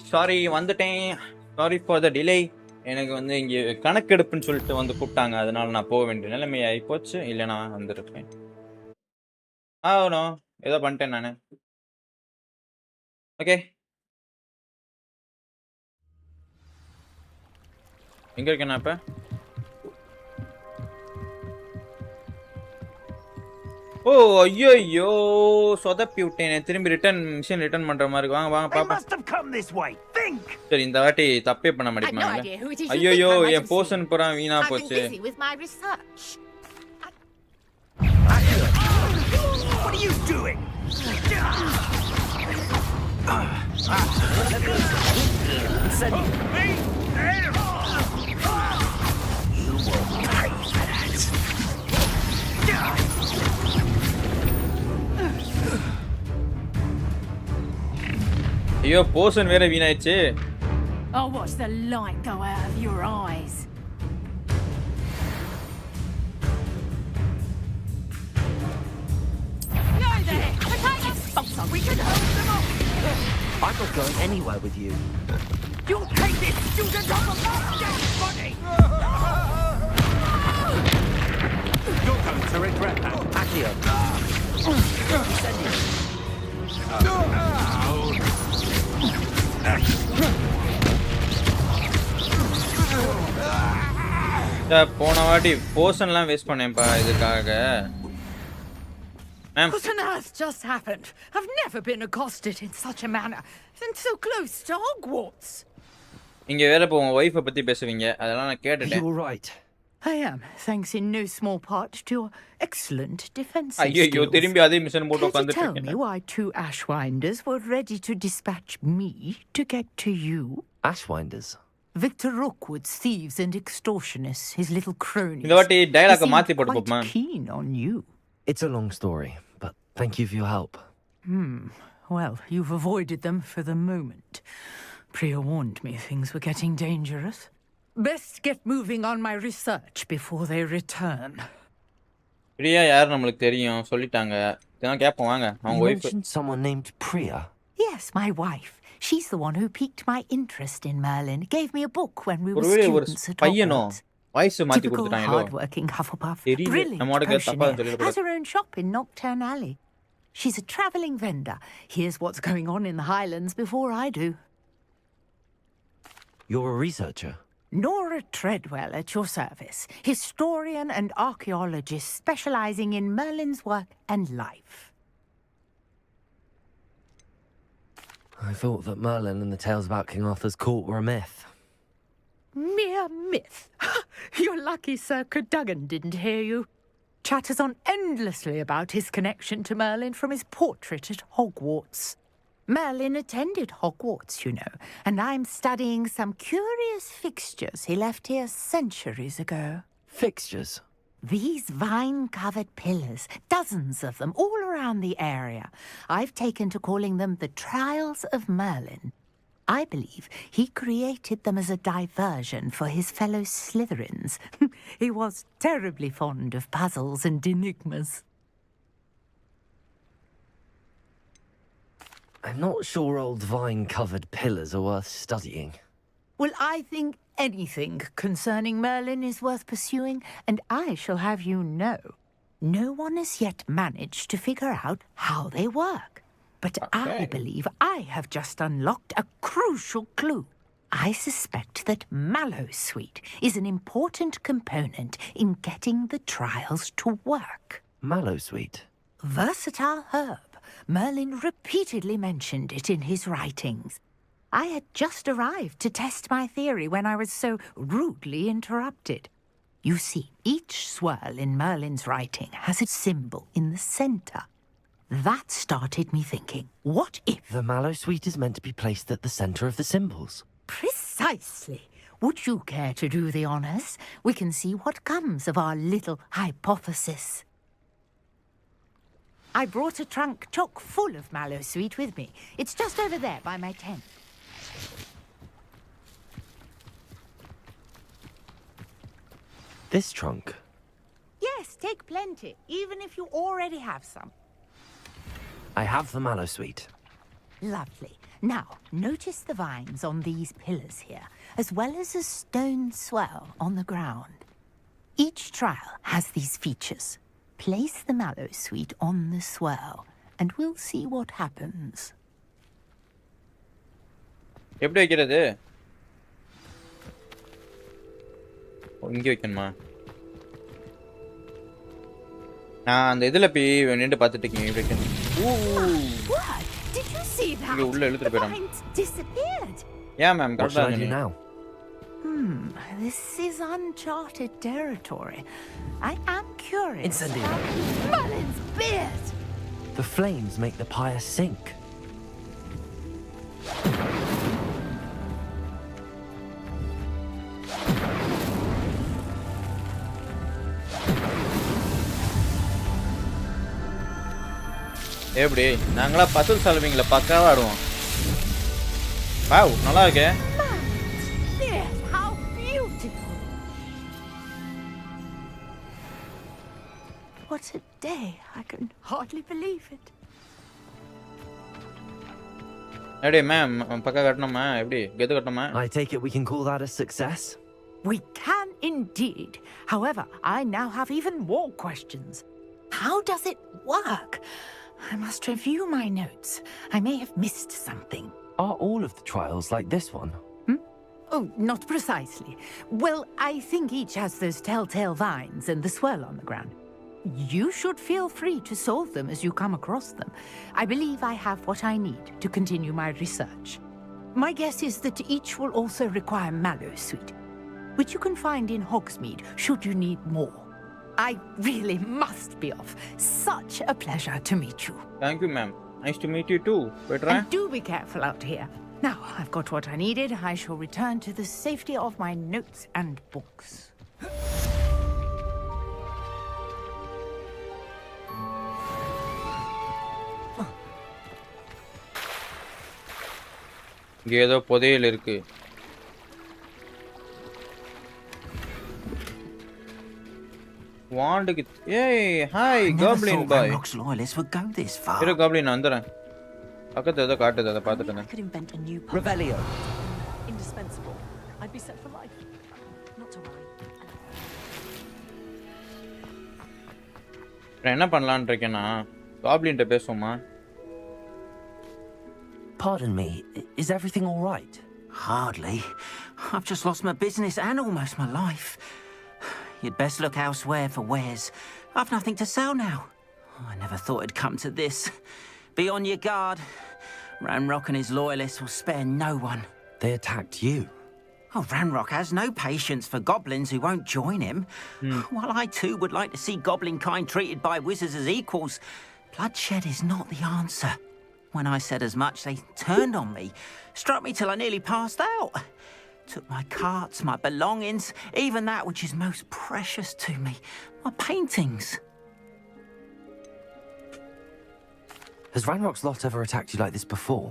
Sorry வந்துட்டேன். Sorry for the delay. எனக்கு வந்து இங்கே கணக்கெடுப்புன்னு சொல்லிட்டு வந்து கூப்பிட்டாங்க, அதனால நான் போக வேண்டிய நிலைமை ஆகி போச்சு. இல்லை நான் வந்துருப்பேன். ஆகணும், ஏதோ பண்ணிட்டேன் நான். ஓகே, எங்கே இருக்கேன் நான் இப்போ? ஓ ஐயோ, சொதப்பி விட்டேன். திரும்பி மிஷின் ரிட்டர்ன் பண்ற மாதிரி. வாங்க வாங்க பாப்போம். சரி, இந்த வாட்டி தப்பே பண்ண மாட்டேங்க. ஐயோ, என் போர்ஷன் பூரா வீணா போச்சு. ஐயோ, போர்ஷன் வேற வீணாயிடுச்சு. Oh, watch the light go out of your eyes. Yo there! Potatoes! Oh, sorry. I'm not going anywhere with you. You'll take this student off of my body! You're going to regret that. Accio. போன வாட்டி போஷன்லாம் waste பண்ணேன்ப்பா இதுக்காக. What on earth just happened? I've never been accosted in such a manner, and so close to Hogwarts. இங்க வேற இப்போ உங்க wifi பத்தி பேசுவீங்க. அதெல்லாம் நான் கேட்டுட்டேன். You're right. I am, thanks in no small part to your excellent defense skills. ஐயோ திரும்பி அதே மிஷன் போட்டு உட்கார்ந்துட்டு Tell me why 2 Ashwinders were ready to dispatch me to get to you. Ashwinders? Victor Rookwood's thieves and extortionists, his little cronies. இந்த வாட்டி dialogue மாத்தி போட்டு போமா. Keen on you. It's a long story, but thank you for your help. Well, you've avoided them for the moment. Priya warned me things were getting dangerous. Best get moving on my research before they return. Priya யார் நமக்கு தெரியும் சொல்லிட்டாங்க. இதெல்லாம் கேப்போம் வாங்க. அவங்க You wife. mentioned someone named Priya. Yes, my wife. She's the one who piqued my interest in Merlin. Gave me a book when we were ஒருவேளை ஒரு students at பையனோ Hogwarts. வாய்ஸ் மாத்தி Typical கொடுத்துட்டாங்களோ. hard-working Hufflepuff. தெரியல. Brilliant நம்மோட தப்பா potioneer. சொல்லிட Has her own shop in Nocturne Alley. She's a travelling vendor. Here's what's going on in the Highlands before I do. You're a researcher. Nora Treadwell at your service. Historian and archaeologist specialising in Merlin's work and life. I thought that Merlin and the tales about King Arthur's court were a myth. Mere myth. You're lucky Sir Cadogan didn't hear you. Chatters on endlessly about his connection to Merlin from his portrait at Hogwarts. Merlin attended Hogwarts, you know, and I'm studying some curious fixtures he left here centuries ago. Fixtures? These vine-covered pillars, dozens of them, all around the area. I've taken to calling them the Trials of Merlin. I believe he created them as a diversion for his fellow Slytherins. He was terribly fond of puzzles and enigmas. I'm not sure old vine-covered pillars are worth studying. Well, I think anything concerning Merlin is worth pursuing, and I shall have you know, no one has yet managed to figure out how they work. But I believe I have just unlocked a crucial clue. I suspect that Mallowsweet is an important component in getting the trials to work. Mallowsweet? Versatile herb. Merlin repeatedly mentioned it in his writings. I had just arrived to test my theory when I was so rudely interrupted. You see, each swirl in Merlin's writing has a symbol in the centre. That started me thinking, what if... The Mallowsweet is meant to be placed at the centre of the symbols. Precisely. Would you care to do the honours? We can see what comes of our little hypothesis. I brought a trunk chock full of Mallowsweet with me. It's just over there by my tent. This trunk? Yes, take plenty, even if you already have some. I have the Mallowsweet. Lovely. Now, notice the vines on these pillars here, as well as a stone swell on the ground. Each trial has these features. Place the Mallowsweet on the swell, and we'll see what happens. எப்படி வைக்கிறது? இங்க வைக்கணுமா? நான் அந்த இதுல போய் நின்னு பார்த்துட்டு இருக்கேன் வைக்கணும். What? Did you see that? இங்க உள்ள இழுத்துட்டு போறான். Vines disappeared. Yeah, ma'am. What should I do now? This is uncharted territory. I am curious. Incendiary. Merlin's beard! The flames make the pyre sink. எப்படி நாங்களா பசில் சால்விங்ல பக்காவா ஆடுவோம். வாவ் நல்லா இருக்கே. How beautiful! What a day! I can hardly believe it. Hey, ma'am, pakka kattnuma eppadi gethu kattnuma? I take it we can call that a success? We can indeed. However, I now have even more questions. How does it work? I must review my notes. I may have missed something. Are all of the trials like this one? Oh, not precisely. Well, I think each has those telltale vines and the swirl on the ground. You should feel free to solve them as you come across them. I believe I have what I need to continue my research. My guess is that each will also require mallowsweet, which you can find in Hogsmeade should you need more. I really must be off. Such a pleasure to meet you. Thank you, ma'am. Nice to meet you too. Petra. And do be careful out here. Now, I've got what I needed. I shall return to the safety of my notes and books. இங்க ஏதோ புதையல் இருக்கு. வாண்டுக்கு ஏய் hi goblin boy. இரு goblin வந்துறேன். பக்கத்துல ஏதோ காட்டுது அத பாத்துட்டேன். Revelio. Indispensable. I'd be set for life. Not to worry. என்ன பண்ணலாம்னு இருக்கேனா goblin கிட்ட பேசுவோமா? Pardon me, is everything all right? Hardly. I've just lost my business and almost my life. You'd best look elsewhere for wares. I've nothing to sell now. I never thought it'd come to this. Be on your guard. Ranrock and his loyalists will spare no one. They attacked you? Oh, Ranrock has no patience for goblins who won't join him. While I too would like to see goblin kind treated by wizards as equals, bloodshed is not the answer. When I said as much, they turned on me, struck me till I nearly passed out. Took my carts, my belongings, even that which is most precious to me, my paintings. Has Ranrock's lot ever attacked you like this before?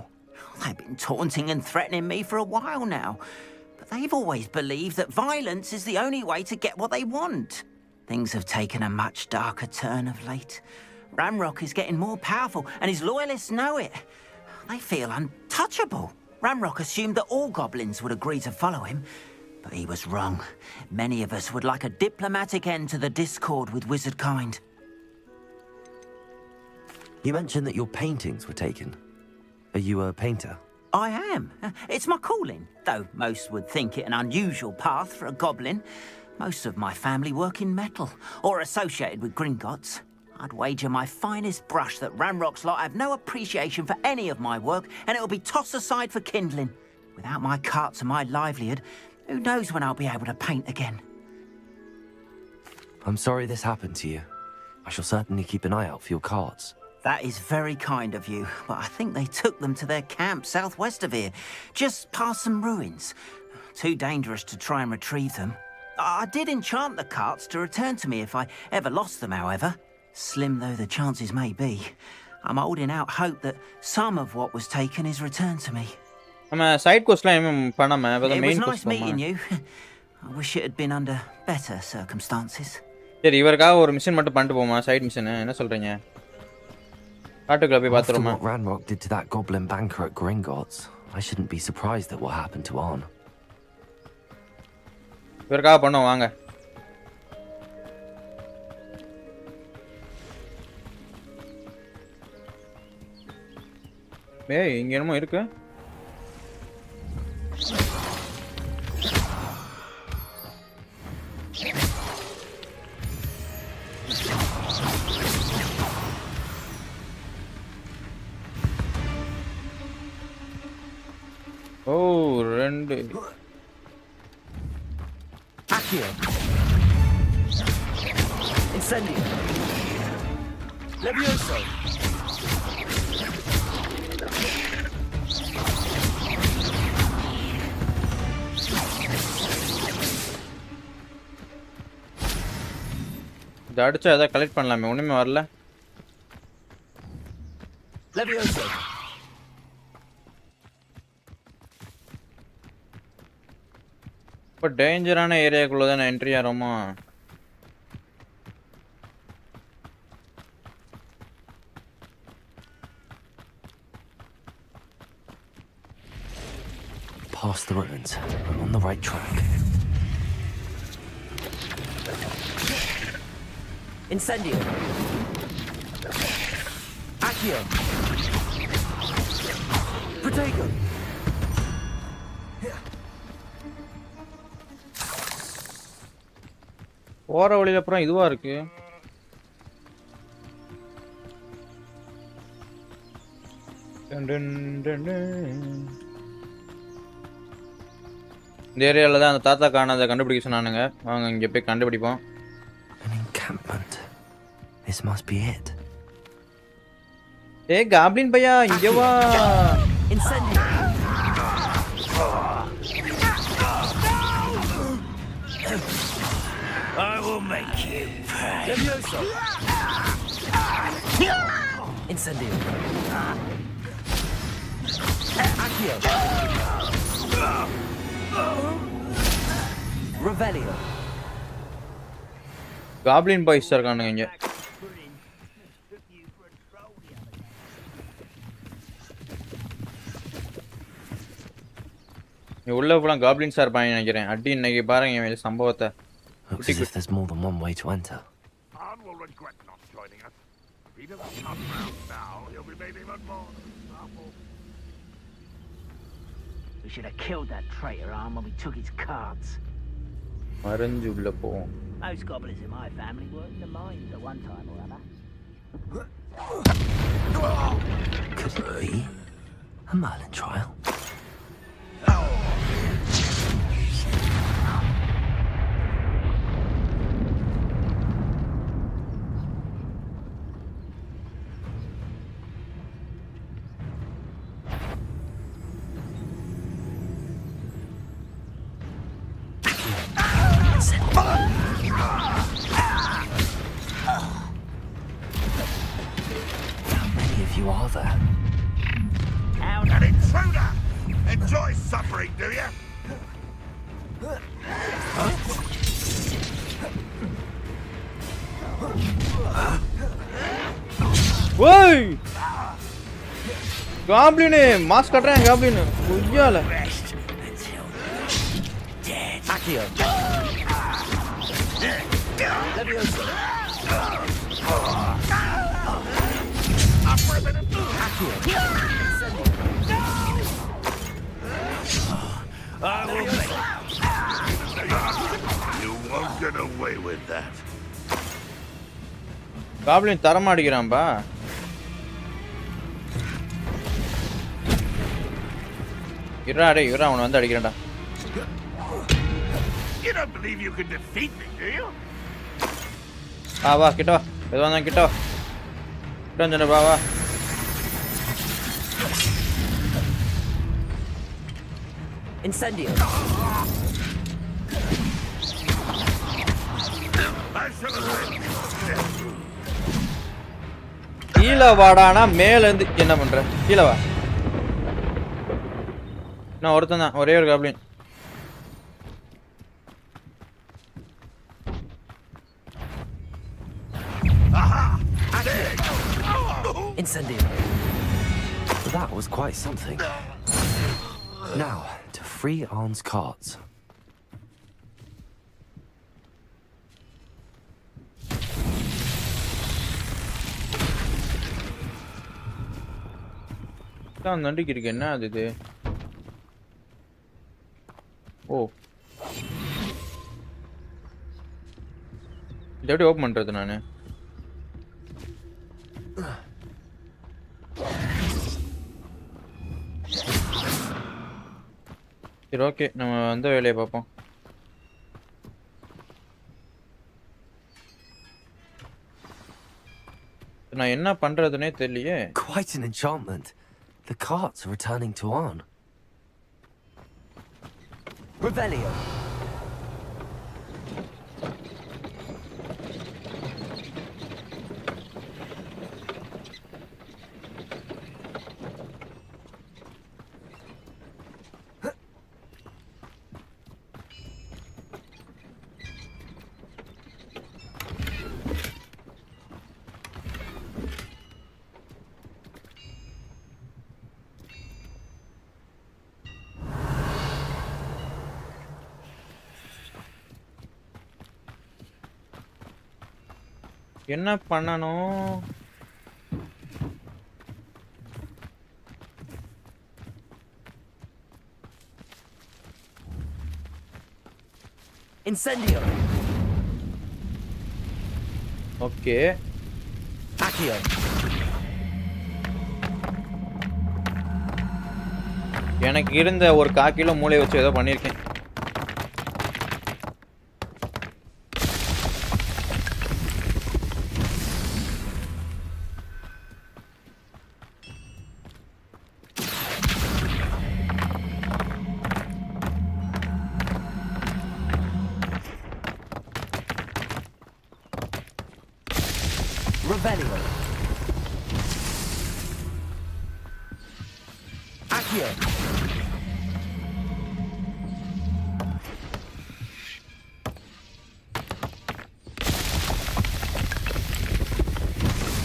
They've been taunting and threatening me for a while now, but they've always believed that violence is the only way to get what they want. Things have taken a much darker turn of late. Ranrock is getting more powerful, and his loyalists know it. They feel untouchable. Ranrock assumed that all goblins would agree to follow him, but he was wrong. Many of us would like a diplomatic end to the discord with wizard kind. You mentioned that your paintings were taken. Are you a painter? I am. It's my calling, though most would think it an unusual path for a goblin. Most of my family work in metal, or associated with Gringotts. I'd wager my finest brush that Ranrock's lot have no appreciation for any of my work, and it'll be tossed aside for kindling. Without my carts and my livelihood, who knows when I'll be able to paint again? I'm sorry this happened to you. I shall certainly keep an eye out for your carts. That is very kind of you, but I think they took them to their camp southwest of here, just past some ruins. Too dangerous to try and retrieve them. I did enchant the carts to return to me if I ever lost them, however. Slim though the chances may be, I'm holding out hope that some of what was taken is returned to me. Side quest பண்ணாம the main quest. It was nice meeting you. I wish it had been under better circumstances. சரி இவர்காக ஒரு mission மட்டும் பண்ணிட்டு போமா side mission என்ன சொல்றீங்க? காட்டுக்குள்ள போய் பாத்துறோமா? What Ranrock did to that goblin banker at Gringotts, I shouldn't be surprised at what happened to Arn. இவர்காக பண்ணோம் வாங்க. ஏய் இங்க என்னமோ இருக்கு. ஓ ரெண்டு Accio. Incendio. Levioso. இத அடிச்சா ஏதா கலெக்ட் பண்ணலாமே ஒண்ணுமே வரல. Levioso. இப்போ டேஞ்சரான ஏரியாக்குள்ள தான் entry ஆறோமா? past the ruins. I'm on the right track. Incendio. Accio. Protego. போற வழியில அப்புறம் இதுவா இருக்கு. இந்த ஏரியால தான் அந்த தாத்தா காணாத கண்டுபிடிக்க சொன்னானுங்க. வாங்க இங்க போய் கண்டுபிடிப்போம். An encampment. This must be it. ஏய் காப்ளின் பையா இங்க வா. Incendio. I will make you pay. Levioso. Incendio. Accio. Revelio. Goblin boys இருக்கானுங்க இங்க. உள்ள போலாம் காப்ளின்ஸ் இருப்பாங்க நினைக்கிறேன். அடி இன்னைக்கு பாருங்க இந்த சம்பவத்தை. Looks as if there's more than one way to enter. Arn will regret not joining us. If he doesn't come round now, he'll be made even more powerful. We should have killed that traitor Arn when we took his cards. மறைஞ்சு உள்ள போவோம். Most goblins in my family worked in the mines at one time or other. Could it be a Merlin trial? You are there. An intruder! Enjoy suffering, do you? Woi! Goblin, mask கட்டறேன் goblin. உய்யால. Accio. Levioso. I will make you won't get away with that. Goblin தரமா அடிக்குறான்பா. இறா டேய் இறா அவன வந்து அடிக்குறடா. You don't believe you can defeat me, do you? வா கிட்ட வா. எதுவா இருந்தாலும் கிட்ட வா. கிட்ட வந்து வா. Incendio. கீழ வாடானா மேல இருந்து என்ன பண்ற? கீழ வா. நான் ஒருத்தன் தான் ஒரே ஒரு goblin. Incendio. That was quite something. Now, to free Arn's carts. தான் நண்டிக்கு இருக்கு என்ன அது இது? ஓ. இத எப்படி ஓபன் பண்றது நானு? சரி ஓகே நம்ம அந்த வேலையை பார்ப்போம். நான் என்ன பண்றதுனே தெரியலையே. Quite an enchantment. The carts are returning to Arn. Revelio. என்ன பண்ணணும்? Incendio. ஓகே. Accio. எனக்கு இருந்த ஒரு 1/4 கிலோ மூளை வச்சு ஏதோ பண்ணிருக்கேன். Revelio. Accio.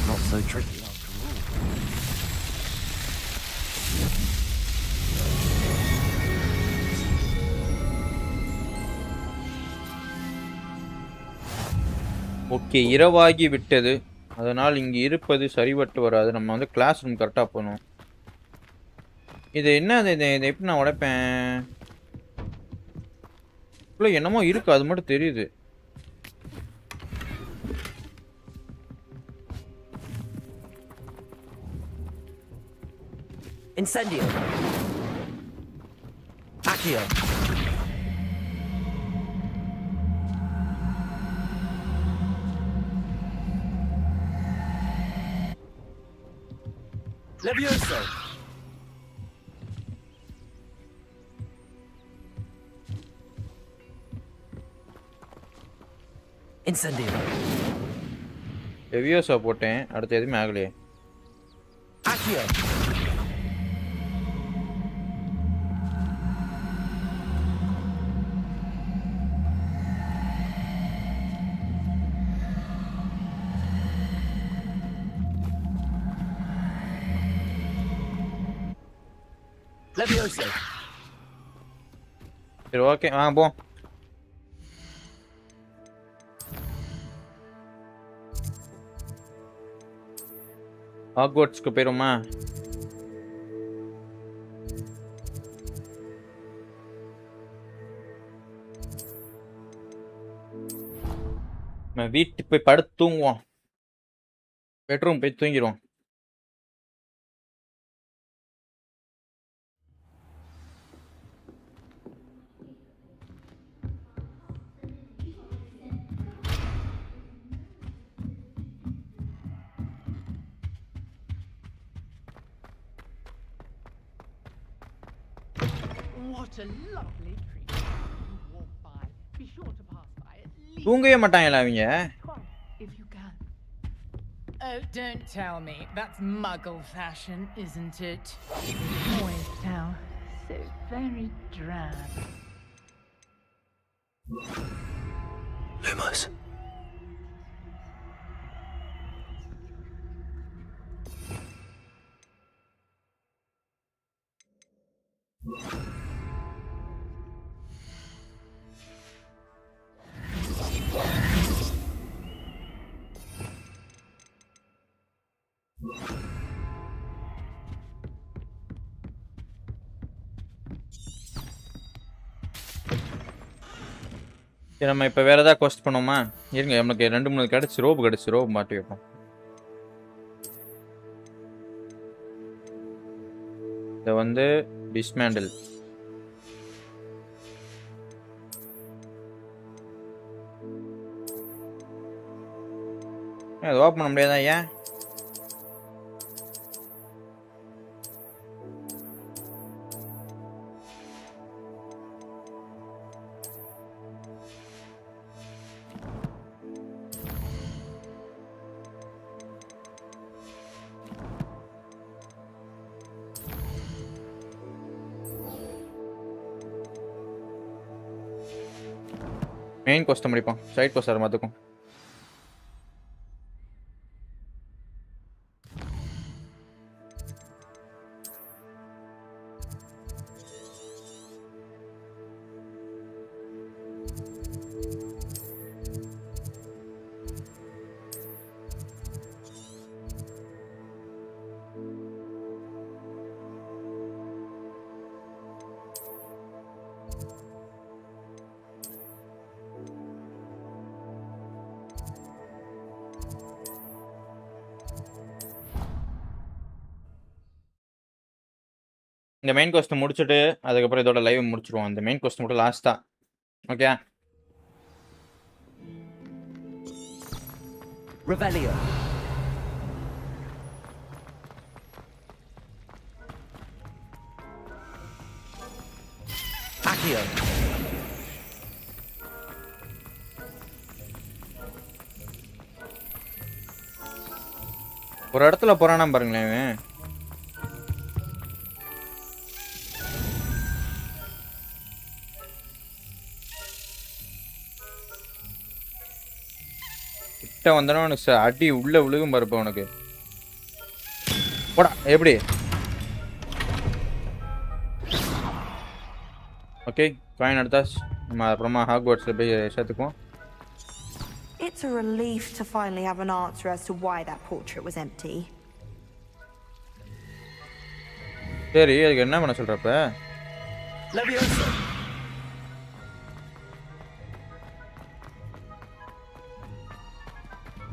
Not so tricky after all. Okay, இரவாகி விட்டது. அதனால் இங்க இருப்பது சரிபட்டு வராது. நம்ம வந்து கிளாஸ் ரூம் கரெக்டா போகணும். இது என்ன? இது எப்படி நான் உடைப்பேன்? இல்ல என்னமோ இருக்கு, அது மட்டும் தெரியுது. Incendio. Accio. Levioso. Incendio. லெவியோசா போட்டேன், அடுத்து எதுவுமே ஆகலையே. Accio. Levioso. சரி ஓகே, போ. ஹாக்வர்ட்ஸ்க்கு போயிருமா? வீட்டுக்கு போய் படுத்து தூங்குவோம். பெட்ரூம் போய் தூங்கிடுவோம். What a lovely creature. You walk by. Be sure to pass by at least தூங்கவே மாட்டாங்களா அவங்க? twice if you can. Oh, don't tell me. That's muggle fashion, isn't it? Always tell. So very drab. Lumos. சரி, நம்ம இப்போ வேற ஏதாவது கொஸ்ட் பண்ணுவோமா? இருங்க, நமக்கு 2-3 கிடச்சி ரோப் மாட்டி வைப்போம். இதை வந்து டிஸ்மேண்டில். அது ஓப்பன் பண்ண முடியாதா? ஏன்? மெயின் கொஸ்ட்டை முடிப்போம், சைட் கொஸ்ட் அதை மாற்றுக்கும். இந்த மெயின் quest முடிச்சிட்டு அதுக்கப்புறம் இதோட லைவ் முடிச்சிருவோம். இந்த மெயின் quest மட்டும் லாஸ்டா. ஓகே. Revelio. Accio. ஒரு இடத்துல போறானா பாருங்களேன் இவன். கிட்ட வந்தனா உனக்கு அடி உள்ள விழுகும் பாருப்ப உனக்கு. போடா எப்படி? ஓகே காயின் எடுத்தாச்சு. நம்ம அப்புறமா ஹாக்வர்ட்ஸ்ல போய் சேர்த்துக்குவோம். It's a relief to finally have an answer as to why that portrait was empty. சரி அதுக்கு என்ன பண்ண சொல்றப்ப? Leviosa.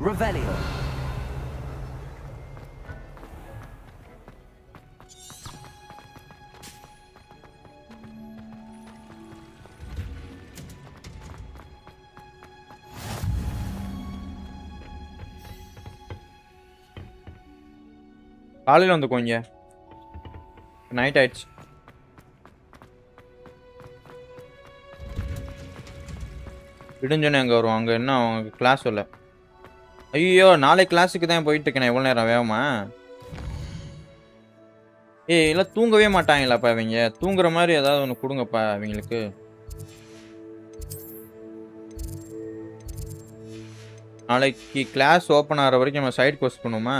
Revelio. காலையில வந்துக்கோங்க. நைட் ஆயிடுச்சு. விடுஞ்சோன்னே அங்கே வருவோம். அங்கே என்ன அவங்க கிளாஸ் இல்லை. ஐயோ நாளை கிளாஸுக்கு தான் போயிட்டு இருக்கேன். எவ்வளோ நேரம் வேகமா? ஏய் இல்லை தூங்கவே மாட்டாங்களாப்பா இவங்க. தூங்குற மாதிரி ஏதாவது ஒன்று கொடுங்கப்பா அவங்களுக்கு. நாளைக்கு கிளாஸ் ஓப்பன் ஆகிற வரைக்கும் நம்ம சைட் கோர்ஸ் பண்ணுவோமா?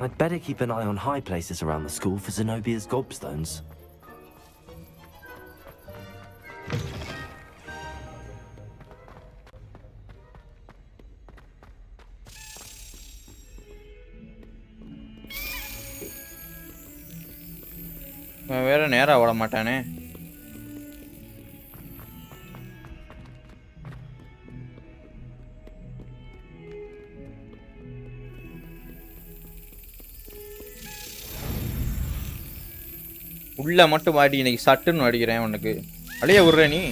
I'd better keep an eye on high places around the school for Zenobia's gobstones. வேற நேரா ஓட மாட்டானே. உள்ள மட்டும் வாடி இன்னைக்கு சட்டுன்னு அடிக்கிறேன் உனக்கு. அழிய விடுற நீ.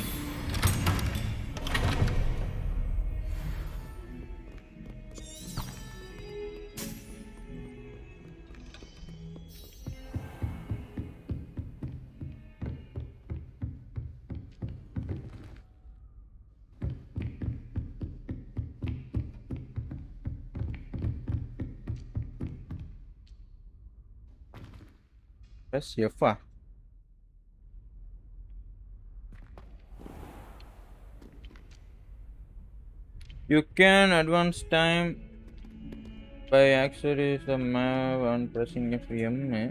எஃப்பா you can advance time by accessories the map and pressing F1.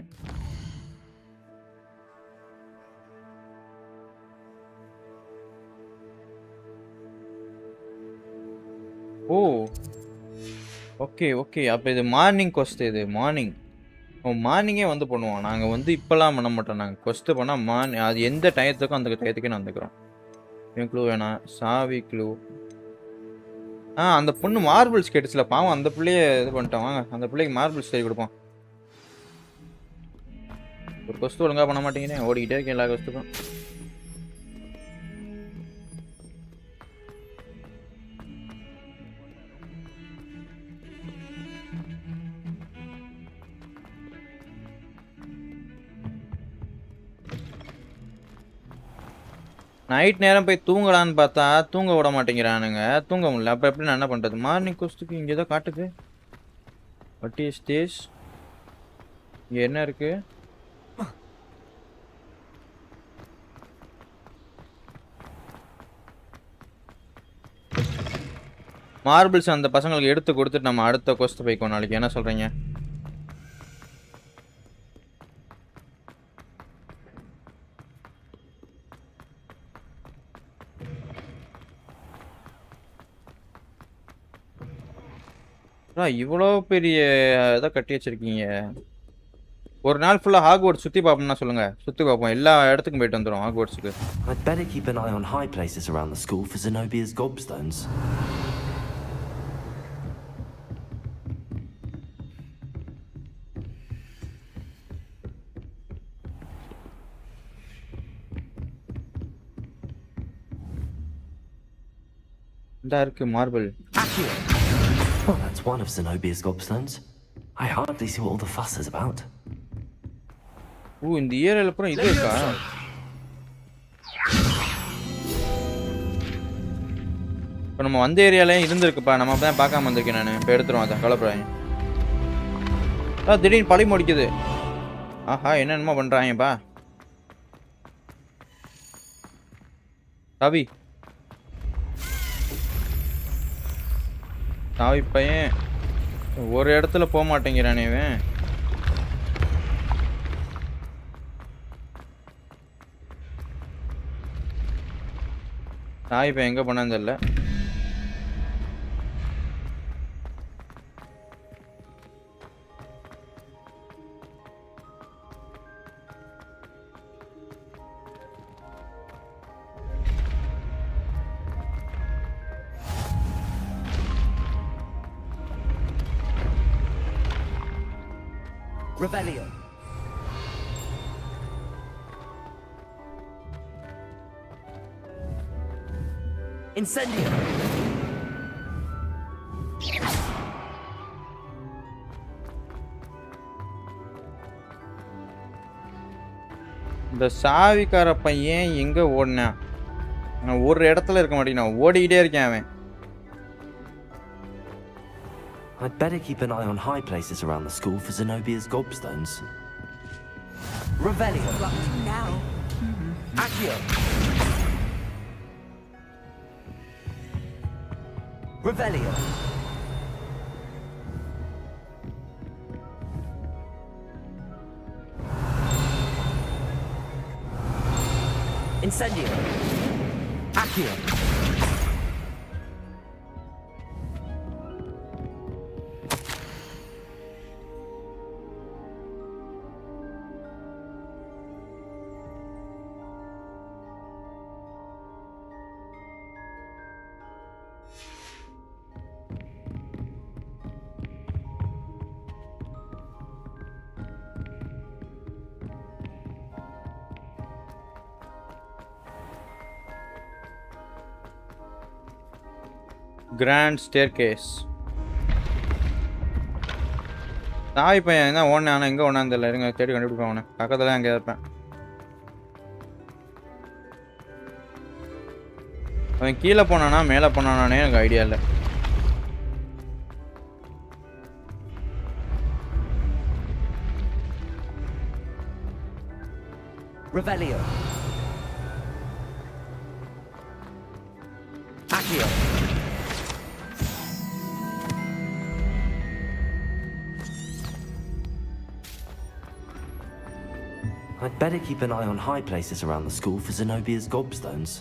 Oh okay okay. அப்போ இது மார்னிங் கொஸ்ட். இது மார்னிங் மார்னிங்கே வந்து பண்ணுவோம். நாங்கள் வந்து இப்போலாம் பண்ண மாட்டோம். நாங்கள் கொஸ்ட்டு பண்ணால் அது எந்த டயத்துக்கும் அந்த டயத்துக்கே நான் வந்துக்கிறோம். க்ளூ வேணாம். சாவி க்ளூ. அந்த பொண்ணு மார்பிள்ஸ் கேட்டுச்சுல பாவம். அந்த பிள்ளைய இது பண்ணிட்டோம். வாங்க அந்த பிள்ளைக்கு மார்பிள்ஸ் செய்ய கொடுப்போம். ஒரு கொஸ்து ஒழுங்கா பண்ண மாட்டேங்கிறேன். ஓடிக்கிட்டே இருக்கேன் எல்லா கொஸ்துக்கும். நைட் நேரம் போய் தூங்கலான்னு பார்த்தா தூங்க விட மாட்டேங்கிறானுங்க. தூங்க முடியல. அப்போ எப்படி நான் என்ன பண்ணுறது? மார்னிங் கொஸ்துக்கு இங்கே தான் காட்டுது. What is this? இங்கே என்ன இருக்கு? மார்பிள்ஸ் அந்த பசங்களுக்கு எடுத்து கொடுத்துட்டு நம்ம அடுத்த கொஸ்ட் போய்க்கோ நாளைக்கு. என்ன சொல்றீங்க? இவ்வளோ பெரிய இதை கட்டி வச்சிருக்கீங்க. ஒரு நாள் ஃபுல்லா ஹாக்வர்ட்ஸ் சுத்தி பாப்போம்னா சொல்லுங்க. சுத்தி பாப்போம். எல்லா இடத்துக்கும் போயிட்டு வந்துரும் ஹாக்வர்ட்ஸ்க்கு. I'd better keep an eye on high places around the school for Zenobia's gobstones. இந்தா இருக்கு marble. Well, that's one of Zenobia's gobstones. I hardly see what all the fuss is about. இந்த ஏரியால அப்புறம் இது இருக்கா? இப்போ நம்ம வந்த ஏரியாலயும் இருந்திருக்குப்பா. நம்ம தான் பார்க்காம வந்திருக்கேன் நான். இப்போ எடுத்துருவோம் அதை. கலப்புறாங்க. திடீர்னு பழி முடிக்குது. ஆஹா என்னென்னமோ பண்றாங்கப்பா. சாவி சாவி பையன் ஒரு இடத்துல போக மாட்டேங்கிறானே இவன். சாவி பையன் எங்க போனான்னு தெரியல. Revelio. Incendio. இந்த சாவிக்கார பையன் எங்க ஓடினான்? நான் ஒரு இடத்துல இருக்க மாட்டேங்கிறான். ஓடிக்கிட்டே இருக்கேன் அவன். I'd better keep an eye on high places around the school for Zenobia's gobstones. Revelio. Up to now. Accio. Revelio. Incendio. Accio. Grand staircase. சாவி பையன் என்ன ஓடனே ஆனால் எங்கே ஓடான்னு தெரியல. இருங்க தேடி கண்டுபிடிப்பேன். அவனை பக்கத்தில் அங்கே இருப்பேன். அவன் கீழே போனானா மேலே போனானே எனக்கு ஐடியா இல்லை. Revelio. Accio. I'd better keep an eye on high places around the school for Zenobia's gobstones.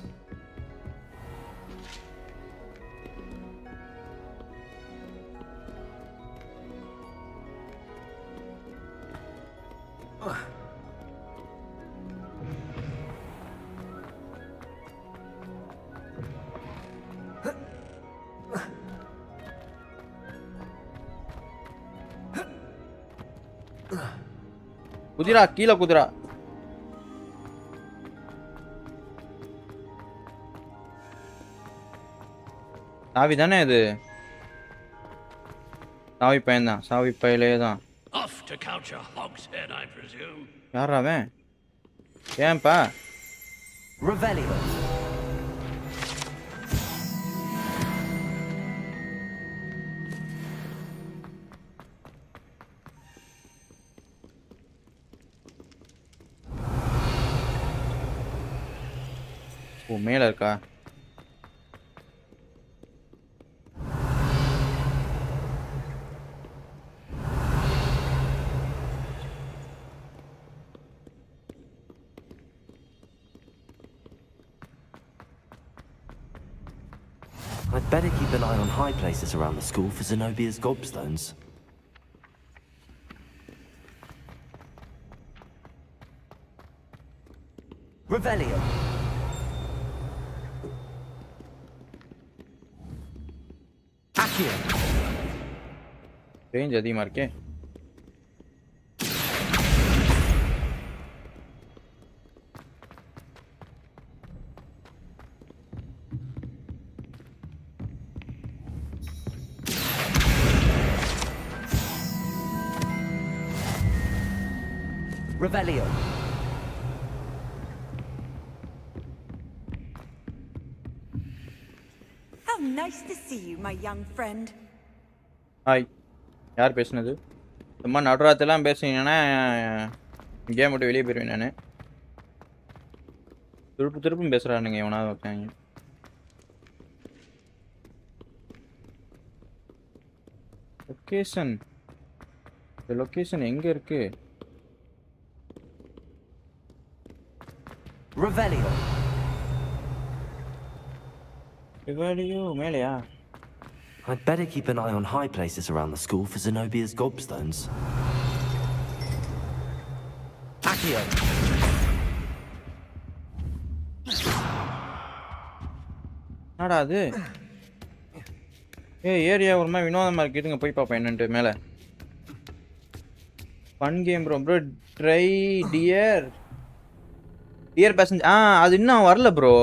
குதிரா கீழே குதிரா. சாவி தானே இது? சாவி பையன் தான். சாவி பையிலே தான். யாரா அவன்? ஏன்பா? Revelio. ஓ மேல இருக்கா? I'd better keep an eye on high places around the school for Zenobia's gobstones. Revelio. Accio. Range அதிகமா இருக்கே. Revelio. How nice to see you, my young friend. Hi, யார் பேசுனது? சும்மா நடுராத்திரிலாம் பேசுனீங்கன்னா கேம் விட்டு வெளியே போயிடுவேன் நான். திருப்பும் பேசுகிறானுங்க எவனாவது ஒருத்தாங்க. லொக்கேஷன், இந்த லொக்கேஷன் எங்கே இருக்கு? Revelio. Revelio, மேலையா? I'd better keep an eye on high places around the school for Zenobia's gobstones. Accio. என்னடா அது? ஏரியா ஒரு மாதிரி வினோதமாக இருக்கு. இதுங்க போய் பார்ப்பேன் என்னன்ட்டு மேலே. Fun game bro. Try dear passenger. அது இன்னும் வரல ப்ரோ.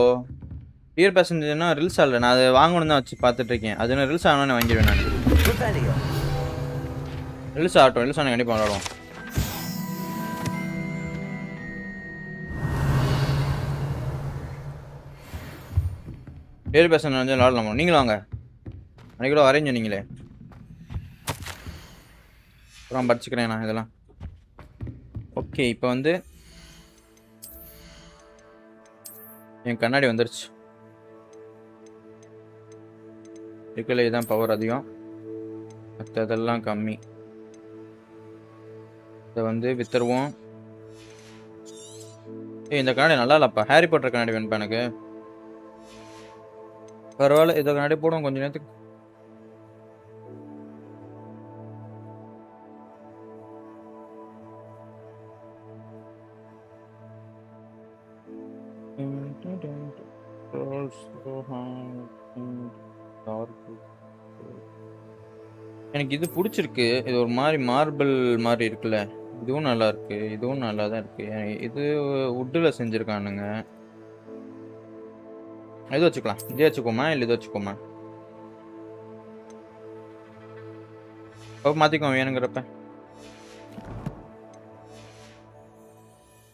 டியர் பேசஞ்சர்னா ரில்ஸ் ஆகல. நான் அதை வாங்கணும் தான் வச்சு பார்த்துட்டு இருக்கேன். அது நான் ரில்ஸ் ஆகணும்னு வாங்கிடுவேன் நான். ரில்ஸ் ஆகட்டும், ரில்ஸ் ஆனால் கண்டிப்பாக விளாடுவோம். டியர் பேசஞ்சர் வந்து விளாடலாமா? நீங்களும் வாங்க. அன்றைக்கி கூட வரேன்னு சொன்னீங்களே. அப்புறம் படிச்சுக்கிறேன் நான் இதெல்லாம். ஓகே, இப்போ வந்து என் கண்ணாடி வந்துருச்சு. இருக்கல இதுதான் பவர் அதிகம், மற்றதெல்லாம் கம்மி. இதை வந்து வித்துருவோம். இந்த கண்ணாடி நல்லா இல்லைப்பா. ஹாரி பாட்டர் கண்ணாடி வேணுப்பா எனக்கு. பரவாயில்ல, இதை கண்ணாடி போடுவோம் கொஞ்ச நேரத்துக்கு. எனக்கு இது பிடிச்சிருக்கு. இது ஒரு மாதிரி மார்பிள் மாதிரி இருக்குல்ல. இதுவும் நல்லா இருக்கு, இதுவும் நல்லா தான் இருக்கு. இது வுட்டில் செஞ்சுருக்கானுங்க. இது வச்சுக்கலாம். இதே வச்சுக்கோமா இல்லை இது வச்சுக்கோமா? மாற்றிக்கோங்க வேணுங்கிறப்ப.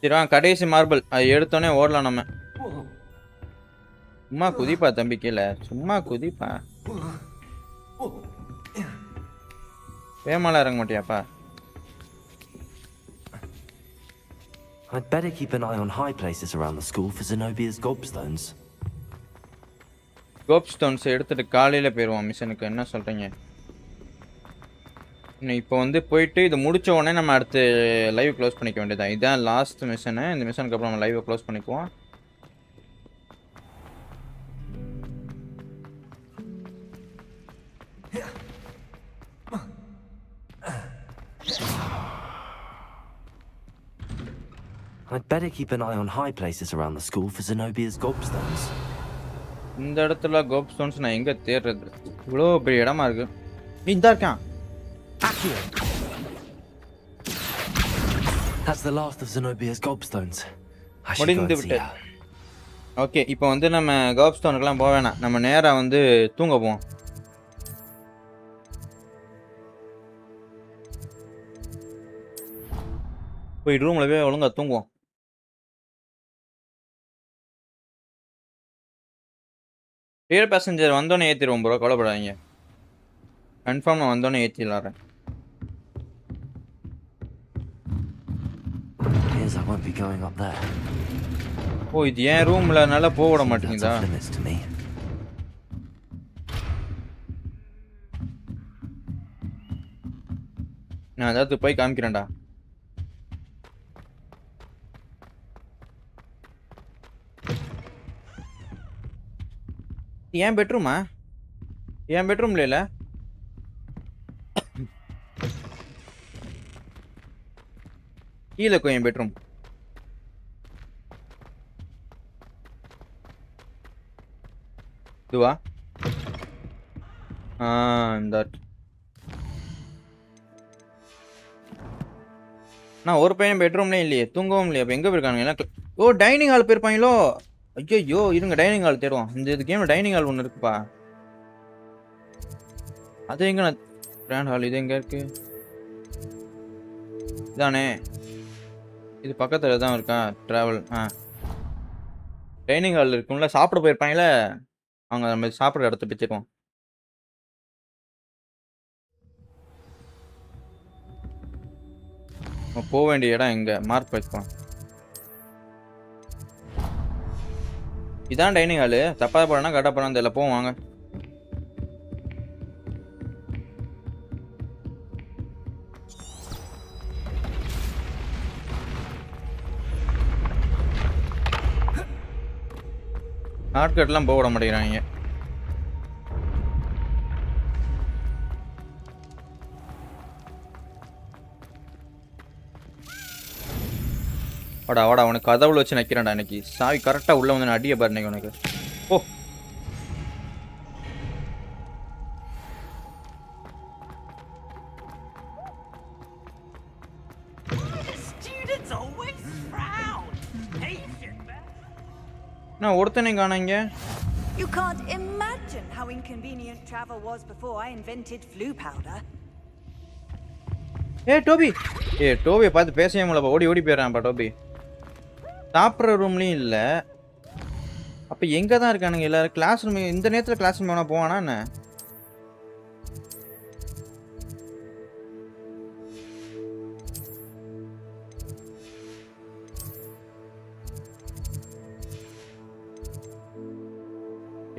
சரி கடைசி மார்பிள் அது எடுத்தோடனே ஓடலாம் நம்ம. சும்மா குதிப்பா தம்பி, கீழே சும்மா குதிப்பா. வேமாலாம் இறங்க மாட்டியாப்பா? I'd better keep an eye on high places around the school for Zenobia's gobstones. கோப்ஸ்டோன்ஸ் எடுத்துட்டு காலையில் போயிடுவோம் மிஷனுக்கு. என்ன சொல்கிறீங்க? இப்போ வந்து போயிட்டு இது முடிச்ச உடனே நம்ம அடுத்து லைவ் க்ளோஸ் பண்ணிக்க வேண்டியதான். இதுதான் லாஸ்ட் மிஷனு. இந்த மிஷனுக்கு அப்புறம் நம்ம லைவை க்ளோஸ் பண்ணிக்குவோம். I'd better keep an eye on high places around the school for Zenobia's gobstones. இந்த இடத்துல கோப்ஸ்டோன்ஸ் நான் எங்கே தேடுறது? இவ்வளோ பெரிய இடமா இருக்கு. இந்தா இருக்கான். That's the last of Zenobia's gobstones. முடிந்து விட்டது. ஓகே, இப்போ வந்து நம்ம கோப்ஸ்டோனுக்குலாம் போக வேணாம். நம்ம நேராக வந்து தூங்க போவோம். போய் ரூமில் போய் ஒழுங்காக தூங்குவோம். டியர் பேசஞ்சர் வந்தோடனே ஏற்றிடுவோம் ப்ரோ, கவலைப்படாதீங்க. கன்ஃபார்ம் நான் வந்தோடனே ஏற்றிடலாறேன். I won't be going up there. ஓ, இது ஏன் ரூம்ல நல்லா போக விட மாட்டேங்குதா? நான் அதாவது போய் காமிக்கிறேன்டா. ஏன் பெட்ரூமா? என் பெட்ரூம்ல இல்ல. கீழே இருக்கும் என் பெட்ரூம். இதுவா? இந்த நான் ஒரு பையன் பெட்ரூம்லேயும் இல்லையே, தூங்கவும் இல்லையா? அப்போ எங்கே போயிருக்கானுங்க எல்லாம்? ஓ, டைனிங் ஹால் போயிருப்பாங்களோ? ஐயோ, இருங்க டைனிங் ஹால் தேடுவோம். இந்த கேமில் டைனிங் ஹால் ஒன்று இருக்குப்பா. அது எங்க? கிராண்ட் ஹால் இது எங்கே இருக்கு? இதானே, இது பக்கத்தில் தான் இருக்கா? ட்ராவல். டைனிங் ஹால் இருக்கும்ல, சாப்பிட போயிருப்பாங்களே, அவங்க நம்ம சாப்பிட்ற இடத்த பிச்சுக்குவோம். போக வேண்டிய இடம் எங்க? மார்க் வைப்போம். இதான் டைனிங் ஹாலு. தப்பா போனா கரெக்டாக போனா தெரியல. போவோம் வாங்க. ஷார்ட்கட்லாம் போக விட மாட்டேங்கிறாங்க. வாடா வாடா, உனக்கு கதவுல வச்சு நிற்கிறேன்டா இன்னைக்கு. சாவி கரெக்டாக உள்ள வந்து அடிய பாரு இன்னைக்கு உனக்கு. ஓ, நான் ஒருத்தனை காணாங்க. You can't imagine how inconvenient travel was before I invented flu powder. டோபியை பார்த்து பேசவே முடியல. ஓடி ஓடி போயிடறான்ப்பா டோபி. சாப்பிட்ற ரூம்லையும் இல்லை. அப்போ எங்கே தான் இருக்கானுங்க எல்லாரும்? Classroom. இந்த நேரத்தில் கிளாஸ் ரூம் வேணா போவானா என்ன?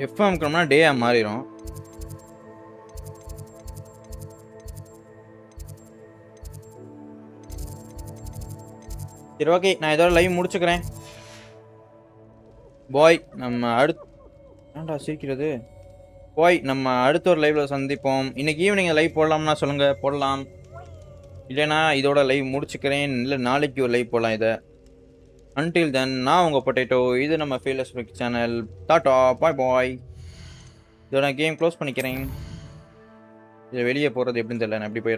எஃப்எம் கிளம்புனா டேயா மாறிடும். சரி, ஓகே, நான் இதோட லைவ் முடிச்சுக்கிறேன். பாய். நம்ம ஏன்டா சீக்கிரது? பாய், நம்ம அடுத்த ஒரு லைவ்ல சந்திப்போம். இன்னைக்கு ஈவினிங் லைவ் போடலாம்னா சொல்லுங்க, போடலாம். இல்லைனா இதோட லைவ் முடிச்சுக்கிறேன். இல்லை நாளைக்கு ஒரு லைவ் போடலாம் இதை. அன்டில் தென், நான் உங்கள் பொட்டேட்டோ. இது நம்ம ஃபீலஸ் சேனல். டாட்டா, பாய் பாய். இதோட கேம் க்ளோஸ் பண்ணிக்கிறேன். இதை வெளியே போகிறது எப்படின்னு தெரியல. நான் எப்படி போய்